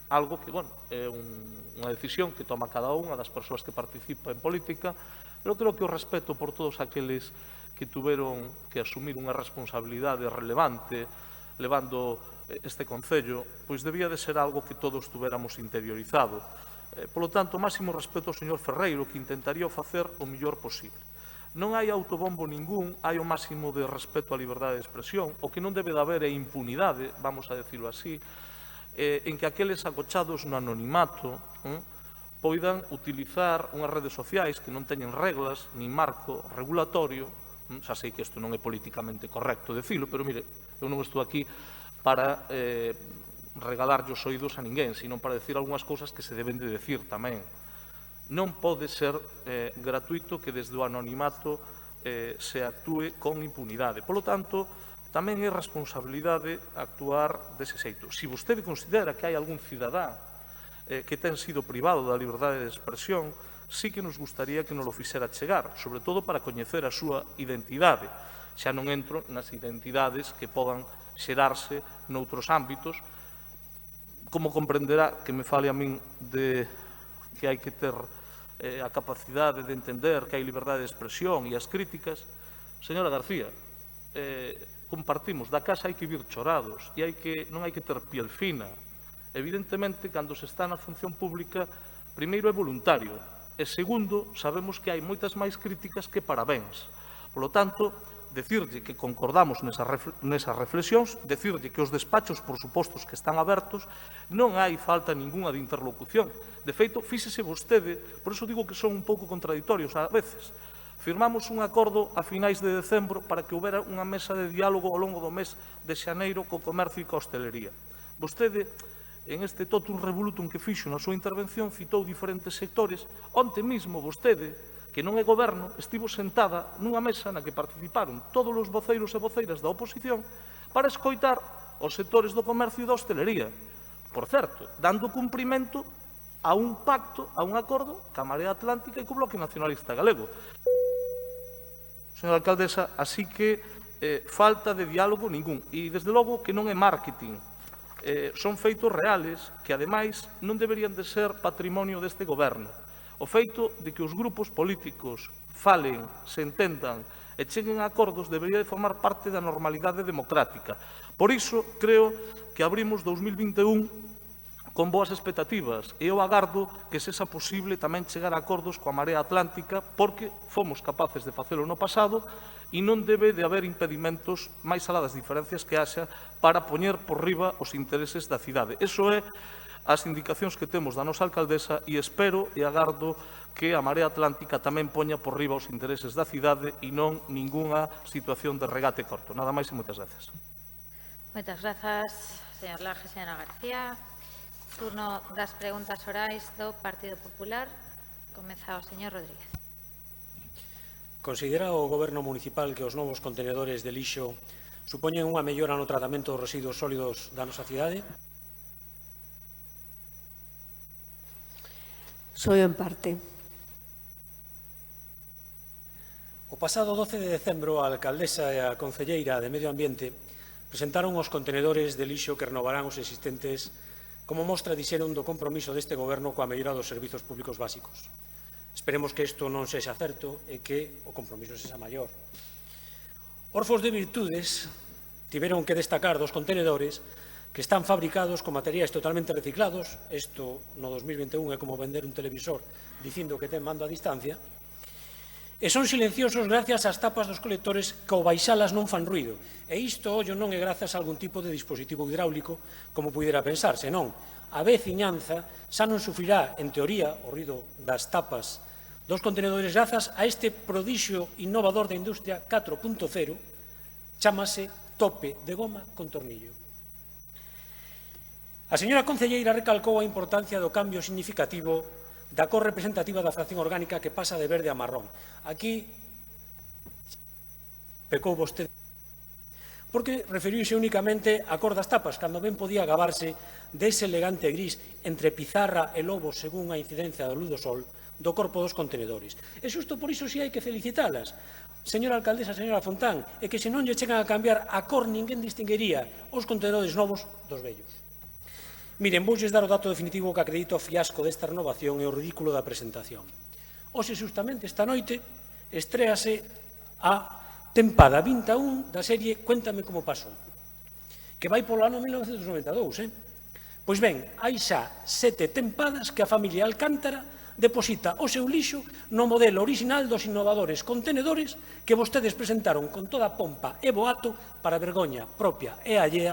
[SPEAKER 6] algo que, bueno, é unha decisión que toma cada unha das persoas que participa en política, pero creo que o respeto por todos aqueles que tuveron que asumir unha responsabilidade relevante levando este Concello, pois debía de ser algo que todos tuveramos interiorizado. Polo tanto, máximo respeto ao señor Ferreiro, que intentaría facer o mellor posible. Non hai autobombo ningún, hai o máximo de respeto á liberdade de expresión. O que non debe de haber é impunidade, vamos a decirlo así, en que aqueles acochados no anonimato poidan utilizar unhas redes sociais que non teñen reglas nin marco regulatorio. Xa sei que isto non é políticamente correcto decilo, pero mire, eu non estou aquí para regalarlle os oídos a ninguén, sino para decir algunhas cousas que se deben de decir tamén. Non pode ser gratuito que desde o anonimato se actúe con impunidade. Polo tanto, tamén é responsabilidade actuar dese xeito. Se vostede considera que hai algún cidadán que ten sido privado da liberdade de expresión, sí que nos gustaría que nos lo fixera chegar, sobre todo para coñecer a súa identidade. Xa non entro nas identidades que podan xerarse noutros ámbitos. Como comprenderá que me fale a min de que hai que ter a capacidade de entender que hai liberdade de expresión e as críticas? Señora García, compartimos, da casa hai que vir chorados e non hai que ter piel fina. Evidentemente, cando se está na función pública, primeiro é voluntario e segundo, sabemos que hai moitas máis críticas que parabéns. Polo tanto, decirlle que concordamos nesas reflexións, decirlle que os despachos, por supostos, que están abertos, non hai falta ninguna de interlocución. De feito, fíxese vostede, por iso digo que son un pouco contradictorios a veces. Firmamos un acordo a finais de decembro para que houbera unha mesa de diálogo ao longo do mes de xaneiro co comercio e coa hostelería. Vostede, en este totum revolutum que fixo na súa intervención, citou diferentes sectores. Onte mismo vostede, que non é goberno, estivo sentada nunha mesa na que participaron todos os voceiros e voceiras da oposición para escoitar os sectores do comercio e da hostelería. Por certo, dando cumprimento a un pacto, a un acordo ca Marea Atlántica e co Bloque Nacionalista Galego. Señora alcaldesa, así que falta de diálogo ningún. E, desde logo, que non é marketing. Son feitos reales que, ademais, non deberían de ser patrimonio deste goberno. O feito de que os grupos políticos falen, se entendan e cheguen a acordos debería de formar parte da normalidade democrática. Por iso, creo que abrimos 2021 con boas expectativas e eu agardo que sexa posible tamén chegar a acordos coa Marea Atlántica porque fomos capaces de facelo no pasado e non debe de haber impedimentos máis alá das diferencias que haxa para poñer por riba os intereses da cidade. Eso é as indicacións que temos da nosa alcaldesa e espero e agardo que a Marea Atlántica tamén poña por riba os intereses da cidade e non ningunha situación de regate corto. Nada máis e moitas gracias.
[SPEAKER 1] Moitas grazas, señor Laje, señora García. Turno das preguntas orais do Partido Popular. Comeza o señor Rodríguez.
[SPEAKER 7] Considera o Goberno municipal que os novos contenedores de lixo supoñen unha mellora no tratamento dos residuos sólidos da nosa cidade?
[SPEAKER 14] Soy en parte.
[SPEAKER 7] O pasado 12 de decembro, a alcaldesa e a concelleira de Medio Ambiente presentaron os contenedores de lixo que renovarán os existentes como mostra, dixeron, do compromiso deste Goberno coa mellora dos servizos públicos básicos. Esperemos que isto non sexa certo e que o compromiso sexa maior. Orfos de virtudes tiveron que destacar dos contenedores que están fabricados con materiais totalmente reciclados. Isto no 2021 é como vender un televisor dicindo que ten mando a distancia. E son silenciosos gracias ás tapas dos colectores que ao baixalas non fan ruido. E isto, ollo, non é grazas a algún tipo de dispositivo hidráulico, como puidera pensar, senón a veciñanza xa non sufrirá, en teoría, o ruido das tapas dos contenedores grazas a este prodixio innovador da industria 4.0, chámase tope de goma con tornillo. A señora concelleira recalcou a importancia do cambio significativo da cor representativa da fracción orgánica que pasa de verde a marrón. Aquí pecou vostede porque referiuse únicamente á cor das tapas, cando ben podía gabarse dese elegante gris entre pizarra e lobo según a incidencia da luz do sol do corpo dos contenedores. E xusto por iso si hai que felicitalas, señora alcaldesa, señora Fontán, e que se non lle chegan a cambiar a cor ninguén distinguiría os contenedores novos dos vellos. Miren, voulles dar o dato definitivo que acredito o fiasco desta renovación e o ridículo da presentación. Hoxe, justamente esta noite, estréase a tempada 21 da serie Cuéntame como pasou, que vai polo ano 1992, Pois ben, hai xa 7 tempadas que a familia Alcántara deposita o seu lixo no modelo original dos innovadores contenedores que vostedes presentaron con toda pompa e boato para vergoña propia e allea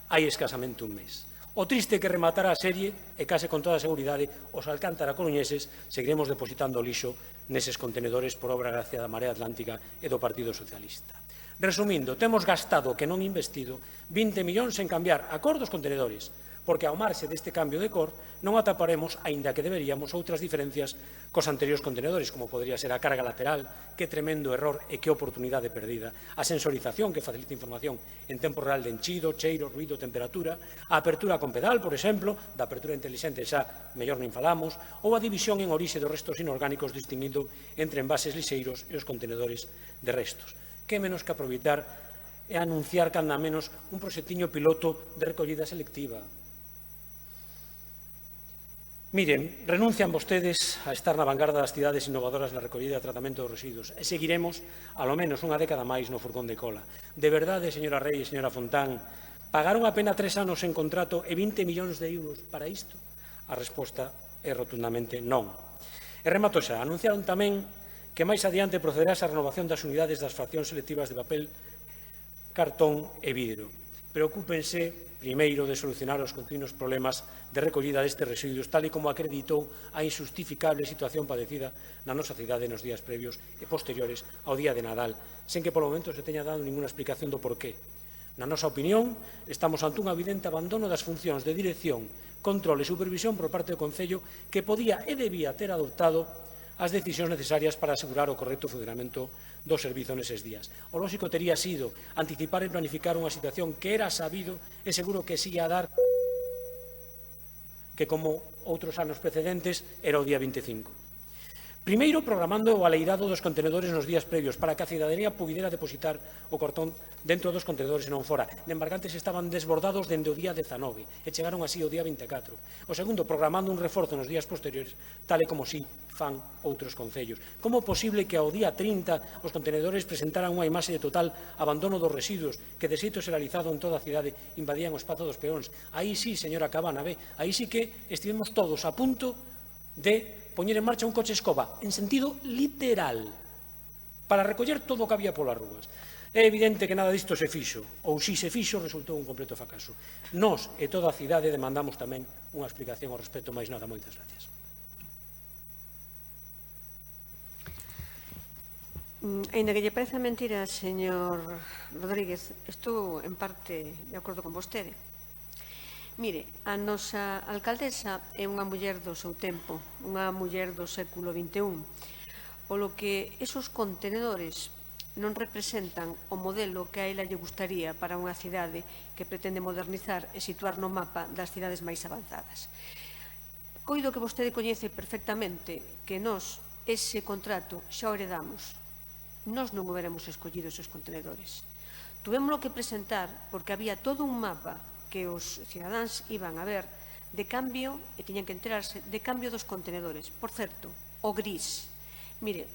[SPEAKER 7] hai escasamente un mes. O triste que rematará a serie e case con toda a seguridade os Alcántara coruñeses seguiremos depositando lixo neses contenedores por obra gracia da Marea Atlántica e do Partido Socialista. Resumindo, temos gastado que non investido 20 millóns en cambiar a cor dos contenedores, porque ao marxe deste cambio de cor non ataparemos, aínda que deberíamos, outras diferencias cos anteriores contenedores, como podría ser a carga lateral, que tremendo error e que oportunidade perdida, a sensorización que facilita información en tempo real de enchido, cheiro, ruido, temperatura, a apertura con pedal, por exemplo, da apertura inteligente xa mellor nin falamos, ou a división en orixe dos restos inorgánicos distinguindo entre envases lixeiros e os contenedores de restos. Que menos que aproveitar e anunciar canda menos un proxectiño piloto de recollida selectiva. Miren, renuncian vostedes a estar na vanguarda das cidades innovadoras na recollida e tratamento dos residuos e seguiremos, alo menos, unha década máis no furgón de cola. De verdade, señora Rei e señora Fontán, pagaron apenas 3 anos en contrato e 20 millóns de euros para isto? A resposta é rotundamente non. E remato xa, anunciaron tamén que máis adiante procederá a renovación das unidades das fraccións selectivas de papel, cartón e vidro. Preocúpense primeiro de solucionar os continuos problemas de recollida destes residuos, tal e como acreditou a injustificable situación padecida na nosa cidade nos días previos e posteriores ao día de Nadal, sen que polo momento se teña dado ninguna explicación do porqué. Na nosa opinión, estamos ante un evidente abandono das funcións de dirección, control e supervisión por parte do Concello que podía e debía ter adoptado as decisións necesarias para asegurar o correcto funcionamento do servizo neses días. O lóxico tería sido anticipar e planificar unha situación que era sabido e seguro que se ia dar que, como outros anos precedentes, era o día 25. Primeiro, programando o aleirado dos contenedores nos días previos para que a cidadanía pudera depositar o cartón dentro dos contenedores e non fora. De embargantes estaban desbordados dende o día 19 e chegaron así o día 24. O segundo, programando un reforzo nos días posteriores, tal e como si fan outros concellos. Como é posible que ao día 30 os contenedores presentaran unha imaxe de total abandono dos residuos que de xeito xeralizado en toda a cidade invadían o espazo dos peóns? Aí sí, señora Cabana, aí sí que estivemos todos a punto de poñer en marcha un coche escoba, en sentido literal, para recoller todo o que había polas rúas. É evidente que nada disto se fixo, ou si se fixo, resultou un completo fracaso. Nós e toda a cidade demandamos tamén unha explicación ao respecto, máis nada, moitas gracias.
[SPEAKER 14] Ainda que lle pareza mentira, señor Rodríguez, estou en parte de acordo con vostede. Mire, a nosa alcaldesa é unha muller do seu tempo, unha muller do século XXI, polo que esos contenedores non representan o modelo que a ela lle gustaría para unha cidade que pretende modernizar e situar no mapa das cidades máis avanzadas. Coido que vostede coñece perfectamente que nós ese contrato xa o heredamos. Nós non huberemos escollido esos contenedores. Tuvémoslo que presentar porque había todo un mapa que os cidadáns iban a ver de cambio, e tiñan que enterarse, de cambio dos contenedores. Por certo, o gris. Mire,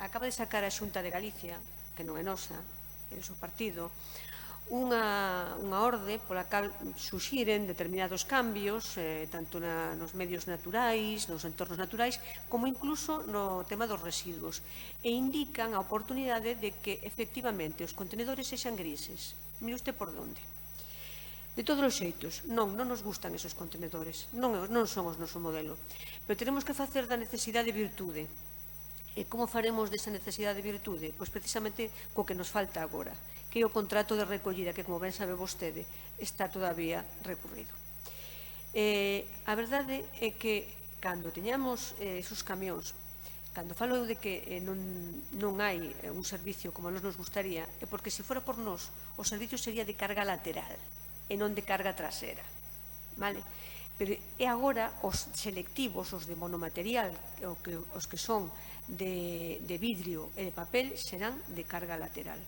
[SPEAKER 14] acaba de sacar a Xunta de Galicia, que non é nosa, é do seu partido, unha orde pola cal suxiren determinados cambios, tanto nos medios naturais, nos entornos naturais, como incluso no tema dos residuos, e indican a oportunidade de que, efectivamente, os contenedores sexan grises. Mire usted por onde. De todos os xeitos, non nos gustan esos contenedores, non son o noso modelo, pero teremos que facer da necesidade virtude. E como faremos desa necesidade de virtude? Pois precisamente co que nos falta agora, que é o contrato de recollida, que, como ben sabe vostede, está todavía recurrido. A verdade é que, cando teñamos esos camións, cando falo de que non hai un servicio como nos gustaría, é porque, se fora por nós, o servicio sería de carga lateral e non de carga trasera. Vale? Pero é agora os selectivos, os de monomaterial, os que son de vidrio e de papel, serán de carga lateral.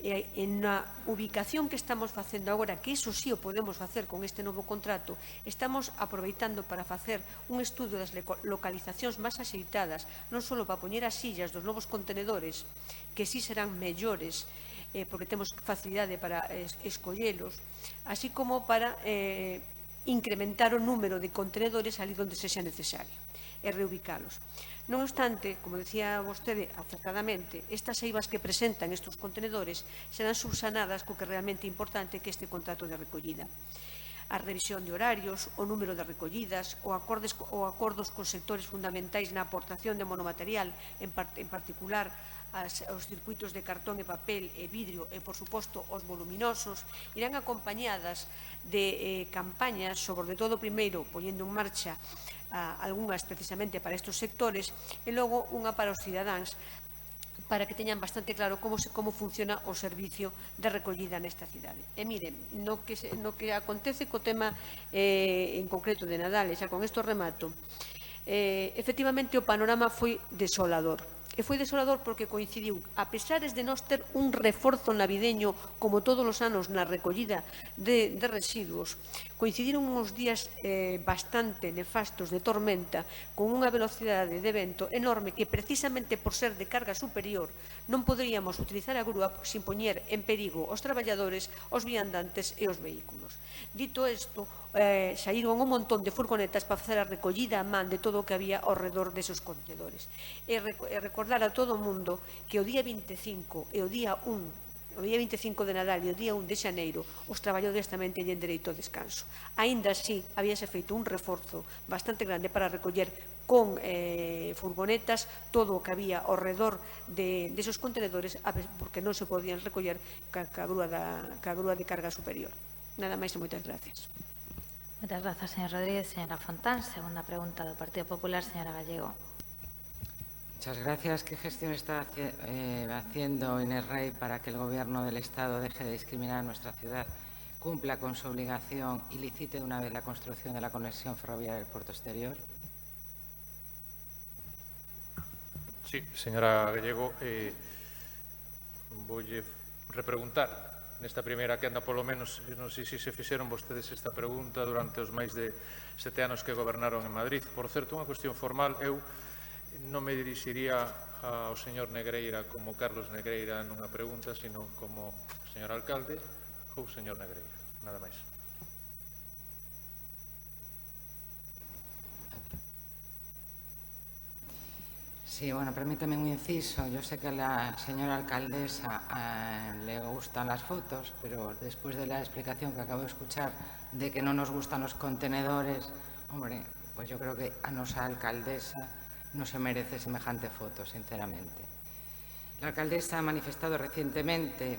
[SPEAKER 14] E na ubicación que estamos facendo agora, que iso sí o podemos facer con este novo contrato, estamos aproveitando para facer un estudo das localizacións máis axeitadas, non só para poñer as sillas dos novos contenedores, que sí serán mellores, porque temos facilidade para escollelos, así como para incrementar o número de contenedores ali onde sexa necesario e reubicalos. Non obstante, como decía vostede acertadamente, estas eivas que presentan estes contenedores serán subsanadas co que é realmente importante, que este contrato de recollida. A revisión de horarios, o número de recollidas, ou acordos con sectores fundamentais na aportación de monomaterial, en particular os circuitos de cartón e papel e vidrio e, por suposto, os voluminosos, irán acompañadas de campañas, sobre todo, primeiro, poñendo en marcha algunhas precisamente para estes sectores e logo unha para os cidadáns, para que teñan bastante claro como funciona o servicio de recollida nesta cidade. E miren, no que acontece co tema en concreto de Nadal, e xa con isto remato, efectivamente o panorama foi desolador. E foi desolador porque coincidiu, a pesares de nós ter un reforzo navideño como todos os anos na recollida de residuos, coincidiron uns días bastante nefastos de tormenta, con unha velocidade de vento enorme que, precisamente por ser de carga superior, non poderíamos utilizar a grúa sin poñer en perigo os traballadores, os viandantes e os vehículos. Dito isto, saíron un montón de furgonetas para facer a recollida a man de todo o que había ao redor desos contenedores. E recordar a todo o mundo que o día 25 e o día 1, o día 25 de Nadal e o día 1 de xaneiro, os traballadores tamén teñen dereito ao descanso. Aínda así, habíase feito un reforzo bastante grande para recoller con furgonetas todo o que había ao redor desos contenedores, porque non se podían recoller ca grúa de carga superior. Nada máis e moitas gracias.
[SPEAKER 1] Moitas grazas, señor Rodríguez. Señora Fontán, segunda pregunta do Partido Popular, señora Gallego.
[SPEAKER 2] Muchas gracias. ¿Qué gestión está haciendo Enerrey para que el Gobierno del Estado deje de discriminar a nuestra ciudad, cumpla con su obligación y licite de una vez la construcción de la conexión ferroviaria del puerto exterior?
[SPEAKER 16] Sí, señora Gallego, voulle repreguntar nesta primeira que anda polo menos, non sei se fixeron vostedes esta pregunta durante os máis de 7 anos que gobernaron en Madrid. Por certo, unha cuestión formal, eu non me dirixiría ao señor Negreira como Carlos Negreira nunha pregunta, sino como señor alcalde ou señor Negreira, nada máis.
[SPEAKER 2] Sí, bueno, permítame un inciso. Yo sé que a la señora alcaldesa le gustan las fotos, pero después de la explicación que acabo de escuchar de que no nos gustan los contenedores, hombre, pues yo creo que a nuestra alcaldesa no se merece semejante foto, sinceramente. La alcaldesa ha manifestado recientemente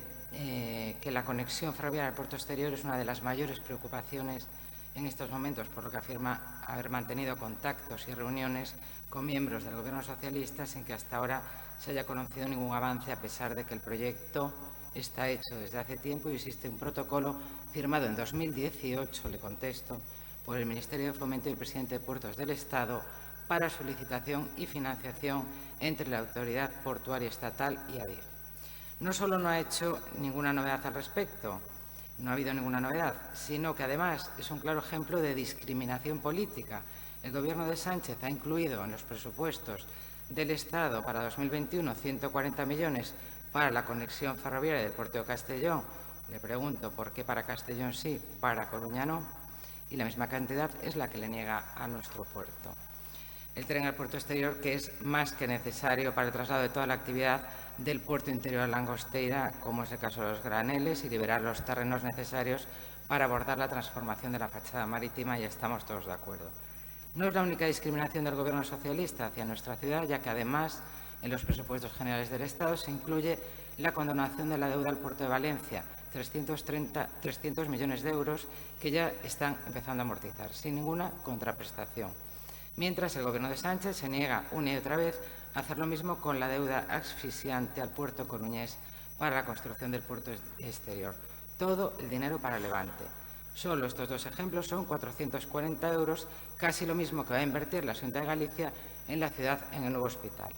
[SPEAKER 2] que la conexión ferroviaria al puerto exterior es una de las mayores preocupaciones en estos momentos, por lo que afirma haber mantenido contactos y reuniones con miembros del Gobierno socialista sin que hasta ahora se haya conocido ningún avance, a pesar de que el proyecto está hecho desde hace tiempo y existe un protocolo firmado en 2018, le contesto, por el Ministerio de Fomento y el presidente de Puertos del Estado para su licitación y financiación entre la Autoridad Portuaria Estatal y Adif. No solo no ha hecho ninguna novedad al respecto, no ha habido ninguna novedad, sino que además es un claro ejemplo de discriminación política. El Gobierno de Sánchez ha incluido en los presupuestos del Estado para 2021 140 millones para la conexión ferroviaria del puerto de Castellón. Le pregunto por qué para Castellón sí, para Coruña no, y la misma cantidad es la que le niega a nuestro puerto. El tren al puerto exterior, que es más que necesario para el traslado de toda la actividad del puerto interior a Langosteira, como es el caso de los graneles, y liberar los terrenos necesarios para abordar la transformación de la fachada marítima, y estamos todos de acuerdo. No es la única discriminación del Gobierno socialista hacia nuestra ciudad, ya que además en los presupuestos generales del Estado se incluye la condonación de la deuda al puerto de Valencia, 300 millones de euros que ya están empezando a amortizar, sin ninguna contraprestación. Mientras el Gobierno de Sánchez se niega una y otra vez a hacer lo mismo con la deuda asfixiante al puerto coruñés para la construcción del puerto exterior. Todo el dinero para Levante. Solo estos dos ejemplos son 440 euros, casi lo mismo que va a invertir la Xunta de Galicia en la ciudad en el nuevo hospital.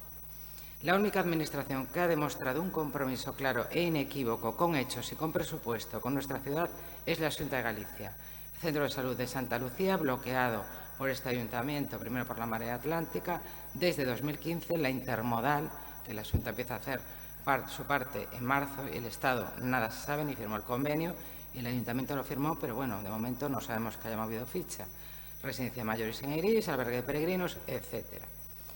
[SPEAKER 2] La única administración que ha demostrado un compromiso claro e inequívoco con hechos y con presupuesto con nuestra ciudad es la Xunta de Galicia. El Centro de Salud de Santa Lucía, bloqueado por este ayuntamiento, primero por la Marea Atlántica, desde 2015 la intermodal, que la Xunta empieza a hacer su parte en marzo y el Estado nada se sabe, ni firmó el convenio, y el ayuntamiento lo firmó, pero bueno, de momento no sabemos que haya movido ficha. Residencia de mayores en Eirís, albergue de peregrinos, etcétera.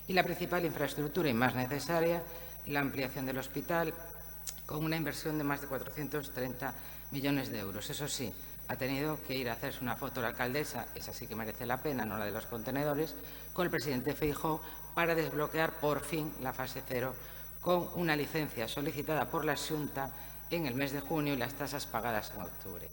[SPEAKER 2] Y la principal infraestructura y más necesaria, la ampliación del hospital, con una inversión de más de 430 millones de euros. Eso sí, ha tenido que ir a hacerse una foto la alcaldesa, esa sí que merece la pena, no la de los contenedores, con el presidente Feijóo para desbloquear por fin la fase 0 con una licencia solicitada por la Xunta en el mes de junio y las tasas pagadas en octubre.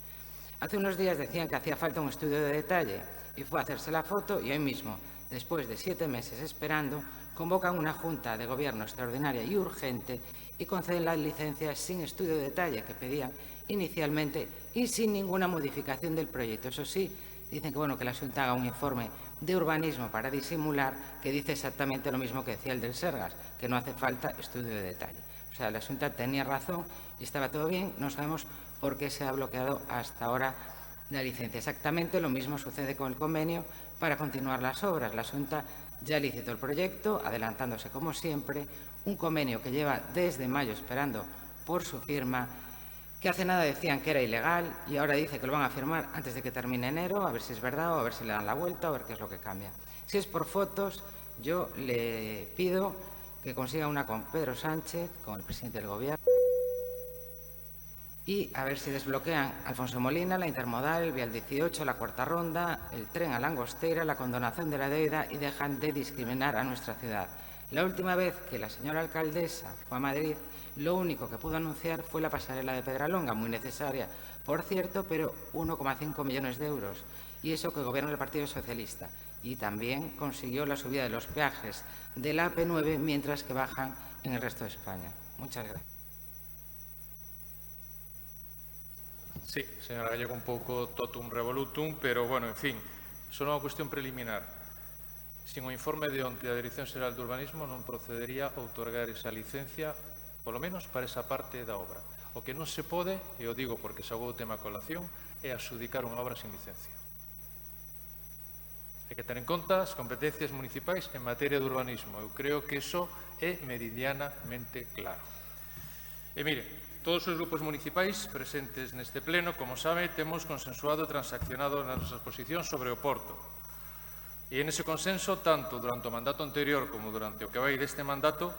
[SPEAKER 2] Hace unos días decían que hacía falta un estudio de detalle y fue a hacerse la foto y hoy mismo, después de 7 meses esperando, convocan una Junta de Gobierno extraordinaria y urgente y conceden las licencias sin estudio de detalle que pedían inicialmente y sin ninguna modificación del proyecto. Eso sí, dicen que, bueno, que la Xunta haga un informe de urbanismo para disimular, que dice exactamente lo mismo que decía el del Sergas, que no hace falta estudio de detalle. O sea, la Xunta tenía razón y estaba todo bien, no sabemos por qué se ha bloqueado hasta ahora la licencia. Exactamente lo mismo sucede con el convenio para continuar las obras. La Xunta ya licitó el proyecto, adelantándose como siempre, un convenio que lleva desde mayo esperando por su firma, que hace nada decían que era ilegal y ahora dice que lo van a firmar antes de que termine enero, a ver si es verdad o a ver si le dan la vuelta o a ver qué es lo que cambia. Si es por fotos, yo le pido que consiga una con Pedro Sánchez, con el presidente del Gobierno, y a ver si desbloquean Alfonso Molina, la intermodal, el Vial 18, la cuarta ronda, el tren a Langosteira, la condonación de la deuda y dejan de discriminar a nuestra ciudad. La última vez que la señora alcaldesa fue a Madrid, lo único que pudo anunciar fue la pasarela de Pedralonga, muy necesaria, por cierto, pero 1,5 millones de euros, y eso que gobierna el Partido Socialista. Y también consiguió la subida de los peajes de la AP9, mientras que bajan en el resto de España. Muchas gracias.
[SPEAKER 16] Sí, señora Gallego, un pouco totum revolutum, pero, bueno, en fin, só unha cuestión preliminar. Sin o informe de onte da Dirección Xeral de Urbanismo non procedería a outorgar esa licencia, polo menos para esa parte da obra. O que non se pode, e o digo porque se agou o tema a colación, é adxudicar unha obra sin licencia. Hai que ter en conta as competencias municipais en materia de urbanismo. Eu creo que iso é meridianamente claro. E mire, todos os grupos municipais presentes neste pleno, como sabe, temos consensuado e transaccionado nas nosas posicións sobre o Porto. E en ese consenso, tanto durante o mandato anterior como durante o que vai deste mandato,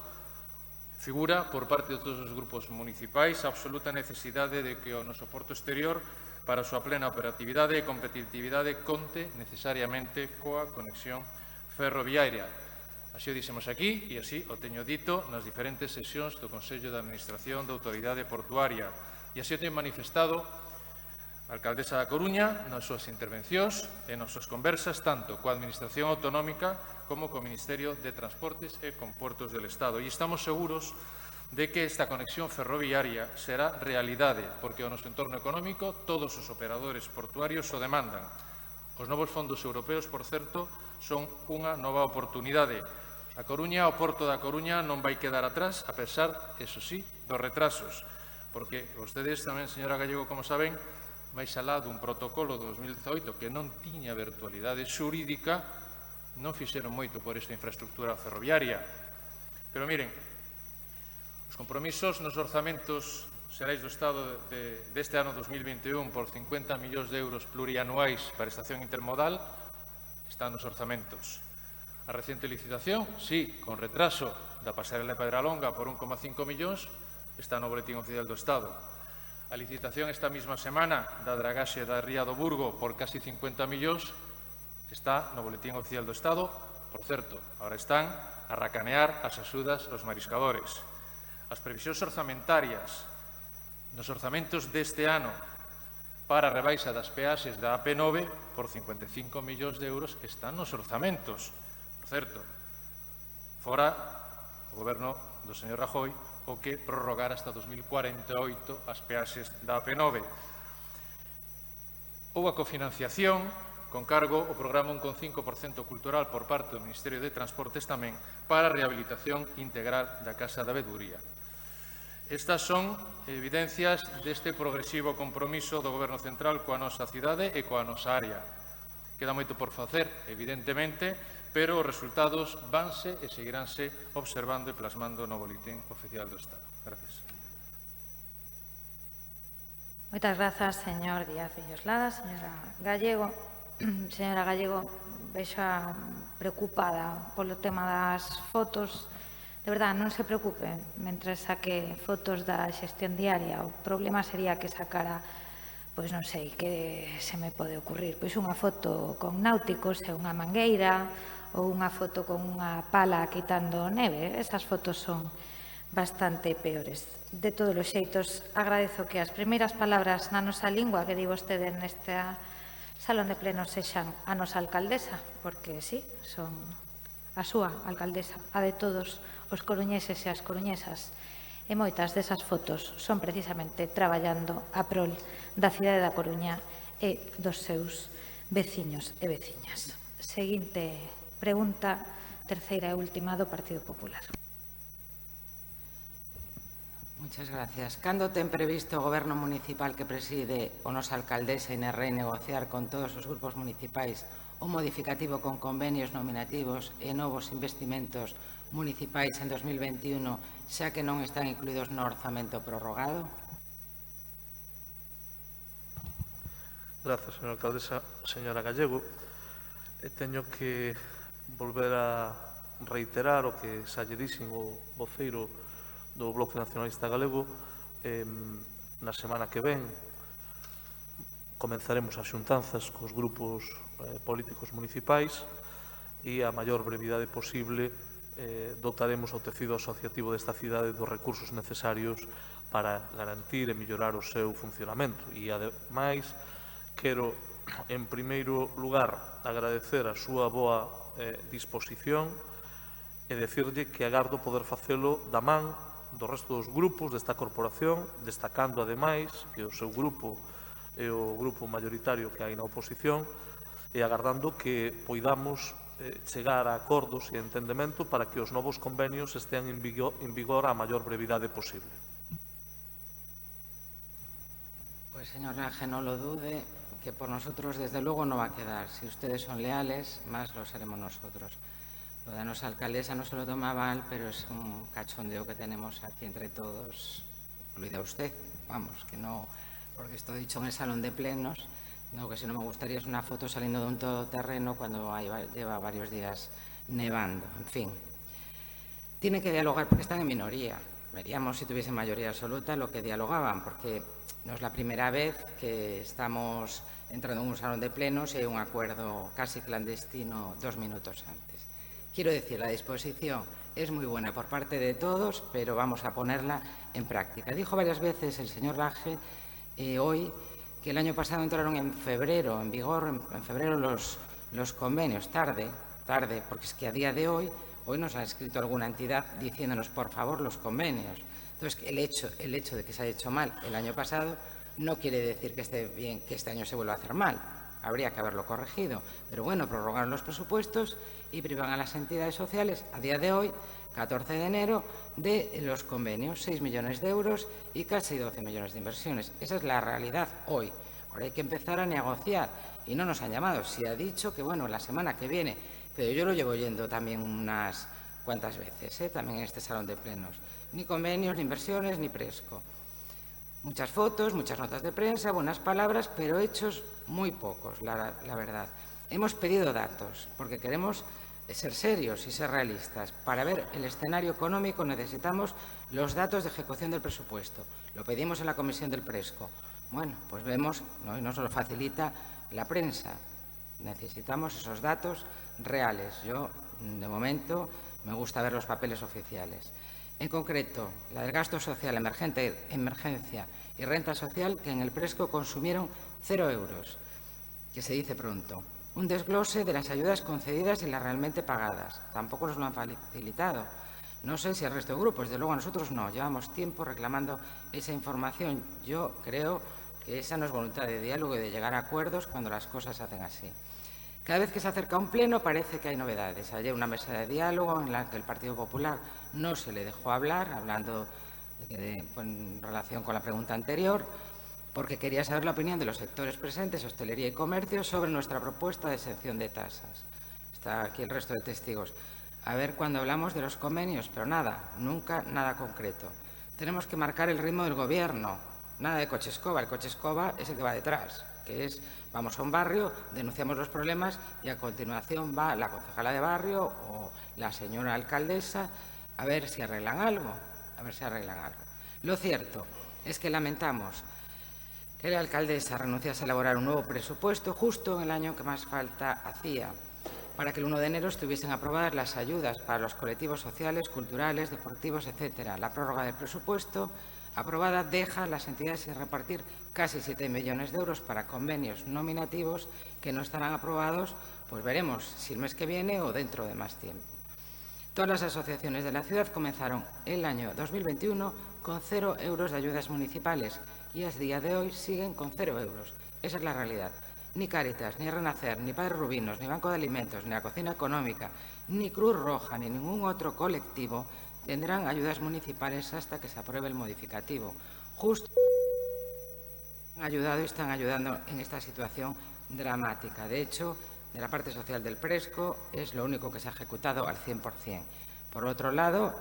[SPEAKER 16] figura por parte de todos os grupos municipais a absoluta necesidade de que o noso porto exterior, para a súa plena operatividade e competitividade, conte necesariamente coa conexión ferroviaria. Así o dixemos aquí e así o teño dito nas diferentes sesións do Consello de Administración da Autoridade Portuaria. E así o teño manifestado A alcaldesa da Coruña, nas súas intervencións e nas súas conversas, tanto coa Administración Autonómica como co Ministerio de Transportes e con Portos del Estado. E estamos seguros de que esta conexión ferroviaria será realidade, porque o noso entorno económico todos os operadores portuarios o demandan. Os novos fondos europeos, por certo, son unha nova oportunidade. A Coruña, o Porto da Coruña, non vai quedar atrás, a pesar, eso sí, dos retrasos, porque vostedes tamén, señora Gallego, como saben, máis alá dun protocolo de 2018 que non tiña virtualidade xurídica, non fixeron moito por esta infraestructura ferroviaria. Pero miren, os compromisos nos orzamentos xerais do Estado deste ano 2021 por 50 millóns de euros plurianuais para a estación intermodal están nos orzamentos. A reciente licitación, sí, con retraso da pasarela de Pedralonga por 1,5 millóns, está no Boletín Oficial do Estado. A licitación esta mesma semana da dragaxe da Ría do Burgo por casi 50 millóns está no Boletín Oficial do Estado. Por certo, agora están a racanear as axudas aos mariscadores. As previsións orzamentarias nos orzamentos deste ano para a rebaixa das peaxes da AP9 por 55 millóns de euros están nos orzamentos. Por certo, fora o goberno do señor Rajoy o que prorrogar hasta 2048 as peaxes da AP9. Ou a cofinanciación con cargo o programa 1,5% cultural por parte do Ministerio de Transportes tamén para a rehabilitación integral da Casa da Abeduría. Estas son evidencias deste progresivo compromiso do Goberno Central coa nosa cidade e coa nosa área. Queda moito por facer, evidentemente, pero os resultados vanse e seguiránse observando e plasmando no Boletín Oficial do Estado. Gracias.
[SPEAKER 1] Moitas grazas, señor Díaz Villoslada. Señora Gallego, vexo preocupada polo tema das fotos. De verdade, non se preocupe, mentre saque fotos da xestión diaria. O problema sería que sacara, pois non sei, que se me pode ocurrir, pois unha foto con náuticos e unha mangueira, ou unha foto con unha pala quitando neve. Esas fotos son bastante peores. De todos os xeitos, agradezo que as primeiras palabras na nosa lingua que di vostede neste salón de plenos sexan a nosa alcaldesa, porque sí, son a súa alcaldesa, a de todos os coruñeses e as coruñesas. E moitas desas fotos son precisamente traballando a prol da cidade da Coruña e dos seus veciños e veciñas. Seguinte pregunta, terceira e última do Partido Popular.
[SPEAKER 2] Muchas gracias. Cando ten previsto o Goberno Municipal que preside o nosa alcaldesa Inés Rei negociar con todos os grupos municipais un modificativo con convenios nominativos e novos investimentos municipais en 2021, xa que non están incluídos no orzamento prorrogado?
[SPEAKER 6] Grazas, señora alcaldesa. Señora Gallego, teño que volver a reiterar o que xa lle dixen o voceiro do Bloque Nacionalista Galego. Na semana que ven comenzaremos as xuntanzas cos grupos políticos municipais e a maior brevidade posible dotaremos ao tecido asociativo desta cidade dos recursos necesarios para garantir e mellorar o seu funcionamento. E, ademais, quero, en primeiro lugar, agradecer a súa boa disposición e decirlle que agardo poder facelo da man do resto dos grupos desta corporación, destacando, ademais, que o seu grupo é o grupo mayoritario que hai na oposición, e agardando que poidamos chegar a acordos e entendemento para que os novos convenios estean en vigor a maior brevidade posible.
[SPEAKER 2] Pues, señor Laje, no lo dude, que por nosotros, desde luego, no va a quedar. Si ustedes son leales, más lo seremos nosotros. Lo de nuestra alcaldesa no se lo toma mal, pero es un cachondeo que tenemos aquí entre todos. Lo dirá usted, vamos, que no, porque esto dicho en el salón de plenos, no, que si no me gustaría es una foto saliendo de un todoterreno cuando lleva varios días nevando, en fin. Tiene que dialogar porque están en minoría. Veríamos si tuviesen mayoría absoluta lo que dialogaban, porque no es la primera vez que estamos entrando en un salón de plenos y hay un acuerdo casi clandestino 2 minutos antes. Quiero decir, la disposición es muy buena por parte de todos, pero vamos a ponerla en práctica. Dijo varias veces el señor Laje hoy que el año pasado entraron en febrero, en vigor, en febrero los convenios, tarde, porque es que a día de hoy nos ha escrito alguna entidad diciéndonos, por favor, los convenios. Entonces, el hecho de que se haya hecho mal el año pasado no quiere decir que esté bien que este año se vuelva a hacer mal. Habría que haberlo corregido. Pero bueno, prorrogaron los presupuestos y privan a las entidades sociales, a día de hoy, 14 de enero, de los convenios, 6 millones de euros y casi 12 millones de inversiones. Esa es la realidad hoy. Ahora hay que empezar a negociar y no nos han llamado. Sí ha dicho que, bueno, la semana que viene, pero yo lo llevo oyendo también unas cuantas veces, también en este salón de plenos. Ni convenios, ni inversiones, ni Presco. Muchas fotos, muchas notas de prensa, buenas palabras, pero hechos muy pocos, la verdad. Hemos pedido datos porque queremos ser serios y ser realistas. Para ver el escenario económico necesitamos los datos de ejecución del presupuesto. Lo pedimos en la comisión del Presco. Bueno, pues vemos, ¿no? Y nos lo facilita la prensa. Necesitamos esos datos reales. Yo, de momento, me gusta ver los papeles oficiales. En concreto, la del gasto social, emergencia y renta social, que en el Presco consumieron 0 euros, que se dice pronto. Un desglose de las ayudas concedidas y las realmente pagadas. Tampoco nos lo han facilitado. No sé si el resto de grupos, desde luego a nosotros no. Llevamos tiempo reclamando esa información. Yo creo que esa no es voluntad de diálogo y de llegar a acuerdos cuando las cosas se hacen así. Cada vez que se acerca un pleno parece que hay novedades. Ayer una mesa de diálogo en la que el Partido Popular no se le dejó hablar, hablando en relación con la pregunta anterior, porque quería saber la opinión de los sectores presentes, hostelería y comercio, sobre nuestra propuesta de exención de tasas. Está aquí el resto de testigos. A ver cuando hablamos de los convenios, pero nada, nunca nada concreto. Tenemos que marcar el ritmo del Gobierno. Nada de coche escoba. El coche escoba es el que va detrás, que es, vamos a un barrio, denunciamos los problemas y a continuación va la concejala de barrio o la señora alcaldesa a ver si arreglan algo, Lo cierto es que lamentamos que la alcaldesa renunciase a elaborar un nuevo presupuesto justo en el año que más falta hacía, para que el 1 de enero estuviesen aprobadas las ayudas para los colectivos sociales, culturales, deportivos, etc. La prórroga del presupuesto aprobada deja a las entidades sin repartir casi 7 millones de euros para convenios nominativos que no estarán aprobados, pues veremos si el mes que viene o dentro de más tiempo. Todas las asociaciones de la ciudad comenzaron el año 2021 con 0 euros de ayudas municipales y a día de hoy siguen con 0 euros. Esa es la realidad. Ni Cáritas, ni Renacer, ni Padres Rubinos, ni Banco de Alimentos, ni la Cocina Económica, ni Cruz Roja, ni ningún otro colectivo tendrán ayudas municipales hasta que se apruebe el modificativo. Justo han ayudado y están ayudando en esta situación dramática. De hecho, de la parte social del Presco es lo único que se ha ejecutado al 100%. Por otro lado,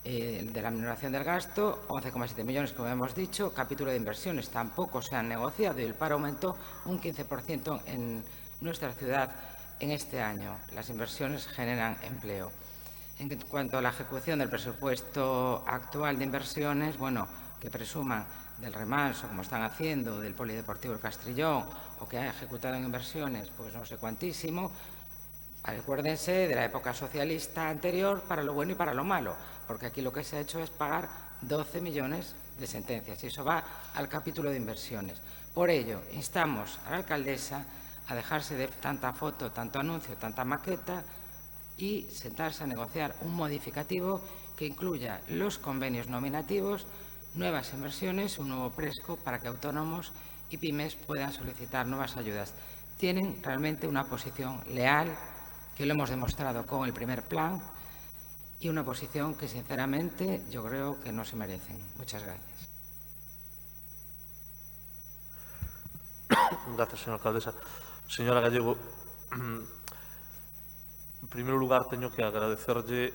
[SPEAKER 2] de la minoración del gasto, 11,7 millones, como hemos dicho, capítulo de inversiones tampoco se han negociado y el paro aumentó un 15% en nuestra ciudad en este año. Las inversiones generan empleo. En cuanto a la ejecución del presupuesto actual de inversiones, bueno, que presuman del remanso, como están haciendo, del Polideportivo del Castrillón, o que ha ejecutado en inversiones, pues no sé cuantísimo. Acuérdense de la época socialista anterior para lo bueno y para lo malo, porque aquí lo que se ha hecho es pagar 12 millones de sentencias y eso va al capítulo de inversiones. Por ello, instamos a la alcaldesa a dejarse de tanta foto, tanto anuncio, tanta maqueta y sentarse a negociar un modificativo que incluya los convenios nominativos, nuevas inversiones, un nuevo Presco para que autónomos y pymes puedan solicitar nuevas ayudas. Tienen realmente una posición leal, que lo hemos demostrado con el primer plan, y una posición que, sinceramente, yo creo que no se merecen. Muchas gracias.
[SPEAKER 6] Gracias, señora alcaldesa. Señora Gallego, en primeiro lugar, teño que agradecerlle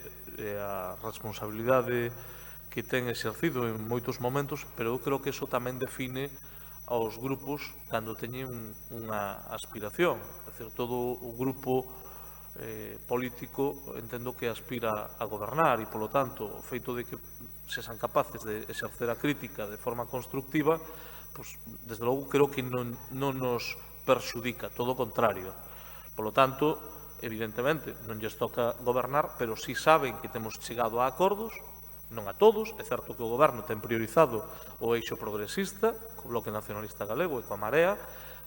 [SPEAKER 6] a responsabilidade que ten exercido en moitos momentos, pero eu creo que iso tamén define aos grupos cando teñen unha aspiración. É dicir, todo o grupo político entendo que aspira a gobernar e, polo tanto, o feito de que se son capaces de exercer a crítica de forma constructiva, pues, desde logo creo que non nos perxudica, todo o contrario. Polo tanto, evidentemente, non lles toca gobernar, pero si saben que temos chegado a acordos non a todos, é certo que o Goberno ten priorizado o eixo progresista, co Bloque Nacionalista Galego e coa Marea,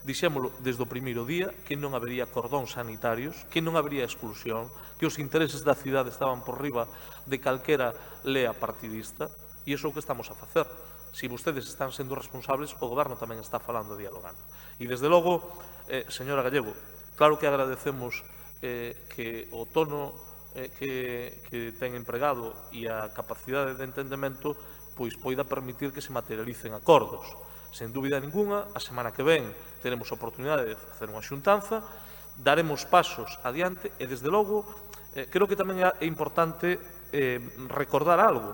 [SPEAKER 6] dixémolo desde o primeiro día que non habería cordóns sanitarios, que non habería exclusión, que os intereses da cidade estaban por riba de calquera lea partidista, e iso é o que estamos a facer. Se vostedes están sendo responsables, o Goberno tamén está falando e dialogando. E, desde logo, señora Gallego, claro que agradecemos que o tono que ten empregado e a capacidade de entendemento pois poida permitir que se materialicen acordos. Sen dúbida ninguna, a semana que ven teremos a oportunidade de facer unha xuntanza, daremos pasos adiante e, desde logo, creo que tamén é importante recordar algo.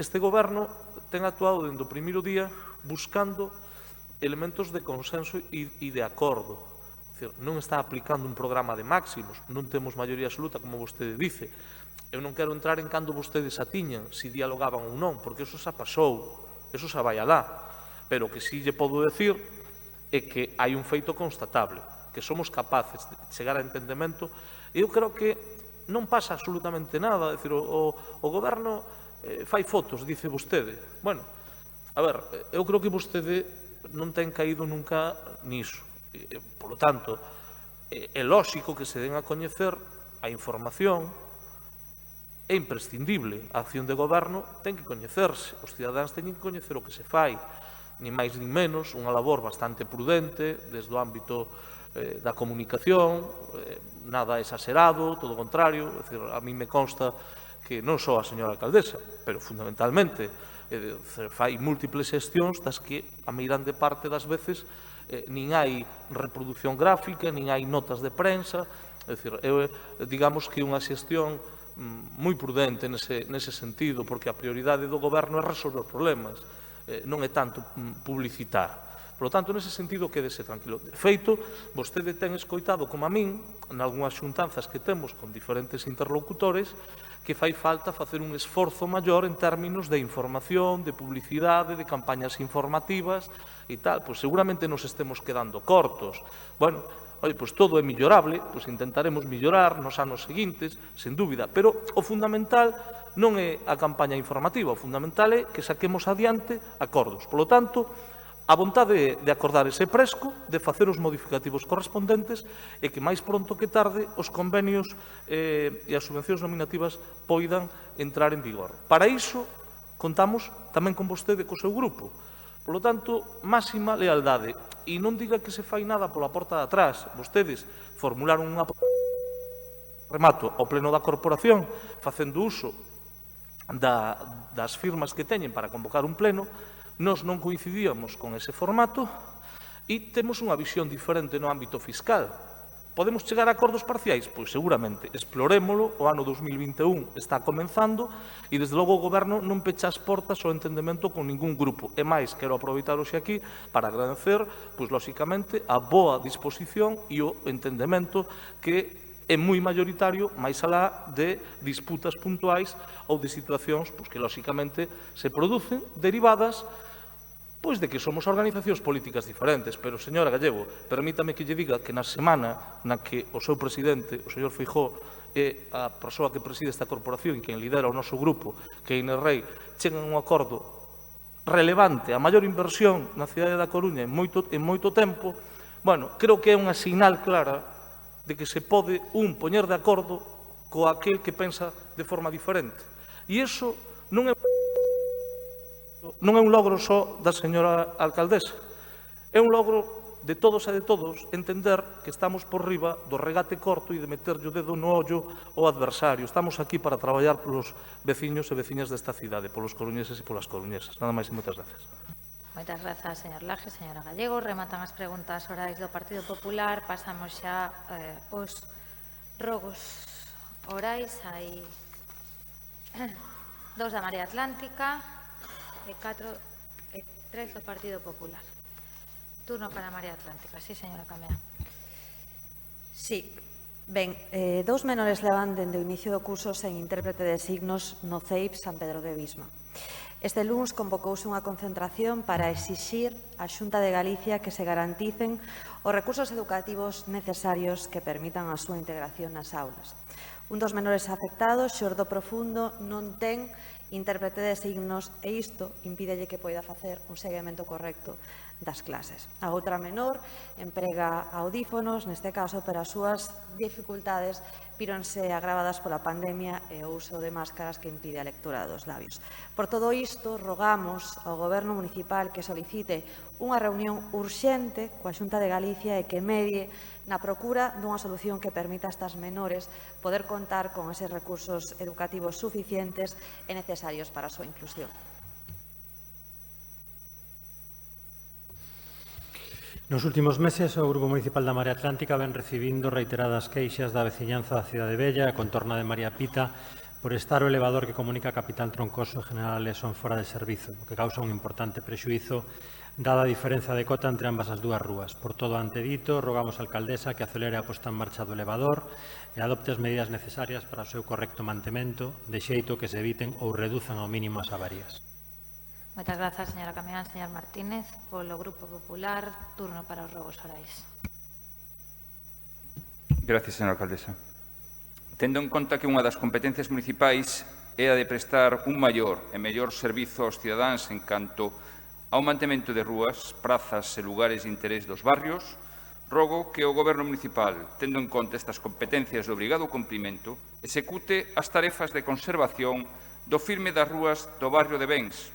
[SPEAKER 6] Este Goberno ten actuado dende o primeiro día buscando elementos de consenso e de acordo. Non está aplicando un programa de máximos, non temos maioría absoluta, como vostede dice. Eu non quero entrar en cando vostedes atiñan, se dialogaban ou non, porque eso xa pasou, eso xa vai alá. Pero o que sí lle podo decir é que hai un feito constatable, que somos capaces de chegar a entendemento, e eu creo que non pasa absolutamente nada. É dicir, o Goberno fai fotos, dice vostede. Bueno, a ver, eu creo que vostede non ten caído nunca niso. Por lo tanto, é lóxico que se den a coñecer a información, é imprescindible. A acción de goberno ten que coñecerse, os cidadáns teñen que coñecer o que se fai, ni máis ni menos, unha labor bastante prudente desde o ámbito da comunicación, nada exagerado, todo o contrario. É dicir, a mí me consta que non só a señora alcaldesa, pero fundamentalmente fai múltiples xestións das que a meirande parte das veces nin hai reproducción gráfica, nin hai notas de prensa. É dicir, digamos que unha xestión moi prudente nese sentido, porque a prioridade do goberno é resolver problemas, non é tanto publicitar. Por lo tanto, nese sentido, quédese tranquilo. De feito, vostede ten escoitado, como a min, nalgúnas xuntanzas que temos con diferentes interlocutores, que fai falta facer un esforzo maior en términos de información, de publicidade, de campañas informativas e tal. Pois seguramente nos estemos quedando cortos. Bueno, pois todo é millorable, pois intentaremos millorar nos anos seguintes, sen dúbida, pero o fundamental non é a campaña informativa, o fundamental é que saquemos adiante acordos. Por lo tanto, a vontade de acordar ese presco, de facer os modificativos correspondentes e que máis pronto que tarde os convenios e as subvencións nominativas poidan entrar en vigor. Para iso, contamos tamén con vostede e co seu grupo. Por lo tanto, máxima lealdade. E non diga que se fai nada pola porta de atrás. Vostedes formularon unha remato ao pleno da corporación facendo uso das firmas que teñen para convocar un pleno. Nós non coincidíamos con ese formato e temos unha visión diferente no ámbito fiscal. Podemos chegar a acordos parciais? Pois seguramente. Explorémolo, o ano 2021 está comenzando e, desde logo, o Goberno non pecha as portas ao entendemento con ningún grupo. E máis, quero aproveitar hoxe aquí para agradecer, pois, lóxicamente, a boa disposición e o entendemento que é moi maioritario, máis alá de disputas puntuais ou de situacións que, lóxicamente, se producen derivadas pois de que somos organizacións políticas diferentes. Pero, señora Gallego, permítame que lle diga que na semana na que o seu presidente, o señor Feijóo, é a persoa que preside esta corporación e quen lidera o noso grupo, que é Inés Rei, chegan a un acordo relevante, a maior inversión na cidade da Coruña en moito tempo, bueno, creo que é unha sinal clara de que se pode poñer de acordo co aquel que pensa de forma diferente. E iso non é un logro só da señora alcaldesa, é un logro de todos e de todos entender que estamos por riba do regate corto e de meterlle o dedo no ollo ao adversario. Estamos aquí para traballar polos veciños e veciñas desta cidade, polos coruñeses e polas coruñesas. Nada máis e moitas gracias.
[SPEAKER 1] Moitas grazas, señor Laje, señora Gallego. Rematan as preguntas orais do Partido Popular. Pasamos xa os rogos orais. Hai 2 da Marea Atlántica e 3 do Partido Popular. Turno para a Marea Atlántica. Sí, señora Camea.
[SPEAKER 17] Sí. Ben, 2 menores levan dende o inicio do curso sen intérprete de signos no CEIP San Pedro de Visma. Este luns convocouse unha concentración para exixir á Xunta de Galicia que se garanticen os recursos educativos necesarios que permitan a súa integración nas aulas. Un dos menores afectados, xordo profundo, non ten intérprete de signos e isto impídelle que poida facer un seguimento correcto das clases. A outra menor emprega audífonos, neste caso, pero as súas dificultades víronse agravadas pola pandemia e o uso de máscaras que impide a lectura dos labios. Por todo isto, rogamos ao Goberno municipal que solicite unha reunión urxente coa Xunta de Galicia e que medie na procura dunha solución que permita a estas menores poder contar con eses recursos educativos suficientes e necesarios para a súa inclusión.
[SPEAKER 5] Nos últimos meses, o Grupo Municipal da Marea Atlántica ven recibindo reiteradas queixas da veciñanza da Cidade Bella e a contorna de María Pita por estar o elevador que comunica a Capital Troncoso e General Leson fora de servizo, o que causa un importante prexuízo dada a diferenza de cota entre ambas as dúas rúas. Por todo o antedito, rogamos á alcaldesa que acelere a posta en marcha do elevador e adopte as medidas necesarias para o seu correcto mantemento, de xeito que se eviten ou reduzan ao mínimo as avarías.
[SPEAKER 1] Moitas grazas, señora Camián. Señor Martínez, polo Grupo Popular, turno para os rogos orais.
[SPEAKER 18] Gracias, señora alcaldesa. Tendo en conta que unha das competencias municipais é a de prestar un maior e mellor servizo aos cidadáns en canto ao mantemento de rúas, prazas e lugares de interés dos barrios, rogo que o Goberno municipal, tendo en conta estas competencias de obrigado cumprimento, execute as tarefas de conservación do firme das rúas do barrio de Bens,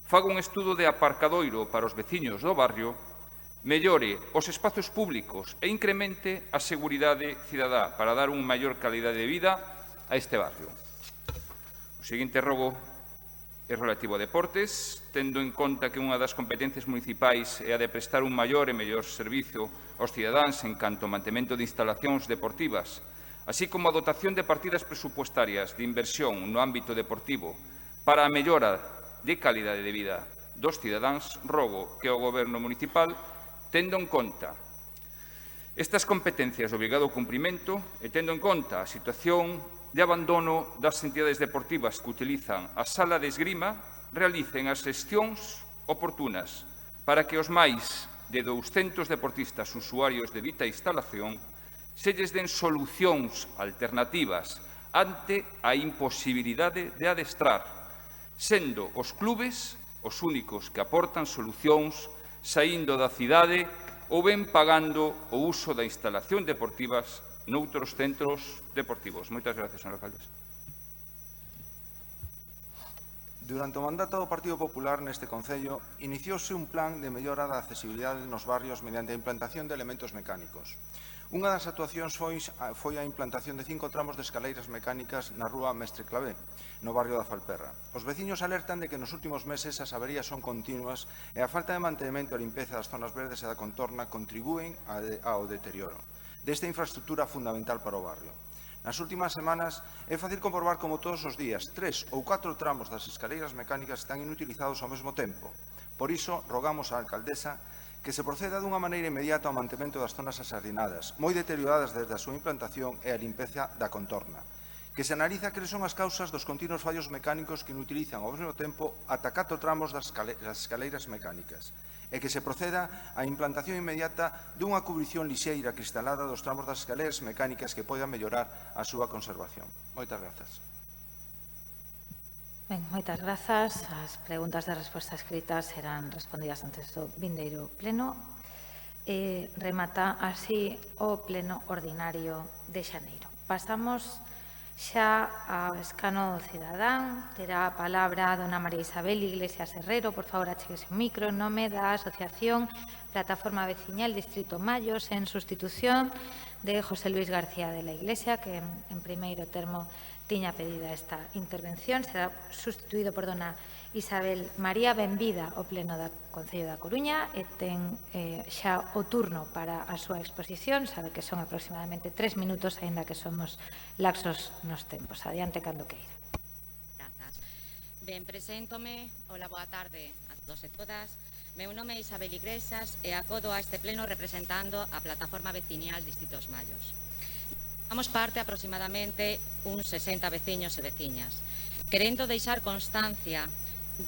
[SPEAKER 18] faga un estudo de aparcadoiro para os veciños do barrio, mellore os espazos públicos e incremente a seguridade cidadá para dar unha maior calidade de vida a este barrio. O seguinte rogo é relativo a deportes, tendo en conta que unha das competencias municipais é a de prestar un maior e mellor servizo aos cidadáns en canto ao mantemento de instalacións deportivas, así como a dotación de partidas presupuestarias de inversión no ámbito deportivo para a mellora de calidade de vida dos cidadáns, rogo que o Goberno municipal, tendo en conta estas competencias de obrigado cumprimento e tendo en conta a situación de abandono das entidades deportivas que utilizan a sala de esgrima, realicen as xestións oportunas para que os máis de 200 deportistas usuarios de dita instalación se lles den solucións alternativas ante a imposibilidade de adestrar, sendo os clubes os únicos que aportan solucións saindo da cidade ou ben pagando o uso da instalación deportivas noutros centros deportivos. Moitas gracias, señora alcaldesa.
[SPEAKER 11] Durante o mandato do Partido Popular neste Concello, iniciouse un plan de mellora da accesibilidade nos barrios mediante a implantación de elementos mecánicos. Unha das actuacións foi a implantación de 5 tramos de escaleiras mecánicas na rúa Mestre Clavé, no barrio da Falperra. Os veciños alertan de que nos últimos meses as averías son continuas e a falta de mantemento e limpeza das zonas verdes e da contorna contribúen ao deterioro desta infraestructura fundamental para o barrio. Nas últimas semanas é fácil comprobar como todos os días 3 ou 4 tramos das escaleiras mecánicas están inutilizados ao mesmo tempo. Por iso, rogamos á alcaldesa que se proceda dunha maneira inmediata ao mantemento das zonas asardinadas, moi deterioradas desde a súa implantación e a limpeza da contorna, que se analiza que son as causas dos continuos fallos mecánicos que inutilizan ao mesmo tempo ata 4 tramos das escaleiras mecánicas, e que se proceda á implantación inmediata dunha cubrición lixeira cristalada dos tramos das escaleiras mecánicas que poidan mellorar a súa conservación. Moitas grazas.
[SPEAKER 1] Ben, moitas grazas. As preguntas de resposta escrita serán respondidas antes do vindeiro pleno. Remata así o pleno ordinario de xaneiro. Pasamos xa ao escano do cidadán. Terá a palabra a dona María Isabel Iglesias Herrero. Por favor, acheguese o micro. En nome da Asociación Plataforma Veciñal Distrito Mallos, en sustitución de José Luis García de la Iglesia, que en primeiro termo tiña pedida esta intervención. Será sustituído por dona Isabel María. Benvida ao pleno do Concello da Coruña e ten xa o turno para a súa exposición. Sabe que son aproximadamente 3 minutos, aínda que somos laxos nos tempos. Adiante cando queira.
[SPEAKER 19] Grazas. Ben, preséntome. Hola, boa tarde a todos e todas. Meu nome é Isabel Iglesias e acodo a este pleno representando a Plataforma Veciñal Distritos Mallos. Damos parte aproximadamente uns 60 veciños e veciñas, querendo deixar constancia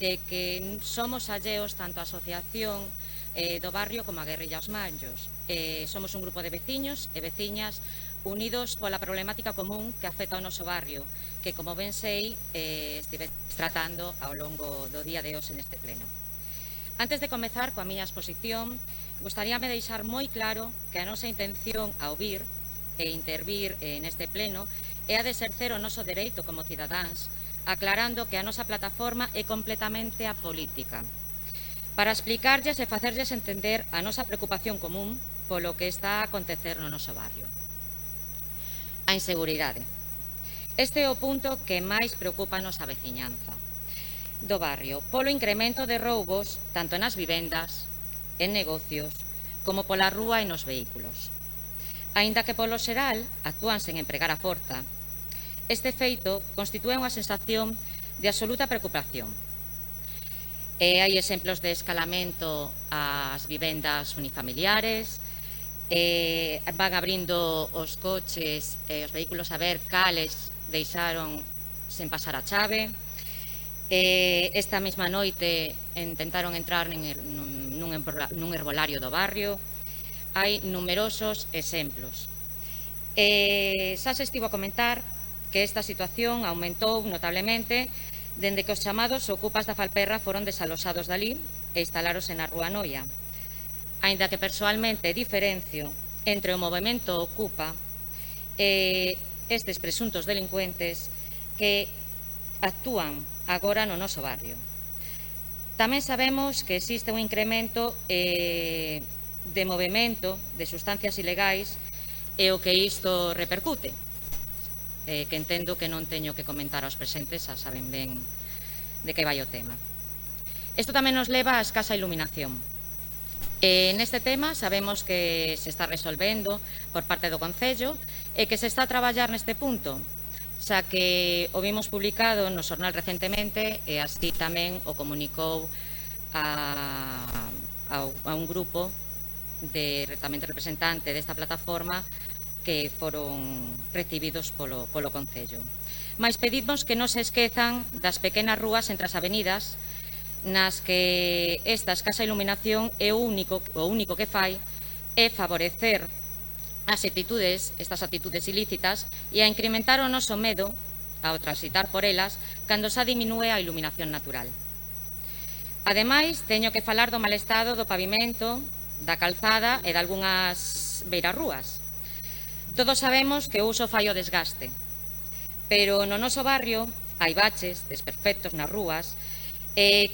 [SPEAKER 19] de que somos alleos tanto a asociación do barrio como a Guerrilla aos Mallos. Somos un grupo de veciños e veciñas unidos pola problemática común que afecta ao noso barrio, que, como ben sei, estive tratando ao longo do día de hoxe neste pleno. Antes de comezar coa miña exposición, gostaríame deixar moi claro que a nosa intención ao vir e intervir neste pleno é a de exercer o noso dereito como cidadáns, aclarando que a nosa plataforma é completamente apolítica, para explicarlles e facerlles entender a nosa preocupación común polo que está a acontecer no noso barrio. A inseguridade. Este é o punto que máis preocupa a nosa veciñanza do barrio, polo incremento de roubos tanto nas vivendas, en negocios, como pola rúa e nos vehículos. Aínda que polo xeral actúan sen empregar a forza, este feito constitúe unha sensación de absoluta preocupación. Hai exemplos de escalamento ás vivendas unifamiliares, van abrindo os coches e os vehículos a ver cales deixaron sen pasar a chave. Esta mesma noite intentaron entrar nun herbolario do barrio. Hai numerosos exemplos. Xa se estivo a comentar que esta situación aumentou notablemente dende que os chamados ocupas da Falperra foron desaloxados dali e instalaros na Rúa Noia. Aínda que persoalmente diferencio entre o movemento Ocupa e estes presuntos delincuentes que actúan agora no noso barrio. Tamén sabemos que existe un incremento de movemento de sustancias ilegais e o que isto repercute, que entendo que non teño que comentar aos presentes, xa saben ben de que vai o tema. Isto tamén nos leva á escasa iluminación. Neste tema sabemos que se está resolvendo por parte do Concello e que se está a traballar neste punto, xa que o vimos publicado no xornal recentemente e así tamén o comunicou a un grupo tamén de representante desta plataforma que foron recibidos polo Concello. Mais pedimos que non se esquezan das pequenas rúas entre as avenidas nas que esta escasa iluminación é o único que fai é favorecer estas actitudes ilícitas e a incrementar o noso medo ao transitar por elas cando xa diminúe a iluminación natural. Ademais, teño que falar do mal estado do pavimento, da calzada e de algunhas beirarrúas. Todos sabemos que o uso fai o desgaste, pero no noso barrio hai baches, desperfectos nas rúas,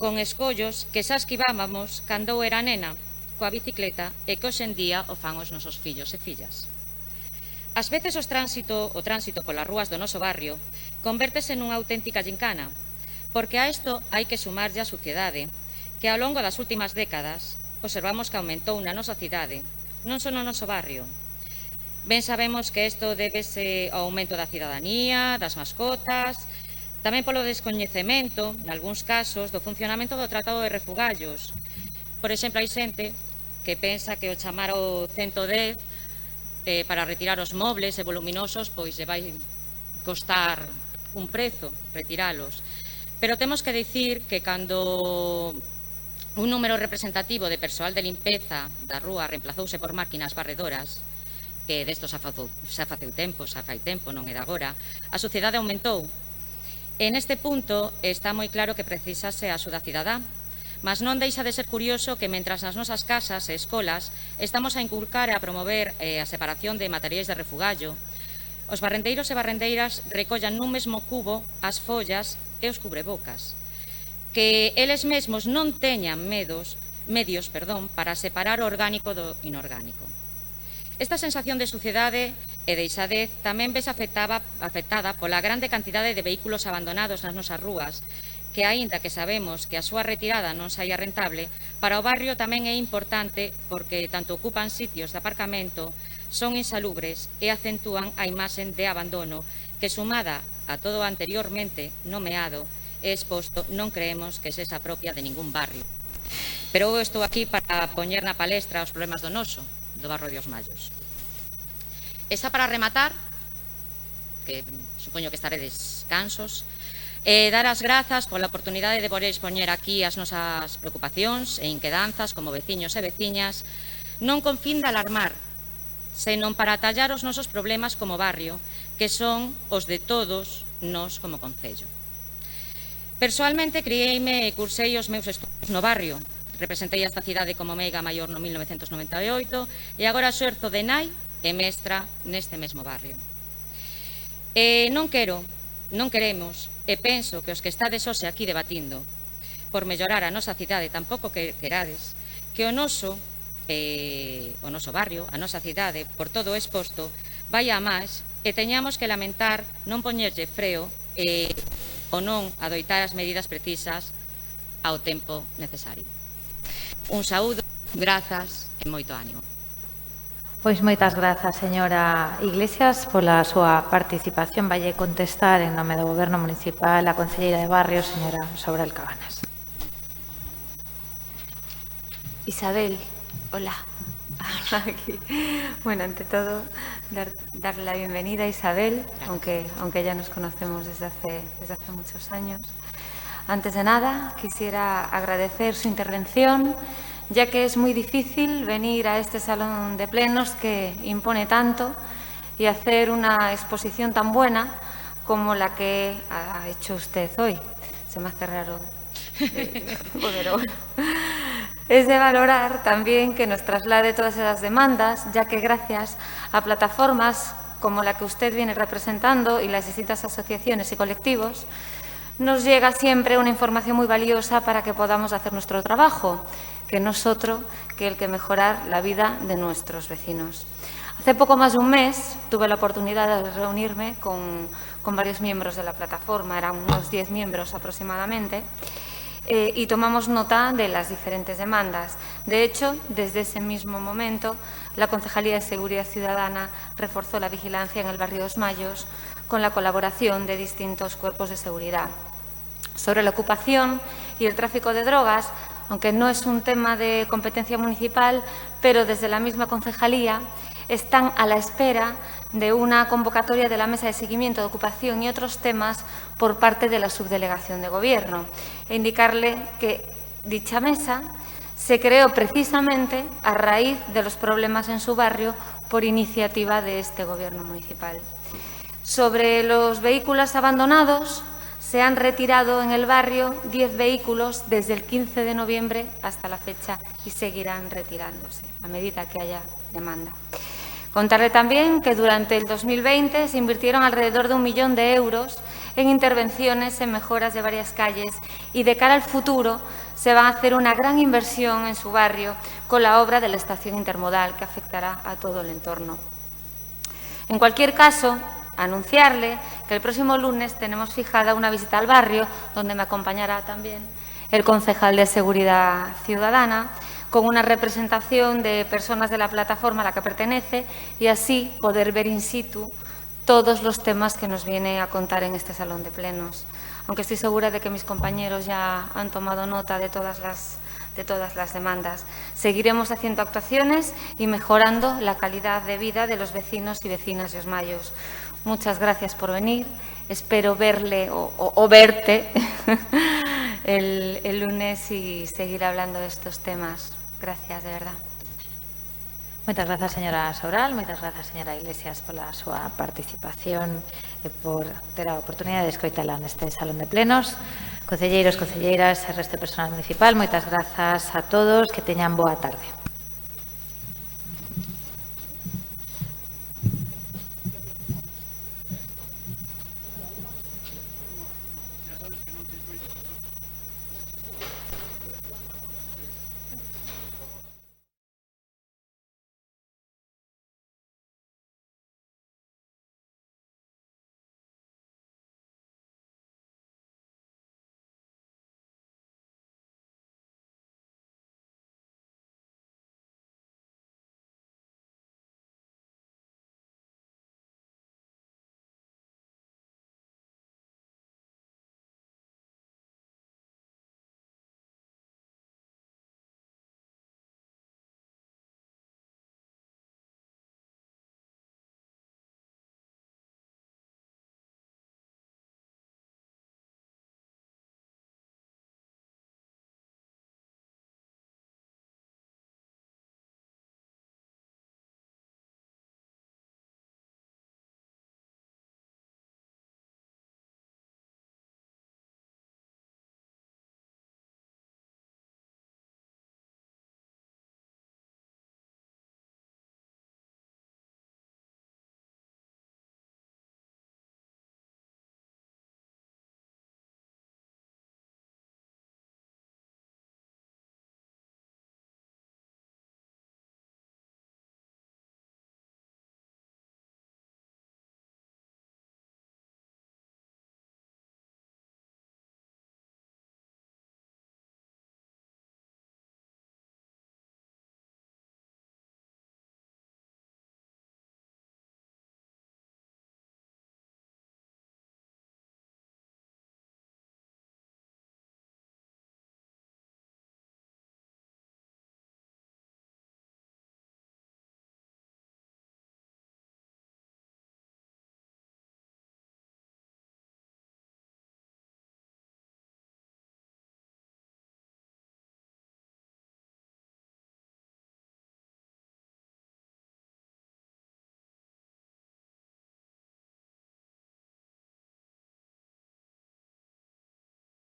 [SPEAKER 19] con escollos que xa esquivábamos cando eu era nena, coa bicicleta, e que hoxe en día o fan os nosos fillos e fillas. Ás veces o tránsito polas rúas do noso barrio convértese nunha auténtica gincana, porque a isto hai que sumarlle a suciedade, que ao longo das últimas décadas observamos que aumentou na nosa cidade, non só no noso barrio. Ben sabemos que isto débese ao aumento da cidadanía, das mascotas, tamén polo descoñecemento, nalgúns casos, do funcionamento do tratado de refugallos. Por exemplo, hai xente que pensa que o chamar ao 110 para retirar os mobles e voluminosos pois lle vai costar un prezo retiralos. Pero temos que dicir que cando un número representativo de persoal de limpeza da rúa reemplazouse por máquinas barredoras, que desto xa fai tempo, non é de agora, a sociedade aumentou. En este punto está moi claro que precisase a axuda cidadá, mas non deixa de ser curioso que mentras nas nosas casas e escolas estamos a inculcar e a promover a separación de materiais de refugallo, os barrendeiros e barrendeiras recollan nun mesmo cubo as follas e os cubrebocas, que eles mesmos non teñan medios para separar o orgánico do inorgánico. Esta sensación de suciedade e deixadez tamén vese afectada pola grande cantidade de vehículos abandonados nas nosas rúas, que aínda que sabemos que a súa retirada non saia rentable, para o barrio tamén é importante porque tanto ocupan sitios de aparcamento, son insalubres e acentúan a imaxe de abandono que, sumada a todo o anteriormente nomeado e exposto, non creemos que sexa propia de ningún barrio. Pero eu estou aquí para poñer na palestra os problemas do noso, do barrio de Os Mallos. E xa para rematar, que supoño que estaredes cansos, dar as grazas pola oportunidade de poder expoñer aquí as nosas preocupacións e inquedanzas como veciños e veciñas, non con fin de alarmar, senón para atallar os nosos problemas como barrio, que son os de todos nós como concello. Persoalmente, criei-me e cursei os meus estudos no barrio. Representei esta cidade como meiga maior no 1998 e agora exerzo de nai e mestra neste mesmo barrio. Non queremos, e penso que os que estades hoxe aquí debatindo por mellorar a nosa cidade tampouco que querades que o noso barrio, a nosa cidade, por todo o exposto, vai a máis e teñamos que lamentar non poñerlle freo ou non adoitar as medidas precisas ao tempo necesario. Un saúdo, grazas e moito ánimo.
[SPEAKER 1] Pois moitas grazas, señora Iglesias, pola súa participación. Valle contestar en nome do Goberno Municipal a concelleira de Barrio, señora Sobral Cabanas.
[SPEAKER 20] Isabel, hola. Aquí. Bueno, ante todo, darle la bienvenida a Isabel, aunque ya nos conocemos desde hace muchos años. Antes de nada, quisiera agradecer su intervención, ya que es muy difícil venir a este salón de plenos que impone tanto y hacer una exposición tan buena como la que ha hecho usted hoy. Se me hace raro pero es de valorar también que nos traslade todas esas demandas, ya que gracias a plataformas como la que usted viene representando y las distintas asociaciones y colectivos, nos llega siempre una información muy valiosa para que podamos hacer nuestro trabajo, que no es otro que el que mejorar la vida de nuestros vecinos. Hace poco más de un mes tuve la oportunidad de reunirme con varios miembros de la plataforma, eran unos 10 miembros aproximadamente, y tomamos nota de las diferentes demandas. De hecho, desde ese mismo momento, la Concejalía de Seguridad Ciudadana reforzó la vigilancia en el barrio Dos Mayos con la colaboración de distintos cuerpos de seguridad. Sobre la ocupación y el tráfico de drogas, aunque no es un tema de competencia municipal, pero desde la misma concejalía están a la espera de una convocatoria de la Mesa de Seguimiento de Ocupación y otros temas por parte de la Subdelegación de Gobierno. E indicarle que dicha mesa se creó precisamente a raíz de los problemas en su barrio por iniciativa de este Gobierno municipal. Sobre los vehículos abandonados, se han retirado en el barrio 10 vehículos desde el 15 de noviembre hasta la fecha y seguirán retirándose a medida que haya demanda. Contarle también que durante el 2020 se invirtieron alrededor de 1 millón de euros en intervenciones en mejoras de varias calles y de cara al futuro se va a hacer una gran inversión en su barrio con la obra de la estación intermodal que afectará a todo el entorno. En cualquier caso, anunciarle que el próximo lunes tenemos fijada una visita al barrio donde me acompañará también el concejal de Seguridad Ciudadana con una representación de personas de la plataforma a la que pertenece y así poder ver in situ todos los temas que nos viene a contar en este salón de plenos. Aunque estoy segura de que mis compañeros ya han tomado nota de todas las demandas. Seguiremos haciendo actuaciones y mejorando la calidad de vida de los vecinos y vecinas de Os Mayos. Muchas gracias por venir. Espero verle o verte el lunes y seguir hablando de estos temas. Gracias, de verdad.
[SPEAKER 1] Moitas grazas, señora Sobral, moitas grazas, señora Iglesias, pola súa participación e por ter a oportunidade de escoitala neste salón de plenos. Concelleiros, concelleiras e resto do personal municipal, moitas grazas a todos, que teñan boa tarde.